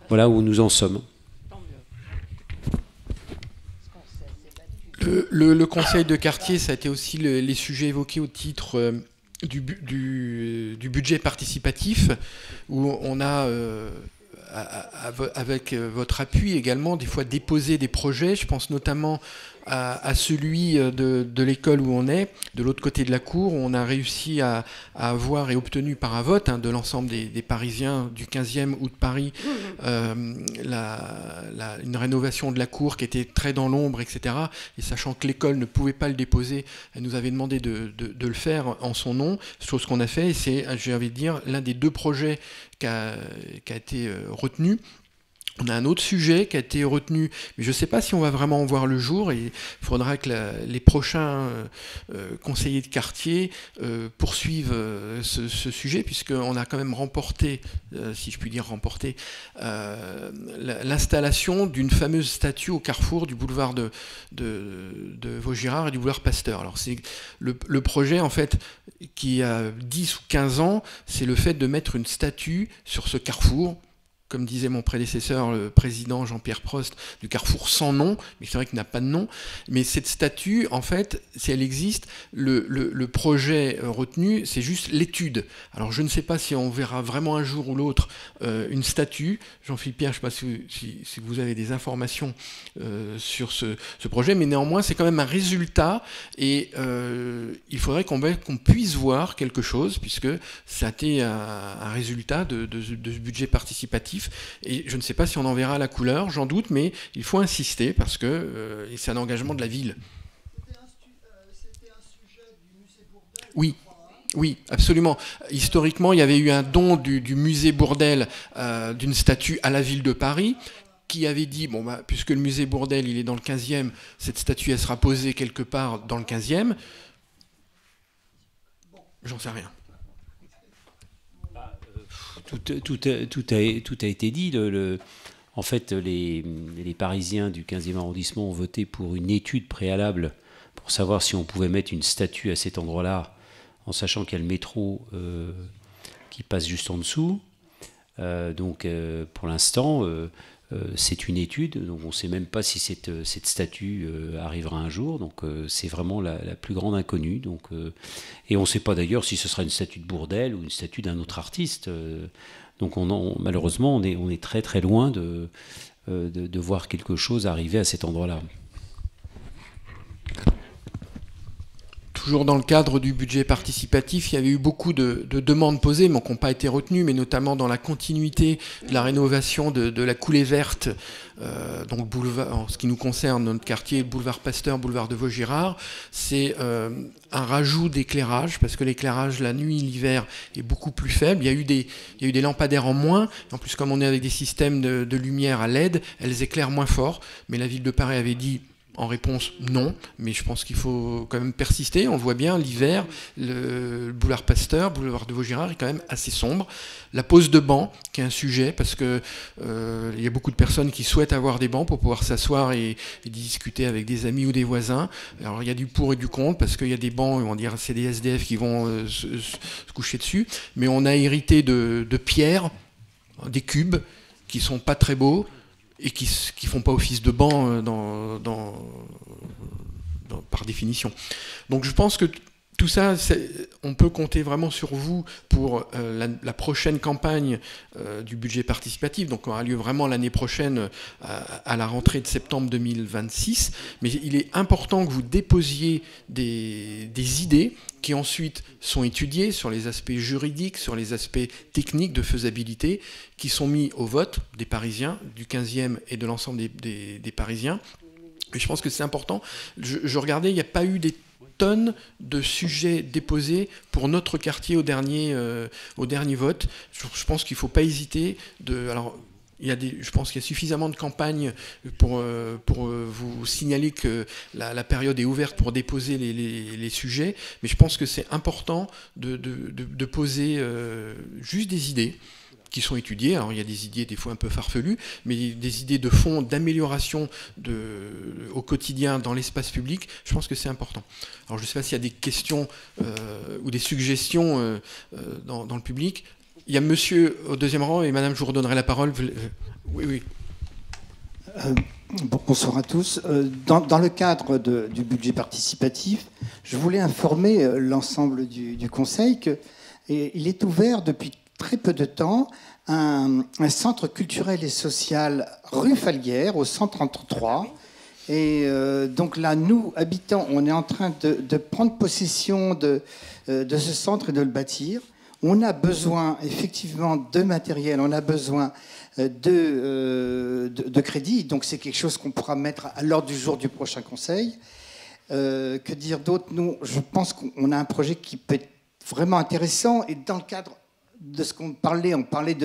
Voilà où nous en sommes. Le conseil de quartier, ça a été aussi les sujets évoqués au titre du budget participatif, où on a... avec votre appui également, des fois déposer des projets. Je pense notamment à celui de l'école où on est, de l'autre côté de la cour, où on a réussi à avoir et obtenu par un vote de l'ensemble des Parisiens du 15e ou de Paris une rénovation de la cour qui était très dans l'ombre, etc. Et sachant que l'école ne pouvait pas le déposer, elle nous avait demandé de le faire en son nom, chose qu'on a fait. Et c'est, j'ai envie de dire, l'un des 2 projets qui a été retenu. On a un autre sujet qui a été retenu, mais je ne sais pas si on va vraiment en voir le jour, et il faudra que les prochains conseillers de quartier poursuivent ce sujet, puisqu'on a quand même remporté, si je puis dire remporté, l'installation d'une fameuse statue au carrefour du boulevard de Vaugirard et du boulevard Pasteur. Alors c'est le projet, en fait, qui a 10 ou 15 ans, c'est le fait de mettre une statue sur ce carrefour. Comme disait mon prédécesseur, le président Jean-Pierre Prost, du carrefour sans nom, mais c'est vrai qu'il n'a pas de nom. Mais cette statue, en fait, si elle existe, le projet retenu, c'est juste l'étude. Alors je ne sais pas si on verra vraiment un jour ou l'autre une statue. Jean-Philippe Pierre, je ne sais pas si vous avez des informations sur ce projet, mais néanmoins, c'est quand même un résultat, et il faudrait qu'on puisse voir quelque chose, puisque ça a été un résultat de ce budget participatif. Et je ne sais pas si on en verra la couleur, j'en doute, mais il faut insister parce que c'est un engagement de la ville. C'était un sujet du musée Bourdelle. Oui. Oui, absolument. Historiquement, il y avait eu un don du musée Bourdelle d'une statue à la ville de Paris, qui avait dit, bon, puisque le musée Bourdelle il est dans le 15e, cette statue elle sera posée quelque part dans le 15e. J'en sais rien. Tout a été dit. En fait, les Parisiens du 15e arrondissement ont voté pour une étude préalable pour savoir si on pouvait mettre une statue à cet endroit-là, en sachant qu'il y a le métro qui passe juste en dessous. Donc, pour l'instant, c'est une étude. Donc, on ne sait même pas si cette statue arrivera un jour. Donc, c'est vraiment la plus grande inconnue. Donc, et on ne sait pas d'ailleurs si ce sera une statue de Bourdelle ou une statue d'un autre artiste. Donc, malheureusement, on est très très loin de voir quelque chose arriver à cet endroit-là. Toujours dans le cadre du budget participatif, il y avait eu beaucoup de demandes posées, mais qui n'ont pas été retenues, mais notamment dans la continuité de la rénovation de la coulée verte, donc boulevard, en ce qui nous concerne, notre quartier, boulevard Pasteur, boulevard de Vaugirard. C'est un rajout d'éclairage, parce que l'éclairage la nuit, l'hiver, est beaucoup plus faible. Il y a eu des lampadaires en moins. En plus, comme on est avec des systèmes de lumière à LED, elles éclairent moins fort. Mais la ville de Paris avait dit... En réponse, non, mais je pense qu'il faut quand même persister. On le voit bien, l'hiver, le boulevard Pasteur, boulevard de Vaugirard est quand même assez sombre. La pose de bancs, qui est un sujet, parce que il y a beaucoup de personnes qui souhaitent avoir des bancs pour pouvoir s'asseoir et discuter avec des amis ou des voisins. Alors il y a du pour et du contre, parce qu'il y a des bancs, on va dire, c'est des SDF qui vont se coucher dessus, mais on a hérité de pierres, des cubes, qui sont pas très beaux, et qui font pas office de banc par définition. Donc je pense que tout ça, on peut compter vraiment sur vous pour la prochaine campagne du budget participatif, donc on aura lieu vraiment l'année prochaine à la rentrée de septembre 2026. Mais il est important que vous déposiez des idées qui ensuite sont étudiées sur les aspects juridiques, sur les aspects techniques de faisabilité, qui sont mis au vote des Parisiens, du 15e et de l'ensemble des Parisiens. Et je pense que c'est important. Je regardais, il n'y a pas eu des tonnes de sujets déposés pour notre quartier au dernier vote. Je pense qu'il ne faut pas hésiter. Je pense qu'il y a suffisamment de campagnes pour vous signaler que la période est ouverte pour déposer les sujets, mais je pense que c'est important de poser juste des idées qui sont étudiées. Alors il y a des idées des fois un peu farfelues, mais des idées de fond, d'amélioration au quotidien dans l'espace public, je pense que c'est important. Alors je ne sais pas s'il y a des questions ou des suggestions dans le public. Il y a monsieur au deuxième rang et madame, je vous redonnerai la parole. Oui. Bonsoir à tous. Dans le cadre du budget participatif, je voulais informer l'ensemble du Conseil qu'il est ouvert depuis très peu de temps un centre culturel et social rue Falguière, au 133. Et donc là, nous, habitants, on est en train de prendre possession de ce centre et de le bâtir. On a besoin effectivement de matériel, on a besoin de crédit. Donc c'est quelque chose qu'on pourra mettre à l'ordre du jour du prochain Conseil. Que dire d'autre? Nous, je pense qu'on a un projet qui peut être vraiment intéressant. Et dans le cadre de ce qu'on parlait, on parlait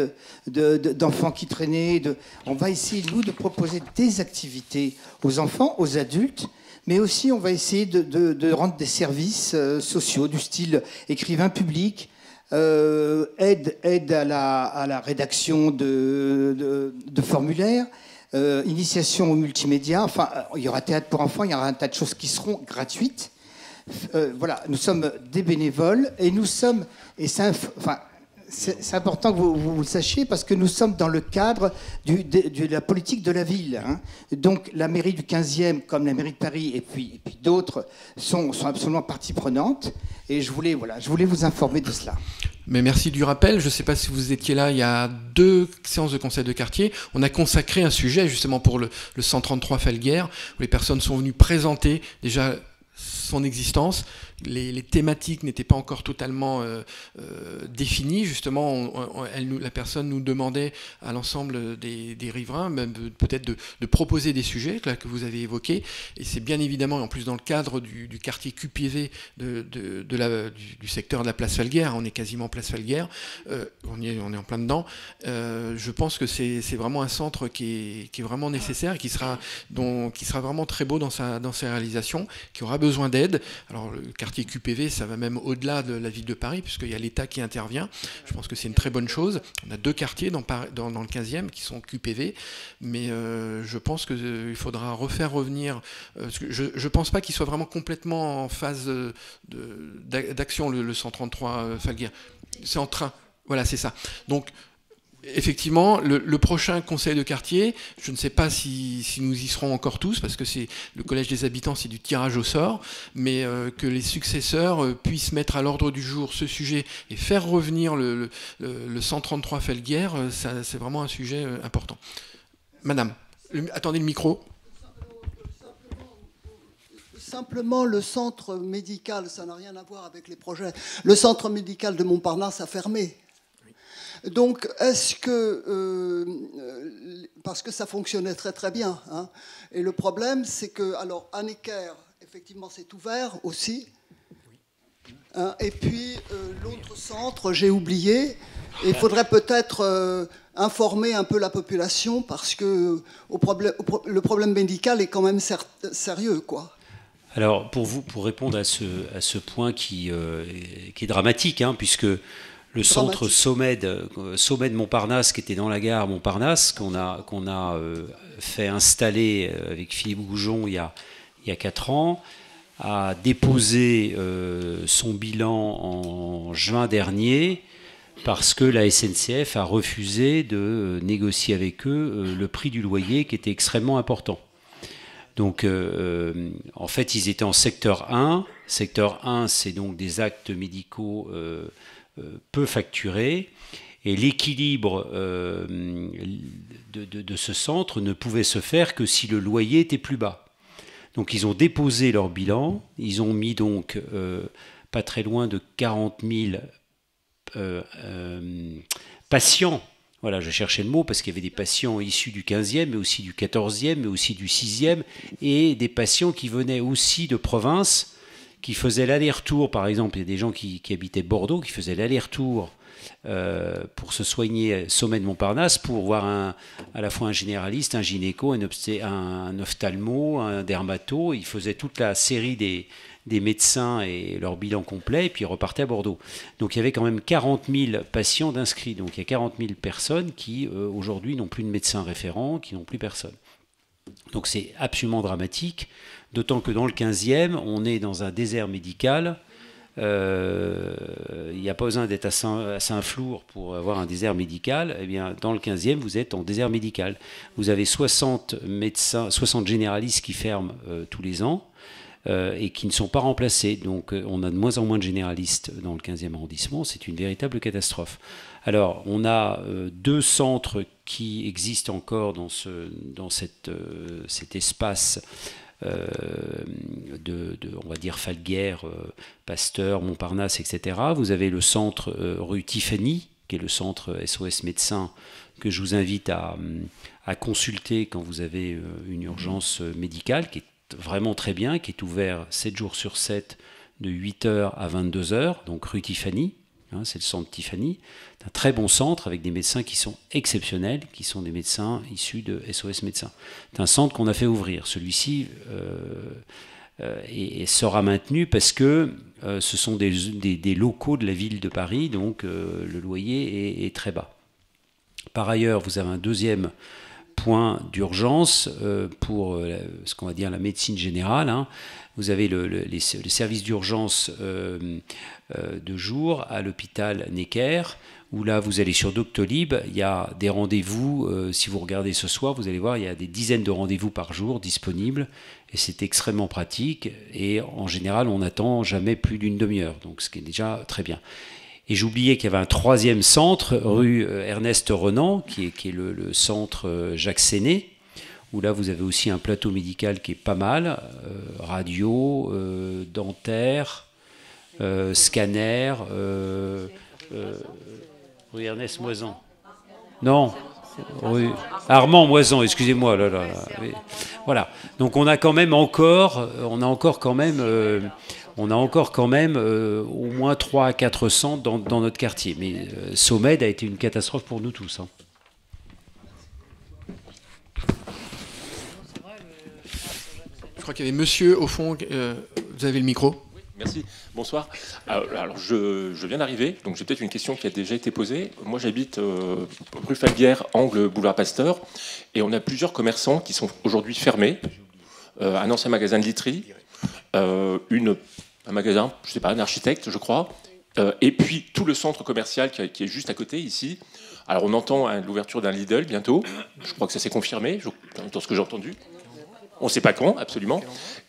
d'enfants qui traînaient. On va essayer, nous, de proposer des activités aux enfants, aux adultes, mais aussi on va essayer de rendre des services sociaux du style écrivain public, aide à la rédaction de formulaires, initiation au multimédia. Enfin, il y aura théâtre pour enfants, il y aura un tas de choses qui seront gratuites. Voilà, nous sommes des bénévoles et nous sommes... C'est important que vous le sachiez parce que nous sommes dans le cadre de la politique de la ville. Hein. Donc la mairie du 15e, comme la mairie de Paris et puis d'autres, sont absolument partie prenante. Et je voulais vous informer de cela. Mais merci du rappel. Je ne sais pas si vous étiez là, il y a 2 séances de conseil de quartier. On a consacré un sujet justement pour le 133 Falguière, où les personnes sont venues présenter déjà son existence. Les thématiques n'étaient pas encore totalement définies. Justement, la personne nous demandait à l'ensemble des riverains, même peut-être de proposer des sujets là, que vous avez évoqués. Et c'est bien évidemment, en plus dans le cadre du quartier QPV du secteur de la place Falguière, on est quasiment place Falguière, on est en plein dedans. Je pense que c'est vraiment un centre qui est vraiment nécessaire et qui sera vraiment très beau dans ses réalisations, qui aura besoin d'aide. Alors le quartier QPV, ça va même au-delà de la ville de Paris, puisqu'il y a l'État qui intervient. Je pense que c'est une très bonne chose. On a 2 quartiers dans le 15e qui sont QPV, mais je pense qu'il faudra revenir. Je ne pense pas qu'il soit vraiment complètement en phase d'action, le 133 Falguière. C'est en train. Voilà, c'est ça. Donc, effectivement, le prochain conseil de quartier, je ne sais pas si nous y serons encore tous, parce que c'est le collège des habitants, c'est du tirage au sort, mais que les successeurs puissent mettre à l'ordre du jour ce sujet et faire revenir le 133 Falguière, c'est vraiment un sujet important. Madame, attendez le micro. Simplement, le centre médical, ça n'a rien à voir avec les projets. Le centre médical de Montparnasse a fermé. Donc, est-ce que... parce que ça fonctionnait très très bien. Hein, et le problème, c'est que... Alors, à Necker, effectivement, c'est ouvert aussi. Hein, et puis, l'autre centre, j'ai oublié. Il faudrait peut-être informer un peu la population parce que le problème médical est quand même sérieux, quoi. Alors, pour répondre à ce point qui est dramatique, hein, puisque le centre SOMED Montparnasse, qui était dans la gare Montparnasse, qu'on a fait installer avec Philippe Goujon il y a 4 ans, a déposé son bilan en juin dernier parce que la SNCF a refusé de négocier avec eux le prix du loyer qui était extrêmement important. Donc, en fait, ils étaient en secteur 1. Secteur 1, c'est donc des actes médicaux peu facturés. Et l'équilibre de ce centre ne pouvait se faire que si le loyer était plus bas. Donc, ils ont déposé leur bilan. Ils ont mis donc pas très loin de 40 000 patients. Voilà, je cherchais le mot parce qu'il y avait des patients issus du 15e, mais aussi du 14e, mais aussi du 6e, et des patients qui venaient aussi de province, qui faisaient l'aller-retour. Par exemple, il y a des gens qui habitaient Bordeaux, qui faisaient l'aller-retour pour se soigner Sommet de Montparnasse, pour voir à la fois un généraliste, un gynéco, un ophtalmo, un dermato. Ils faisaient toute la série des médecins et leur bilan complet, et puis ils repartaient à Bordeaux. Donc il y avait quand même 40 000 patients d'inscrits. Donc il y a 40 000 personnes qui, aujourd'hui, n'ont plus de médecin référent, qui n'ont plus personne. Donc c'est absolument dramatique, d'autant que dans le 15e, on est dans un désert médical. Il n'y a pas besoin d'être à Saint-Flour pour avoir un désert médical. Eh bien, dans le 15e, vous êtes en désert médical. Vous avez 60 médecins, 60 généralistes qui ferment tous les ans. Et qui ne sont pas remplacés. Donc on a de moins en moins de généralistes dans le 15e arrondissement, c'est une véritable catastrophe. Alors on a 2 centres qui existent encore dans cet espace on va dire Falguière, Pasteur, Montparnasse, etc. Vous avez le centre rue Tiffany, qui est le centre SOS Médecins, que je vous invite à consulter quand vous avez une urgence médicale, qui est vraiment très bien, qui est ouvert 7 jours sur 7 de 8h à 22h, donc rue Tiffany, hein, c'est le centre Tiffany. C'est un très bon centre avec des médecins qui sont exceptionnels, qui sont des médecins issus de SOS Médecins. C'est un centre qu'on a fait ouvrir. Celui-ci sera maintenu parce que ce sont des locaux de la ville de Paris, donc le loyer est très bas. Par ailleurs, vous avez un deuxième point d'urgence pour ce qu'on va dire la médecine générale. Hein. Vous avez les services d'urgence de jour à l'hôpital Necker, où là vous allez sur Doctolib, il y a des rendez-vous, si vous regardez ce soir, vous allez voir, il y a des dizaines de rendez-vous par jour disponibles, et c'est extrêmement pratique, et en général on n'attend jamais plus d'une demi-heure, donc ce qui est déjà très bien. Et j'oubliais qu'il y avait un 3e centre, rue Ernest Renan, qui est le centre Jacques Séné, où là vous avez aussi un plateau médical qui est pas mal, radio, dentaire, scanner, rue Ernest Moisan. Non, rue Armand Moisan, excusez-moi. Oui. Voilà. Donc on a quand même encore au moins 3 à 4 centres dans notre quartier. Mais SOMED a été une catastrophe pour nous tous. Hein. Je crois qu'il y avait monsieur au fond. Vous avez le micro. Oui, merci. Bonsoir. Alors je viens d'arriver, donc j'ai peut-être une question qui a déjà été posée. Moi j'habite rue Falguière, angle boulevard Pasteur, et on a plusieurs commerçants qui sont aujourd'hui fermés. Un ancien magasin de literie, un magasin, je sais pas, un architecte, je crois, et puis tout le centre commercial qui est juste à côté, ici. Alors on entend l'ouverture d'un Lidl bientôt, je crois que ça s'est confirmé, dans ce que j'ai entendu. On ne sait pas quand, absolument.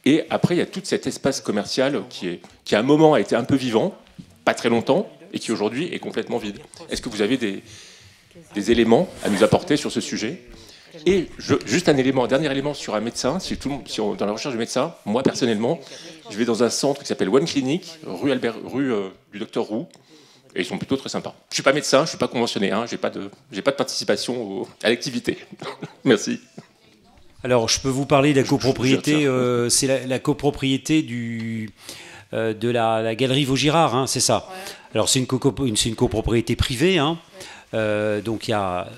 Et après, il y a tout cet espace commercial qui à un moment a été un peu vivant, pas très longtemps, et qui aujourd'hui est complètement vide. Est-ce que vous avez des éléments à nous apporter sur ce sujet ? Et juste un dernier élément sur un médecin. Dans la recherche de médecin, moi personnellement, je vais dans un centre qui s'appelle One Clinic, rue du Docteur Roux, et ils sont plutôt très sympas. Je ne suis pas médecin, je ne suis pas conventionné, hein, j'ai pas de participation à l'activité. Merci. Alors, je peux vous parler de la copropriété. C'est la copropriété de la galerie Vaugirard, hein, c'est ça. Alors c'est une copropriété privée, hein. Donc il y a,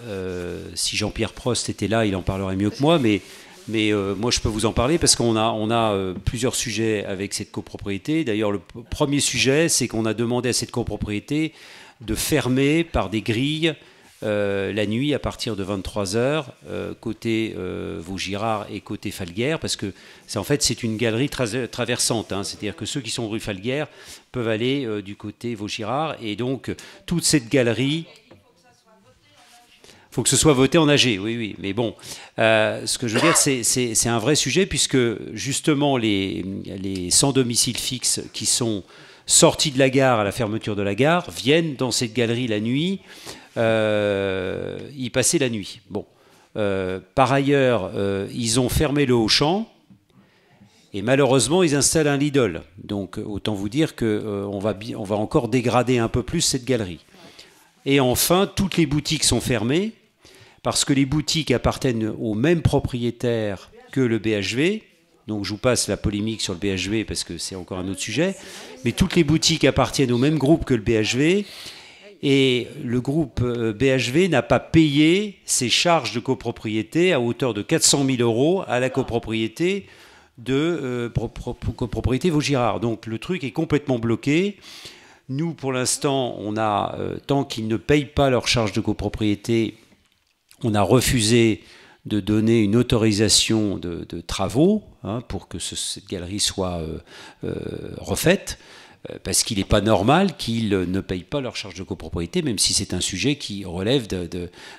si Jean-Pierre Prost était là, il en parlerait mieux que moi, mais moi je peux vous en parler parce qu'on a plusieurs sujets avec cette copropriété. D'ailleurs le premier sujet, c'est qu'on a demandé à cette copropriété de fermer par des grilles la nuit à partir de 23h, côté Vaugirard et côté Falguière, parce que c'est une galerie traversante, hein, c'est-à-dire que ceux qui sont rue Falguière peuvent aller du côté Vaugirard, et donc toute cette galerie... Il faut que ce soit voté en AG, oui, mais bon, ce que je veux dire, c'est un vrai sujet, puisque justement les sans domicile fixe qui sont sortis de la gare à la fermeture de la gare viennent dans cette galerie la nuit, y passer la nuit. Bon. Par ailleurs, ils ont fermé le Auchan, et malheureusement, ils installent un Lidl. Donc, autant vous dire qu'on va encore dégrader un peu plus cette galerie. Et enfin, toutes les boutiques sont fermées, parce que les boutiques appartiennent au même propriétaire que le BHV. Donc je vous passe la polémique sur le BHV parce que c'est encore un autre sujet. Mais toutes les boutiques appartiennent au même groupe que le BHV. Et le groupe BHV n'a pas payé ses charges de copropriété à hauteur de 400 000 € à la copropriété copropriété Vaugirard. Donc le truc est complètement bloqué. Nous, pour l'instant, tant qu'ils ne payent pas leurs charges de copropriété, on a refusé de donner une autorisation de travaux, hein, pour que cette galerie soit refaite, parce qu'il n'est pas normal qu'ils ne payent pas leurs charges de copropriété, même si c'est un sujet qui relève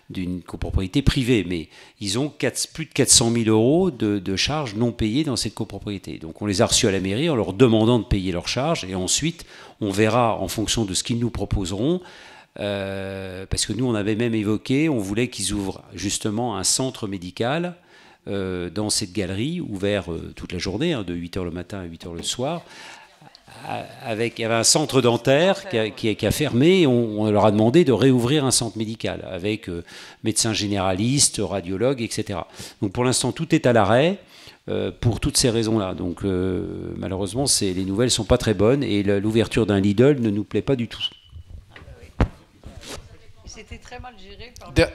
d'une copropriété privée. Mais ils ont plus de 400 000 € de charges non payées dans cette copropriété. Donc on les a reçus à la mairie en leur demandant de payer leurs charges, et ensuite on verra en fonction de ce qu'ils nous proposeront. Parce que nous on avait même évoqué, on voulait qu'ils ouvrent justement un centre médical dans cette galerie, ouvert toute la journée, hein, de 8h le matin à 8h le soir. Il y avait un centre dentaire qui a fermé, et on leur a demandé de réouvrir un centre médical avec médecins généralistes, radiologues, etc. Donc pour l'instant tout est à l'arrêt pour toutes ces raisons-là. Donc malheureusement les nouvelles ne sont pas très bonnes, et l'ouverture d'un Lidl ne nous plaît pas du tout. C'était très mal géré.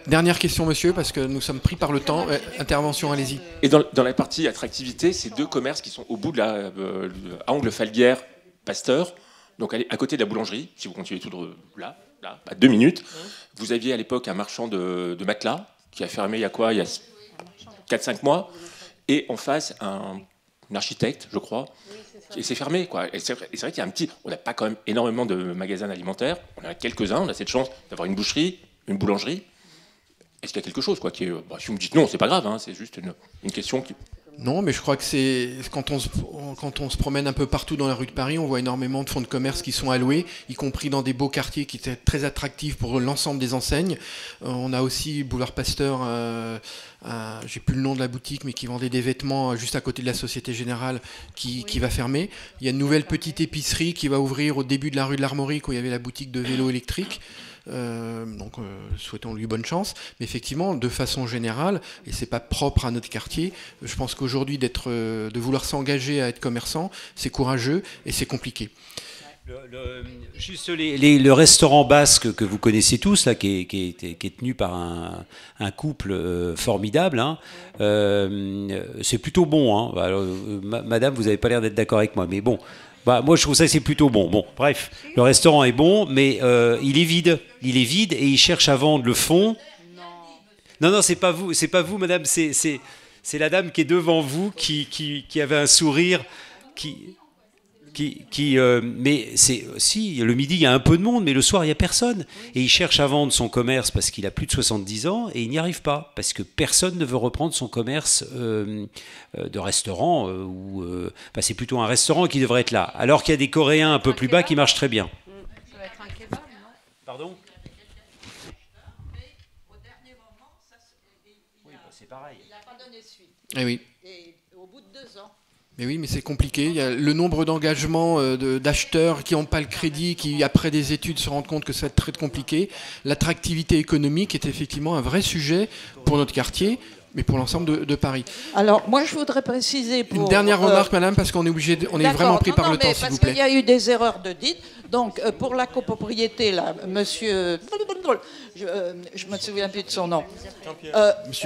Dernière question, monsieur, parce que nous sommes pris par le temps. Intervention, allez-y. Et dans la partie attractivité, c'est deux commerces qui sont au bout de à Angle Falguière, Pasteur, donc à côté de la boulangerie. Si vous continuez tout là, à 2 minutes, vous aviez à l'époque un marchand de matelas qui a fermé il y a 4-5 mois, et en face un architecte, je crois. Et c'est fermé, quoi. Et c'est vrai qu'il y a on n'a pas quand même énormément de magasins alimentaires. On en a quelques-uns. On a cette chance d'avoir une boucherie, une boulangerie. Est-ce qu'il y a quelque chose, quoi, si vous me dites non, c'est pas grave, hein, c'est juste une question qui... Non, mais je crois que c'est quand on se promène un peu partout dans la rue de Paris, on voit énormément de fonds de commerce qui sont alloués, y compris dans des beaux quartiers qui étaient très attractifs pour l'ensemble des enseignes. On a aussi Boulevard Pasteur, j'ai plus le nom de la boutique, mais qui vendait des vêtements juste à côté de la Société Générale, qui va fermer. Il y a une nouvelle petite épicerie qui va ouvrir au début de la rue de l'Armorique, où il y avait la boutique de vélos électriques. Souhaitons-lui bonne chance, mais effectivement, de façon générale, et c'est pas propre à notre quartier, je pense qu'aujourd'hui de vouloir s'engager à être commerçant, c'est courageux et c'est compliqué. Juste le restaurant basque que vous connaissez tous, là, qui est tenu par un couple formidable, hein, c'est plutôt bon, hein. Alors, madame, vous n'avez pas l'air d'être d'accord avec moi, mais bon. Moi, je trouve ça c'est plutôt bon. Bon, bref, le restaurant est bon, mais il est vide. Il est vide et il cherche à vendre le fond. Non, c'est pas vous, madame. C'est la dame qui est devant vous, qui avait un sourire, mais le midi il y a un peu de monde, mais le soir il y a personne, et il cherche à vendre son commerce parce qu'il a plus de 70 ans et il n'y arrive pas parce que personne ne veut reprendre son commerce de restaurant c'est plutôt un restaurant qui devrait être là, alors qu'il y a des Coréens un peu plus bas qui marchent très bien. Ça va être un kebab, non ? Pardon ? Oui, c'est pareil. Il n'a pas donné suite. Eh oui. Et au bout de 2 ans, Mais oui, mais c'est compliqué. Il y a le nombre d'engagements d'acheteurs qui n'ont pas le crédit, qui après des études se rendent compte que ça va être très compliqué. L'attractivité économique est effectivement un vrai sujet pour notre quartier, mais pour l'ensemble de Paris. Alors, moi, je voudrais préciser pour... Une dernière remarque, madame, parce qu'on est obligé, on est vraiment pris par le temps, s'il vous plaît. Parce qu'il y a eu des erreurs de dites. Donc, pour la copropriété, là, monsieur... Je me souviens plus de son nom.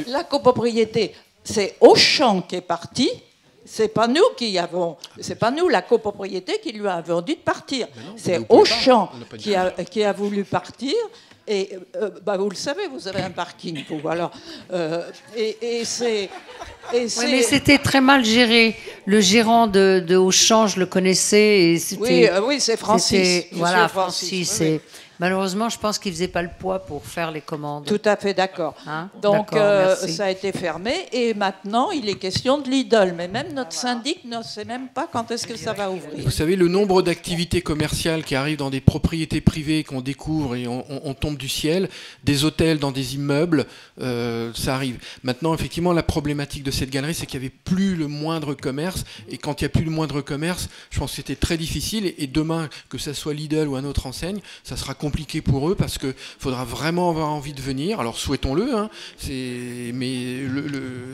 La copropriété, c'est Auchan qui est parti. C'est pas nous qui avons, c'est pas nous la copropriété qui lui avons dit de partir. C'est Auchan qui a voulu partir. Et vous le savez, vous avez un parking. Vous, alors, et c'est. Oui, mais c'était très mal géré. Le gérant de Auchan, je le connaissais. Et oui, c'est Francis. Voilà, Francis. Oui. Malheureusement, je pense qu'il ne faisait pas le poids pour faire les commandes. Tout à fait d'accord. Hein, donc, ça a été fermé. Et maintenant, il est question de Lidl. Mais même notre syndic ne sait même pas quand est-ce que ça va ouvrir. Vous savez, le nombre d'activités commerciales qui arrivent dans des propriétés privées qu'on découvre et on tombe du ciel, des hôtels dans des immeubles, ça arrive. Maintenant, effectivement, la problématique de cette galerie, c'est qu'il n'y avait plus le moindre commerce. Et quand il n'y a plus le moindre commerce, je pense que c'était très difficile. Et demain, que ce soit Lidl ou un autre enseigne, ça sera compliqué pour eux parce qu'il faudra vraiment avoir envie de venir. Alors souhaitons-le, hein, mais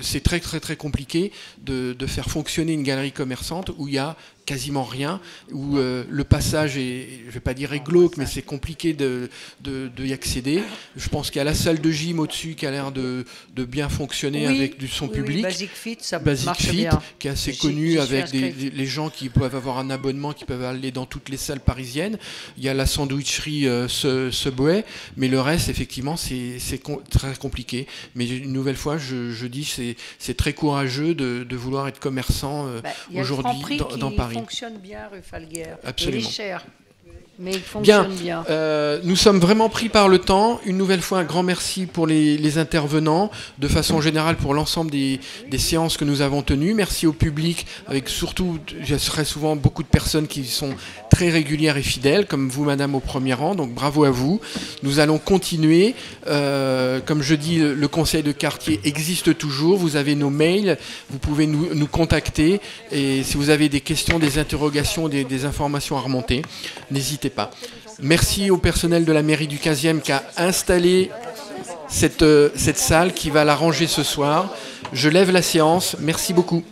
c'est très très très compliqué de faire fonctionner une galerie commerçante où il y a quasiment rien, où le passage est, je ne vais pas dire glauque, mais c'est compliqué y accéder. Je pense qu'il y a la salle de gym au-dessus qui a l'air de bien fonctionner avec du son public. Basic Fit, ça marche bien. Qui est assez connu avec les gens qui peuvent avoir un abonnement, qui peuvent aller dans toutes les salles parisiennes. Il y a la sandwicherie Subway, mais le reste, effectivement, c'est très compliqué. Mais une nouvelle fois, je dis, c'est très courageux de vouloir être commerçant aujourd'hui dans Paris. Il fonctionne bien, rue Falguière. Absolument. Il est cher, mais il fonctionne bien. Nous sommes vraiment pris par le temps. Une nouvelle fois, un grand merci pour les intervenants, de façon générale pour l'ensemble des séances que nous avons tenues. Merci au public, avec surtout, je serai souvent beaucoup de personnes qui sont très régulières et fidèles, comme vous, madame, au premier rang. Donc bravo à vous. Nous allons continuer. Comme je dis, le conseil de quartier existe toujours. Vous avez nos mails. Vous pouvez nous contacter. Et si vous avez des questions, des interrogations, des informations à remonter, n'hésitez pas. Merci au personnel de la mairie du 15e qui a installé cette salle, qui va la ranger ce soir. Je lève la séance. Merci beaucoup.